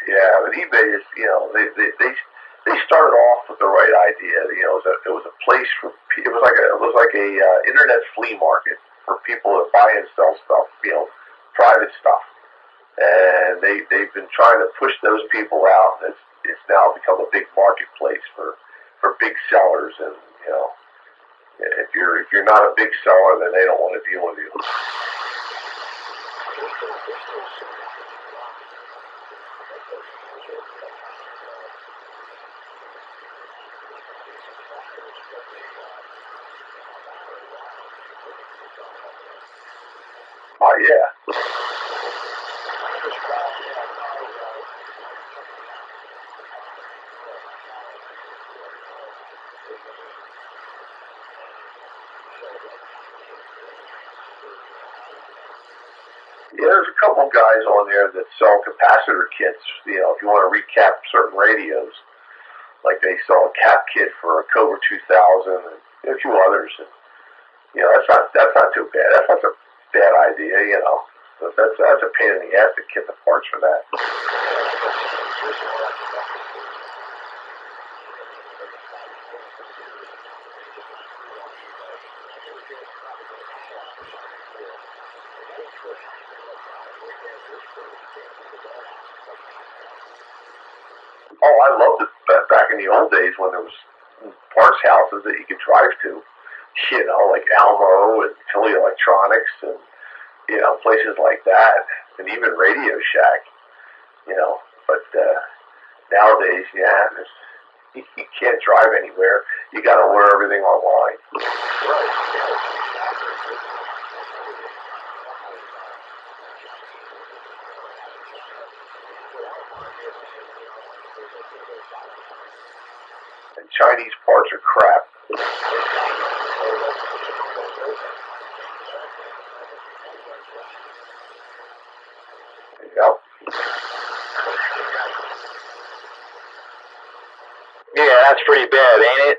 Yeah, but eBay is, they started off with the right idea. It was a place for, it was like a internet flea market for people that buy and sell stuff, private stuff. And they've been trying to push those people out. It's now become a big marketplace for big sellers. And if you're not a big seller, then they don't want to deal with you. Oh yeah. Yeah, there's a couple guys on there that sell capacitor kits. If you want to recap certain radios, like they sell a cap kit for a Cobra 2000 and a few others. And that's not too bad. That's not a bad idea. But that's a pain in the ass to kit the parts for that. Oh, I loved it back in the old days when there was parts houses that you could drive to, like Almo and Philly Electronics and, places like that, and even Radio Shack, but nowadays, you can't drive anywhere. You got to order everything online. And Chinese parts are crap. Yep. Yeah, that's pretty bad, ain't it?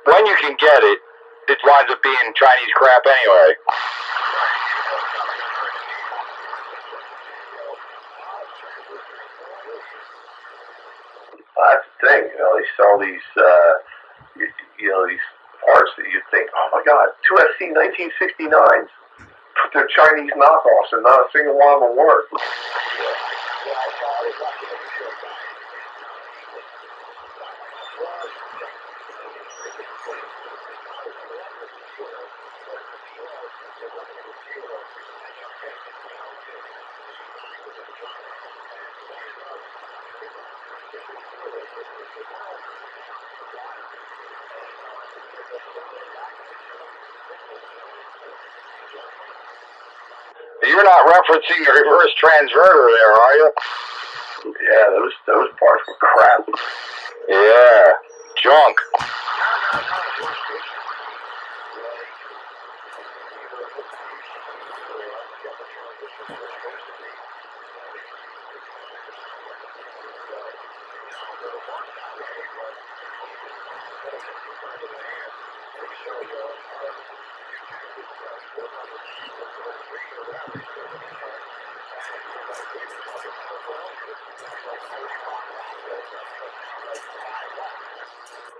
When you can get it, it winds up being Chinese crap anyway. That's the thing, they sell these, these parts that you think, oh my God, 2SC 1969s. They're Chinese knockoffs, and not a single one of them work. You're not referencing the reverse transverter there, are you? Yeah, those parts were crap. Yeah, junk.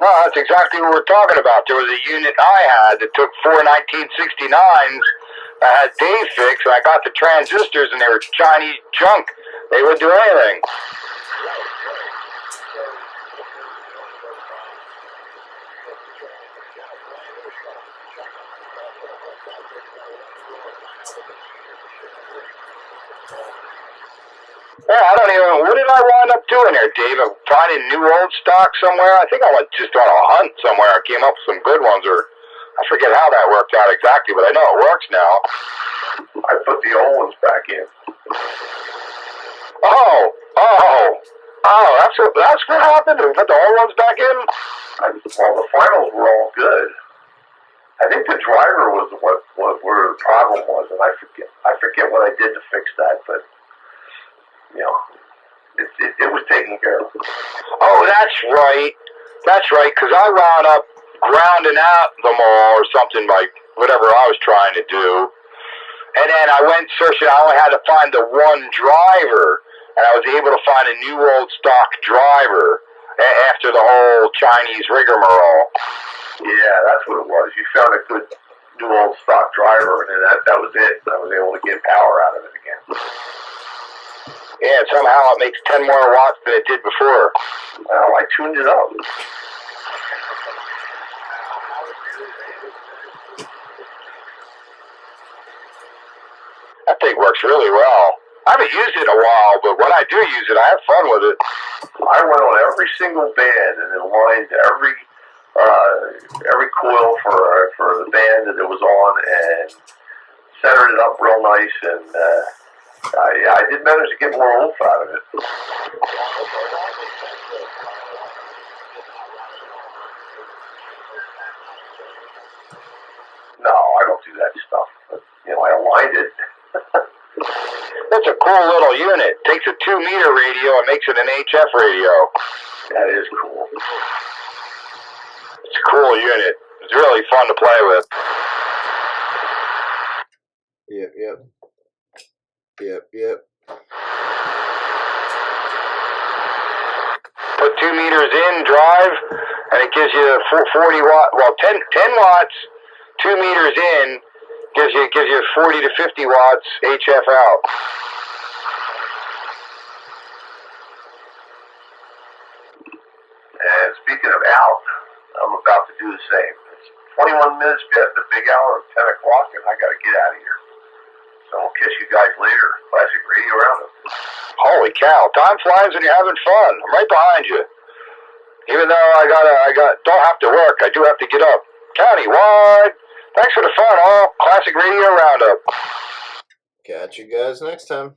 No, that's exactly what we're talking about. There was a unit I had that took 4 1969s. I had Dave fix, and I got the transistors, and they were Chinese junk. They wouldn't do anything. Yeah, I don't even. What did I wind up doing there, Dave? Finding new old stock somewhere? I think I went just on a hunt somewhere. I came up with some good ones, or I forget how that worked out exactly, but I know it works now. I put the old ones back in. Oh, that's what happened. We put the old ones back in. Well, the finals were all good. I think the driver was where the problem was, and I forget what I did to fix that, but it was taken care of. Oh, that's right, because I wound up grounding out them all or something, like whatever I was trying to do, and then I went searching. I only had to find the one driver, and I was able to find a new old stock driver after the whole Chinese rigmarole. Yeah, that's what it was. You found a good new old stock driver, and then that was it. I was able to get power out of it again. Yeah, somehow it makes 10 more watts than it did before. Well, I tuned it up. That thing works really well. I haven't used it in a while, but when I do use it, I have fun with it. I went on every single band and then lined every coil for the band that it was on and centered it up real nice, and I did manage to get more oomph out of it. No, I don't do that stuff. But, I aligned it. That's a cool little unit. Takes a 2-meter radio and makes it an HF radio. That is cool. It's a cool unit. It's really fun to play with. Yep. Put 2 meters in, drive, and it gives you 40 watt. Well, 10 watts, 2 meters in gives you 40 to 50 watts HF out. And speaking of out, I'm about to do the same. It's 21 minutes past the big hour of 10 o'clock, and I got to get out of here. So we'll catch you guys later. Classic Radio Roundup. Holy cow! Time flies when you're having fun. I'm right behind you. Even though I don't have to work, I do have to get up. Countywide. Thanks for the fun, all. Classic Radio Roundup. Catch you guys next time.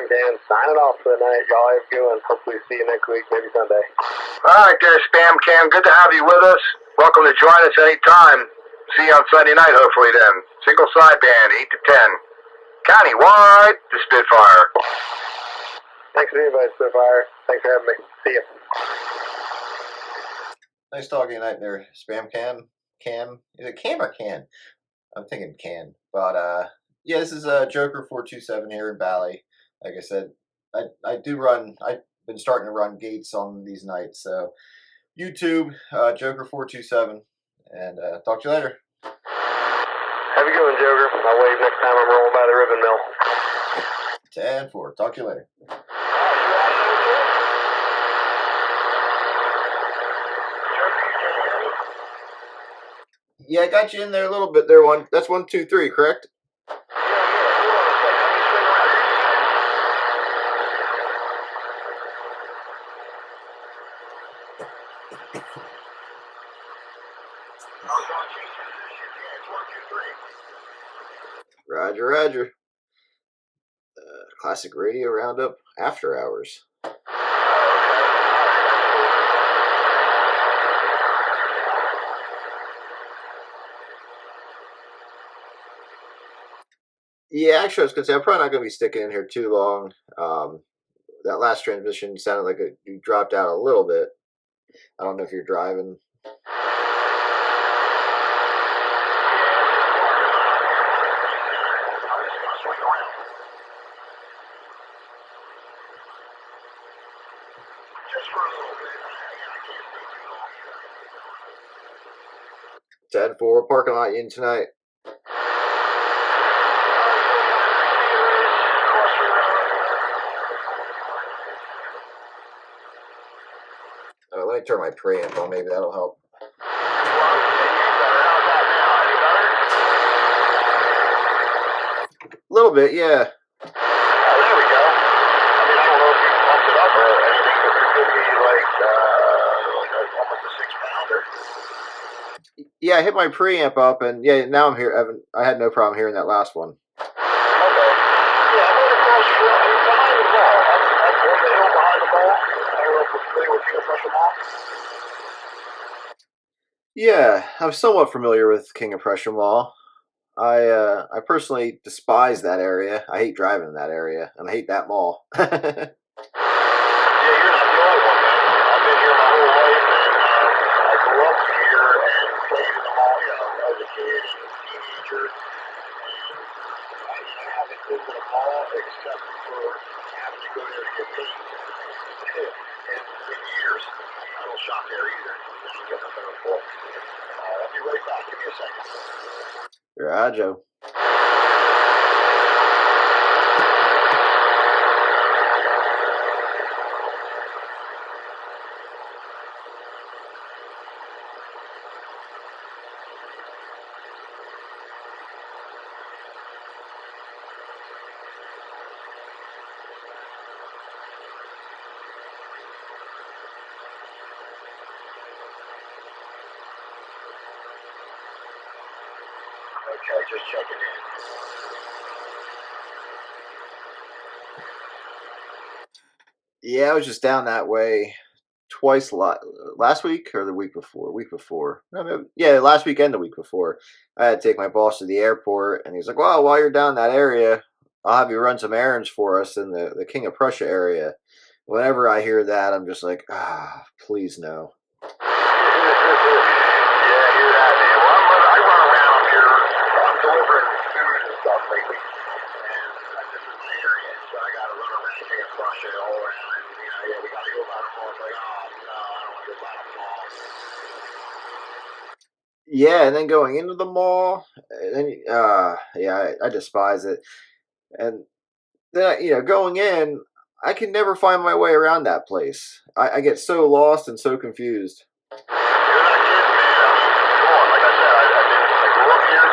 Dan, signing off for the night. Y'all have a good one. Hopefully see you next week, maybe Sunday. All right there, Spam Cam. Good to have you with us. Welcome to join us anytime. See you on Sunday night, hopefully then. Single sideband, 8 to 10. Countywide to Spitfire. Thanks for the invite, Spitfire. Thanks for having me. See you. Nice talking tonight there, Spam Cam. Is it Cam or Can? I'm thinking Can. But, yeah, this is Joker 427 here in Valley. Like I said, I've been starting to run gates on these nights. So, YouTube, Joker 427. And talk to you later. Have a good one, Joker. I'll wave next time I'm rolling by the ribbon mill. 10-4. Talk to you later. Yeah, I got you in there a little bit there. That's 1, 2, 3, correct? Roger. Classic Radio Roundup after hours. Yeah, actually, I was going to say, I'm probably not going to be sticking in here too long. That last transmission sounded like you dropped out a little bit. I don't know if you're driving. Just for a little bit. I can't stay too long. 10-4. Parking lot in tonight. Let me turn my preamp on. Maybe that'll help. A little bit, yeah. Oh, there we go. I mean, I don't know if you pumped it up or anything, but there could be like almost a 6-pounder. Yeah, I hit my preamp up, and yeah, now I'm here. I had no problem hearing that last one. Okay. Yeah, I'm right across from behind the mall. Up on the hill behind the mall. I don't know if we're familiar with King of Prussia Mall. Yeah, I'm somewhat familiar with King of Prussia Mall. I personally despise that area. I hate driving in that area, and I hate that mall. Yeah, you're not the only one, man. I've been here my whole life, and I grew up here and played in the mall, as a kid and a teenager. I haven't been to the mall except for having to go there to get paid in years. I don't shop there either. I don't get nothing on full. I'll be right back. Give me a second. Right, Joe. Okay, just checking in. Yeah, I was just down that way twice last week or the week before. Week before. No, no, yeah, last week and the week before. I had to take my boss to the airport, and he's like, "Well, while you're down that area, I'll have you run some errands for us in the King of Prussia area." Whenever I hear that, I'm just like, please no. Yeah, I hear that, man. Well, I run around here. I'm delivering food and stuff lately. And this is my area, so I got to run around here and brush it all around. And, yeah, we got to go by the mall. It's like, oh, no, I don't want to go by the mall. Yeah, and then going into the mall, and then yeah, I despise it. And then going in, I can never find my way around that place. I get so lost and so confused. You're not kidding, man. I mean, come on. Like I said, I grew up here.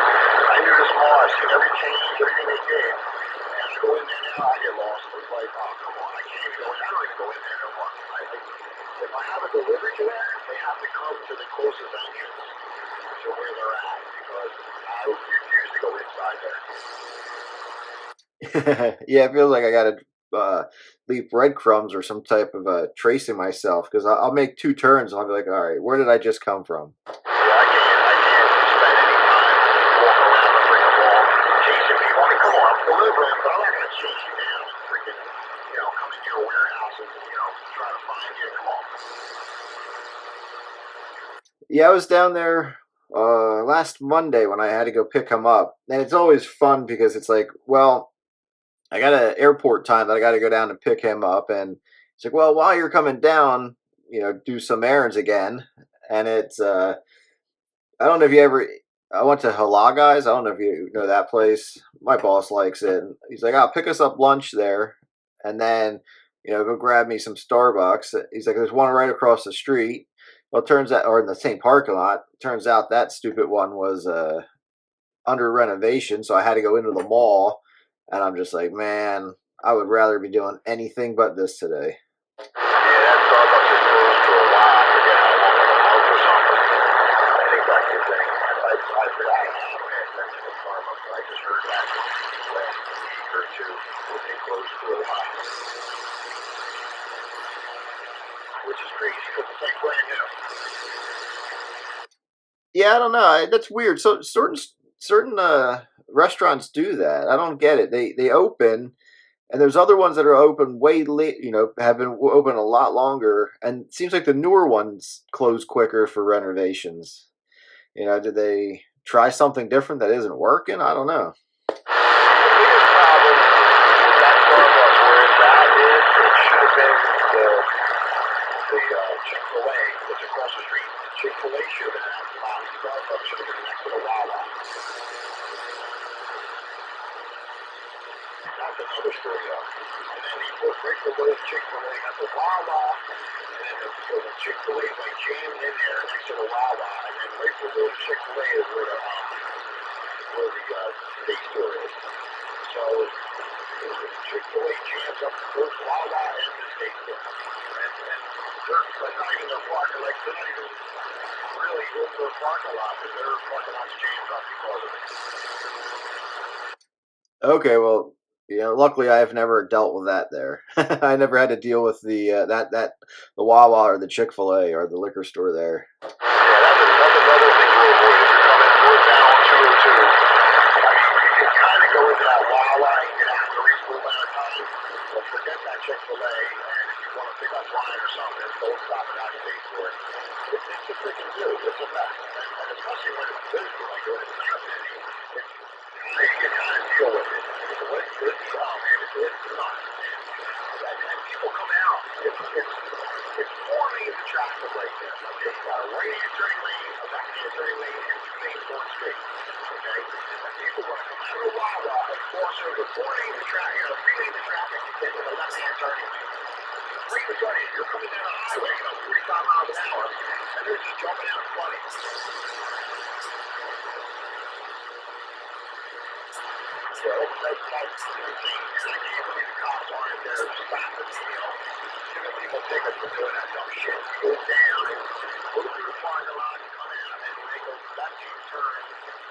I knew this mall. I've seen every change, everything they did. And I go in there now, I get lost. It's like, oh, come on. I can't even go in. I don't even go in there no more. If I have a delivery to there, they have to come to the closest entrance to where they're at because I refuse to go inside there. Yeah, it feels like I gotta leave breadcrumbs or some type of tracing myself because I'll make two turns and I'll be like, all right, where did I just come from? Yeah, I can't spend any time walking around the freaking mall chasing people. I mean, come on, I'm delivering, but I'm not going to chase you down and freaking, come into your warehouse and, try to find you. Come on. Yeah, I was down there last Monday when I had to go pick him up, and it's always fun because it's like, well, I got an airport time that I got to go down and pick him up, and it's like, well, while you're coming down, do some errands again, and it's I don't know if you ever. I went to Hala Guys. I don't know if you know that place. My boss likes it. And he's like, "I'll pick us up lunch there, and then go grab me some Starbucks." He's like, "There's one right across the street." Well, it turns out, or in the same parking lot. Turns out that stupid one was under renovation, so I had to go into the mall. And I'm just like, man, I would rather be doing anything but this today. Yeah, that Starbucks is closed for a while. I forget how long, like a month or something. I think that's the thing. I forgot. I don't pay attention to Starbucks, but I just heard that last week or two that they closed for a while. Which is crazy because it's like brand new. Yeah, I don't know. That's weird. So certain restaurants do that. I don't get it. They open, and there's other ones that are open way late. Have been open a lot longer, and it seems like the newer ones close quicker for renovations. Did they try something different that isn't working? I don't know. The biggest problem with that Starbucks where it's at is it should have been the Chick-fil-A that's across the street. Chick-fil-A should have been at the bottom. Starbucks should have been next to the Wawa. That's another story though. And then he put right below Chick-fil-A. That's the Wawa. And then the Chick-fil-A is like jammed in there next to the Wawa. And then right below Chick-fil-A is where the steak store is. So Chick-fil-A jams up both Wawa and the steak store. And they're not even their parking, like they're not even really in their parking lot, but their parking lot's jammed up because of it. Okay, well, luckily I have never dealt with that there. I never had to deal with the the Wawa or the Chick-fil-A or the liquor store there. Yeah, that's another thing to avoid. If you're coming northbound on 202, I mean, you can kind of go into that Wawa and get out in a reasonable amount of time, but forget that Chick-fil-A, and if you want to pick up wine or something, don't stop at that steak store. It's a freaking zoo. It's a mess. And especially when it's busy, like when it's not busy, you can kind of deal with it. When it's busy, oh man, it's nuts. So lane, a secondary lane, and two lanes going straight. Okay? And people want to come out of Wawa and cross over 4 lanes of traffic, 3 lanes of traffic to get to the left-hand turning lane. Right in front of you, you're coming down the highway, 45 miles an hour, and they're just jumping out in front of you. So that's routine, and I can't believe the cops aren't there stopping me, giving people tickets for doing that dumb shit. Go down and go through the parking lot and come out and make a left-hand turn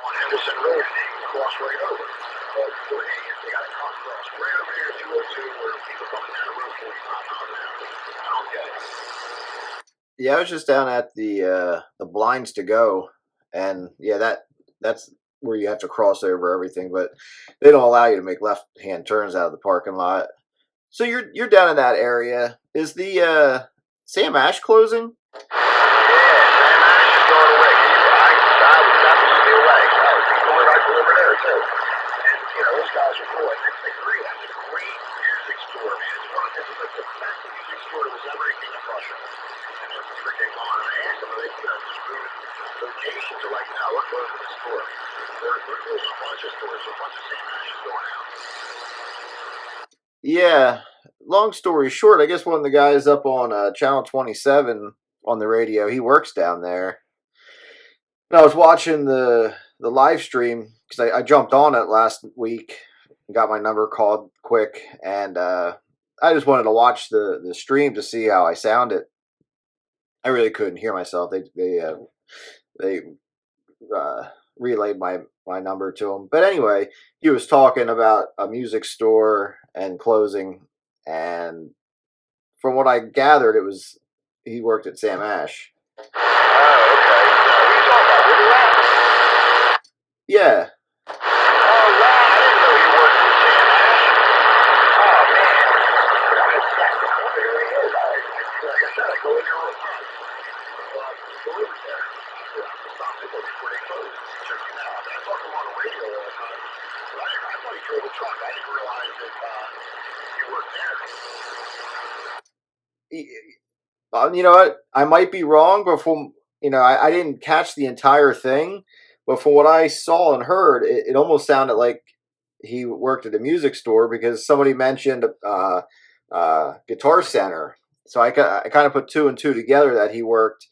on Henderson Road and they can cross right over. But for idiots, they got to cross right over here, 202, where people coming down the road 45 miles an hour. I don't get it. Yeah, I was just down at the blinds to go, and yeah, that's where you have to cross over everything, but they don't allow you to make left hand turns out of the parking lot. So you're down in that area. Is the Sam Ash closing? Yeah, Sam Ash is going away. I was definitely away. He's going right over there, too. And, those guys are cool. That's a great music store, man. It's like the best music store that was ever in King of Prussia. And they're freaking gone. I asked them, they, just moving locations. They're like, no, we're closing the store. They're closing a bunch of stores, so a bunch of Sam Ash is going out. Yeah. Long story short, I guess one of the guys up on Channel 27 on the radio, he works down there. And I was watching the live stream because I jumped on it last week, got my number called quick, and I just wanted to watch the stream to see how I sounded. I really couldn't hear myself. They relayed my number to him. But anyway, he was talking about a music store and closing, and from what I gathered, it was he worked at Sam Ash. Oh, okay. What are you talking about? Where you at? Yeah. Oh, wow. I didn't know he worked with Sam Ash. Oh, man. I wonder who he is. Like I said, I go in there all the time. Go over there. I stop people before they close. Check him out. I talk to him on the radio all the time. But I thought he drove a truck. I didn't realize that he worked there. You know what? I might be wrong, but from I didn't catch the entire thing, but from what I saw and heard, it almost sounded like he worked at a music store because somebody mentioned Guitar Center. So I kind of put 2 and 2 together that he worked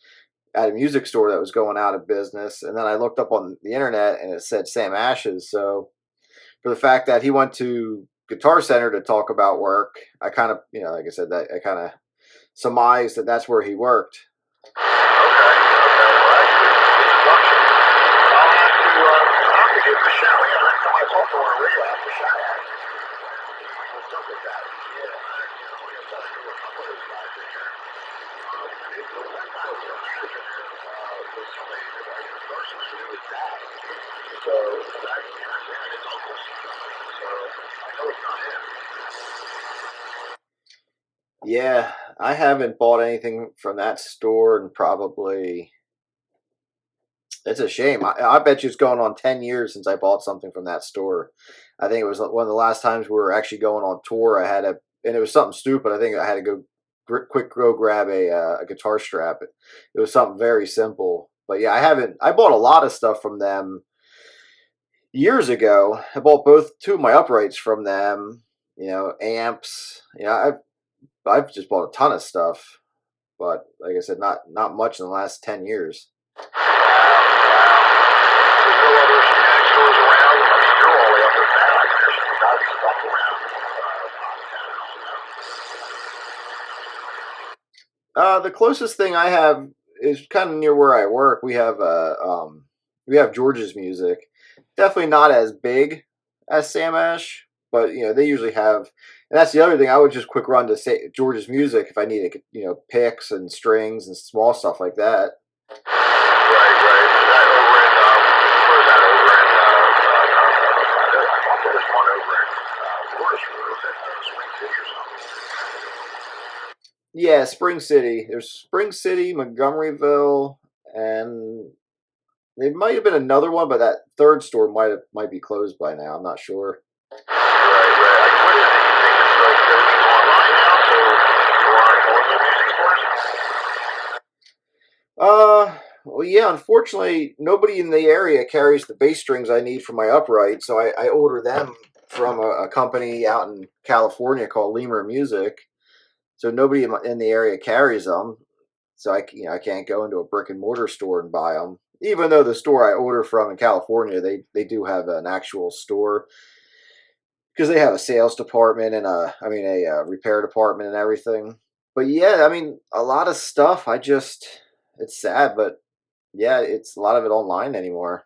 at a music store that was going out of business, and then I looked up on the internet and it said Sam Ash's. So for the fact that he went to Guitar Center to talk about work, I kind of like I said, that I kind of surmised that that's where he worked. Okay. Well, that's good instruction. I'll have to give him a shout. Yeah, next time I talk to him on the radio, I'll have to shout at him. What's up with that? Yeah, like I said, I knew a couple of those guys in there. That guy was a manager there. Was somebody that I personally knew his dad. So that's his uncle. So I know it's not him. Yeah, I haven't bought anything from that store and probably it's a shame. I bet you it's going on 10 years since I bought something from that store. I think it was one of the last times we were actually going on tour. And it was something stupid. I think I had to go grab a guitar strap. It was something very simple. But yeah, I bought a lot of stuff from them years ago. I bought 2 of my uprights from them, amps. I've just bought a ton of stuff. But like I said, not much in the last 10 years. Wow. There's no other mechanic stores around. I mean, you're all the way up in Bad. I guess there's got to be stuff around The closest thing I have is kind of near where I work. We have George's Music. Definitely not as big as Sam Ash, but they usually have. And that's the other thing. I would just quick run to say George's Music if I needed picks and strings and small stuff like that. Right. Is that over in, where is that over in, I thought there was one over in, Morrisville, was it, Spring City or something? Yeah, Spring City. There's Spring City, Montgomeryville, and there might have been another one, but that third store might be closed by now. I'm not sure. Right. Like, what is it? You think it's like everything's online now, so there aren't more of the music stores? Well, yeah, unfortunately, nobody in the area carries the bass strings I need for my upright, so I order them from a company out in California called Lemur Music. So nobody in the area carries them, so I can't go into a brick and mortar store and buy them. Even though the store I order from in California, they do have an actual store because they have a sales department and a repair department and everything. But yeah, I mean, a lot of stuff. It's sad, but yeah, it's a lot of it online anymore.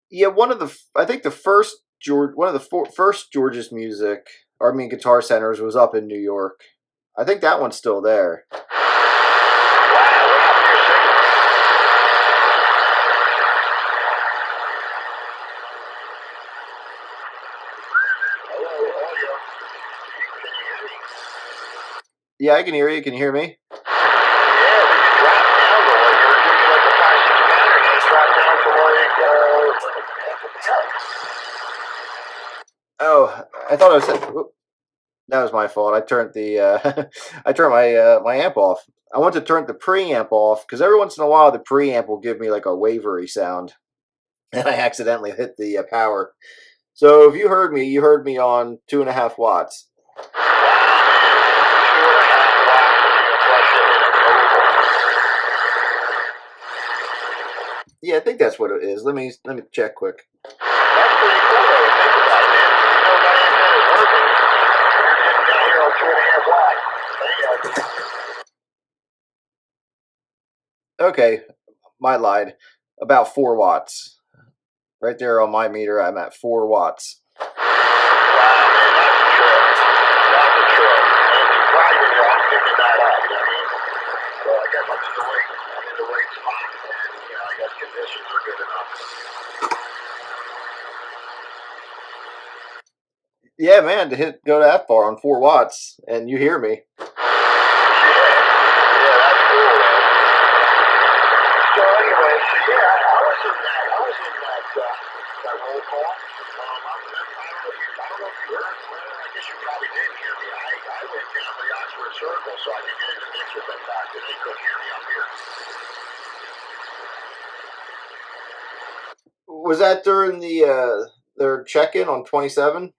Yeah, I think the first George, one of the first George's music, or I mean, Guitar Centers was up in New York. I think that one's still there. Yeah, I can hear you. Can you hear me? Oh, I thought I was. That was my fault. I turned I turned my amp off. I want to turn the preamp off because every once in a while the preamp will give me like a wavery sound, and I accidentally hit the power. So if you heard me on 2.5 watts. Yeah, I think that's what it is. Let me check quick. Okay, my lied. About 4 watts. Right there on my meter, I'm at 4 watts. Yeah, man, to go that far on 4 watts, and you hear me. Was that during their check-in on 27?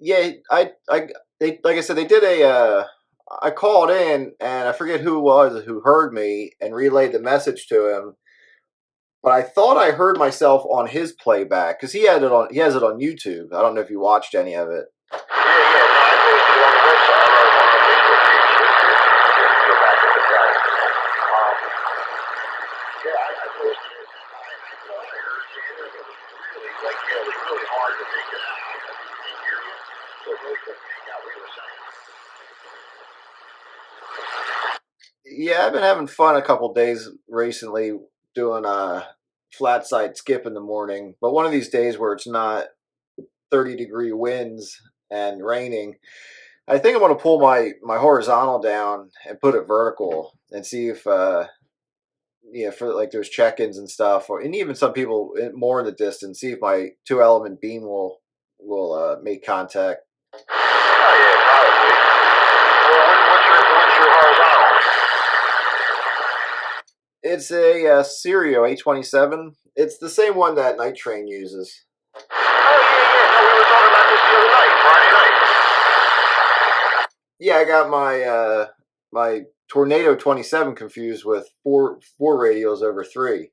Yeah, like I said, they did a. I called in and I forget who it was who heard me and relayed the message to him. But I thought I heard myself on his playback because he has it on YouTube. I don't know if you watched any of it. Yeah, I've been having fun a couple days recently doing a flat side skip in the morning. But one of these days where it's not 30-degree winds and raining, I think I'm going to pull my horizontal down and put it vertical and see if for like those check-ins and stuff, and even some people more in the distance, see if my 2-element beam will make contact. It's a Sirio 827. It's the same one that Night Train uses. Yeah, I got my Tornado 27 confused with four radios over 3.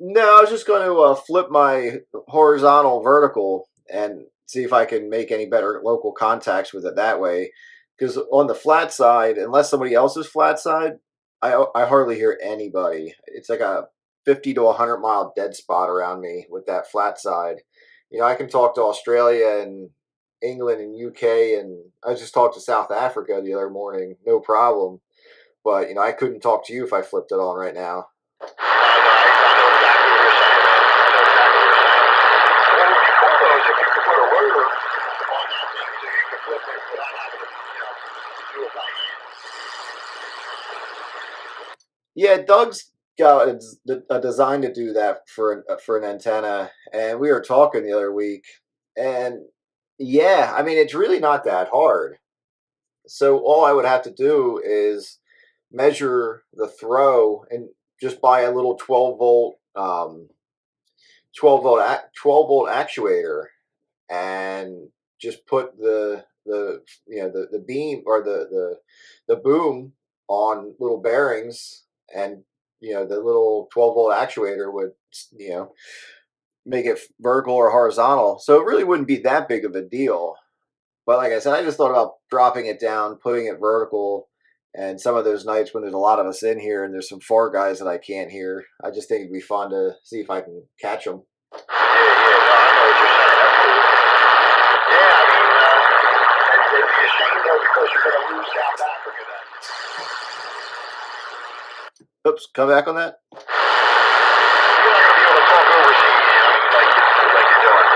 No, I was just going to flip my horizontal vertical and see if I can make any better local contacts with it that way. Because on the flat side, unless somebody else is flat side, I hardly hear anybody. It's like a 50 to 100 mile dead spot around me with that flat side. I can talk to Australia and England and UK, and I just talked to South Africa the other morning, no problem. But I couldn't talk to you if I flipped it on right now. Yeah, Doug's got a design to do that for an antenna, and we were talking the other week, and yeah, I mean it's really not that hard. So all I would have to do is measure the throw and just buy a little 12 volt actuator, and just put the beam or the boom on little bearings, and the little 12-volt actuator would you know make it vertical or horizontal, so it really wouldn't be that big of a deal. But like I said, I just thought about dropping it down, putting it vertical, and some of those nights when there's a lot of us in here and there's some far guys that I can't hear, I just think it'd be fun to see if I can catch them. Yeah, no, I know what you're saying. That's cool. Yeah, I mean, it'd be a shame though because you're going to lose South Africa then. Oops, come back on that. You're not going to be able to talk overseas, like you're doing.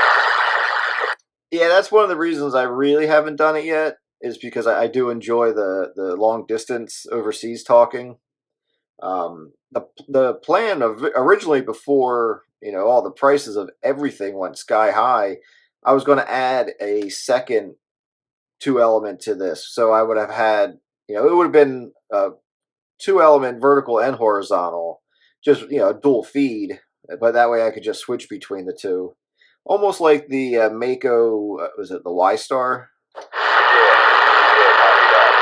Yeah, that's one of the reasons I really haven't done it yet, is because I do enjoy the long distance overseas talking. The plan of originally, before all the prices of everything went sky high, I was going to add a second two element to this, so I would have had it would have been a two element vertical and horizontal, just dual feed, but that way I could just switch between the two, almost like the Mako, was it the Y Star? Yeah, copy that.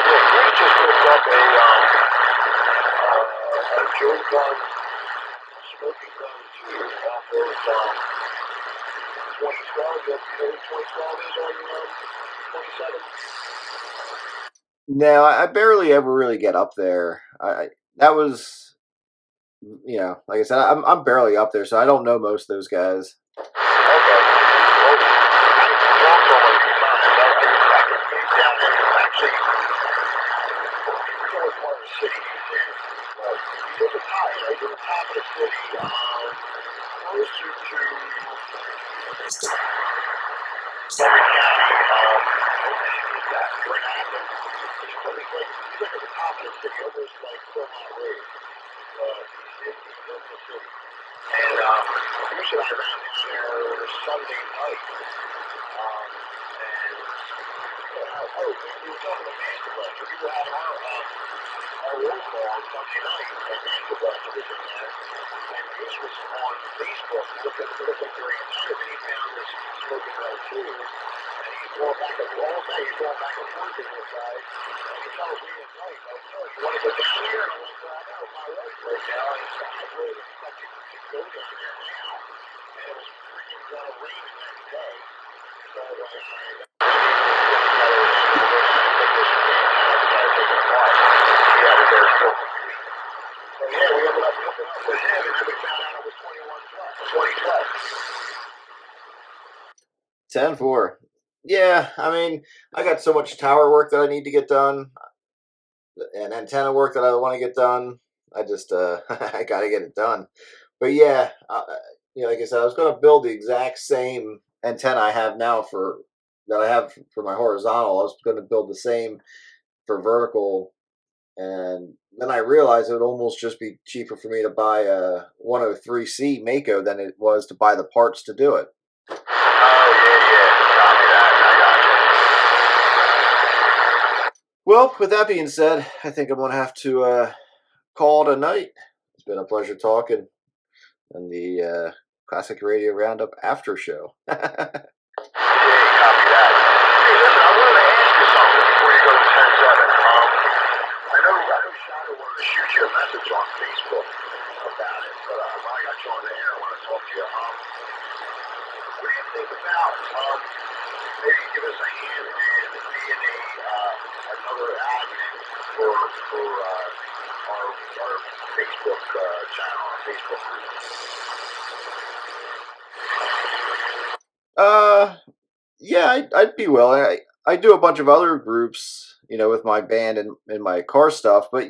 Yeah, Chris just hooked up a Joe gun, smoking gun too, off of 2012. You know who 2012 is on 27? No, I barely ever really get up there. That was, like I said, I'm barely up there, so I don't know most of those guys. Okay. Well, I've talked to him a few times. He's down there. Actually, I forget what part of the city he's in. But he's at the top, right? He's at the top of the city, closer to Montgomery County. What city is that? Grand Rapids. He's like at the top of the city, almost like Philmont Road. He's in the city. And usually I ran in there Sunday night. And we were talking about Master Blaster. We were having our roll call on Sunday night, and Master Blaster was in there. And this was on Facebook. Looking for antennas, and he found this smoking gun too. And he's going back and forth. He's going back and forth with this guy. And he tells me at night, like, "Oh, you want to go down here?" And I'm like, "Well, I know my wife right now." And so I really expected to go down there now. And it was freaking gonna rain the next day. So I was like, all right. So yeah, we ended up hooking up with him, and then we found out it was 21 plus, 20 plus. 10-4. Yeah, I mean, I got so much tower work that I need to get done, and antenna work that I want to get done. I just I got to get it done. But yeah, like I said, I was going to build the exact same antenna I have now that I have for my horizontal. I was going to build the same for vertical, and then I realized it would almost just be cheaper for me to buy a 103C Mako than it was to buy the parts to do it. Oh, yeah. Copy that. I got you. Well, with that being said, I think I'm going to have to call it a night. It's been a pleasure talking on the Classic Radio Roundup after show. Yeah, copy that. Hey, listen, I wanted to ask you something before you go to 10-7. I know Shadow wanted to shoot you a message on Facebook about it, but I got you on the air, I want to talk to you. What do you think about maybe give us a hand in being another admin for our Facebook channel, our Facebook group? Yeah, I'd be willing. I do a bunch of other groups, with my band and my car stuff. But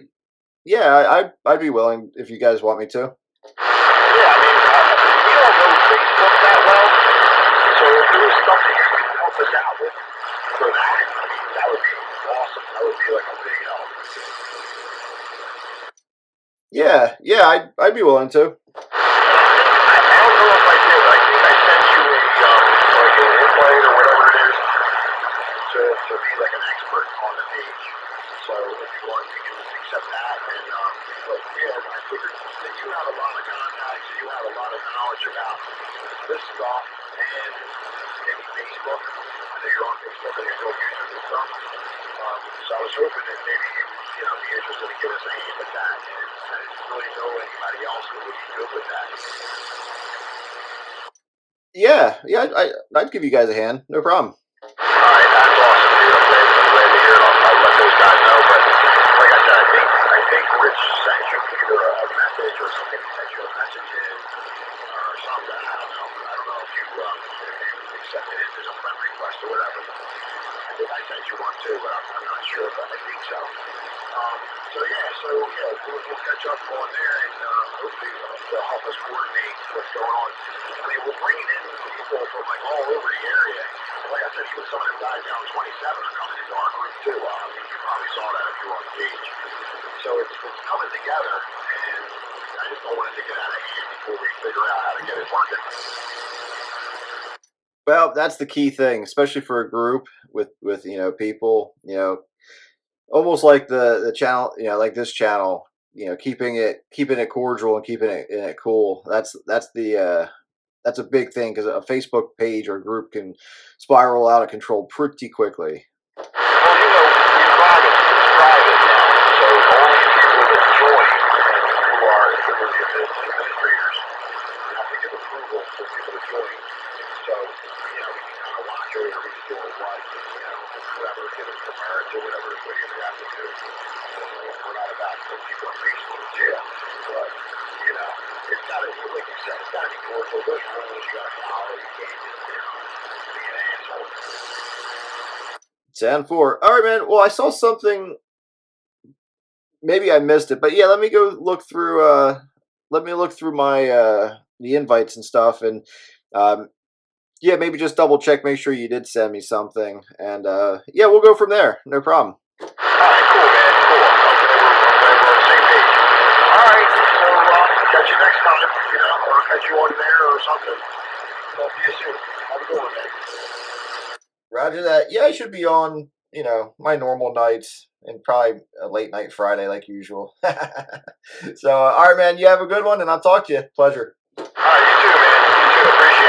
yeah, I'd be willing if you guys want me to. Yeah, I mean, we don't know Facebook that well, so if there was something you could help us out with for that, I mean, that would be awesome. That would be like a big help. Yeah, I'd be willing to. I don't know if I did. I think I sent you like an invite or whatever it is to be like an expert on the page. So if you want, you can just accept that. And but yeah, I figured that you have a lot of contacts and you have a lot of knowledge about this stuff and maybe Facebook. I know you're on Facebook and you're doing YouTube and stuff. So I was hoping that maybe you know be interested in giving us a hand with that. And I didn't really know anybody else who would be good with that. Yeah, I'd give you guys a hand. No problem. Alright, that's awesome, dude. I'm glad to hear it. I'll let those guys know. But like I said, I think Rich sent you either a message or something. He sent you a message in or something. I don't know. I don't know if you accepted it as a friend request or whatever. I think I sent you one too, but I'm not sure. But I think so. We'll catch up on there and hopefully they'll help us coordinate what's going on. I mean, we're bringing in people from like all over the area. Like I said, even some of the guys down 27 are coming into our group too. You probably saw that if you were on the page. So it's coming together, and I just don't want it to get out of hand before we figure out how to get it working. Well, that's the key thing, especially for a group with people, almost like the channel, like this channel, keeping it cordial and keeping it cool. That's a big thing because a Facebook page or group can spiral out of control pretty quickly. Well, it's private now, so only people that join who are the administrators have to give approval for people to join. So, we can kind of watch over who's doing what, whatever, give us demerits or whatever we have to do. We're not about to put people on Facebook in jail, but, it's got to, like you said, it's got to be cordial. There's rules you got to follow. You can't just, be an asshole. 10-4. All right, man. Well, I saw something. Maybe I missed it, but yeah, let me go look through. Let me look through my the invites and stuff, and yeah, maybe just double check, make sure you did send me something, and yeah, we'll go from there. No problem. All right, cool, man. Cool. I'm glad we're on the same page. All right, so catch you next time, or catch you on there or something. Talk to you soon. Have a good one, man. Roger that. Yeah, I should be on, my normal nights and probably a late night Friday like usual. So, all right, man, you have a good one, and I'll talk to you. Pleasure. All right, you too, man. You too. Appreciate it.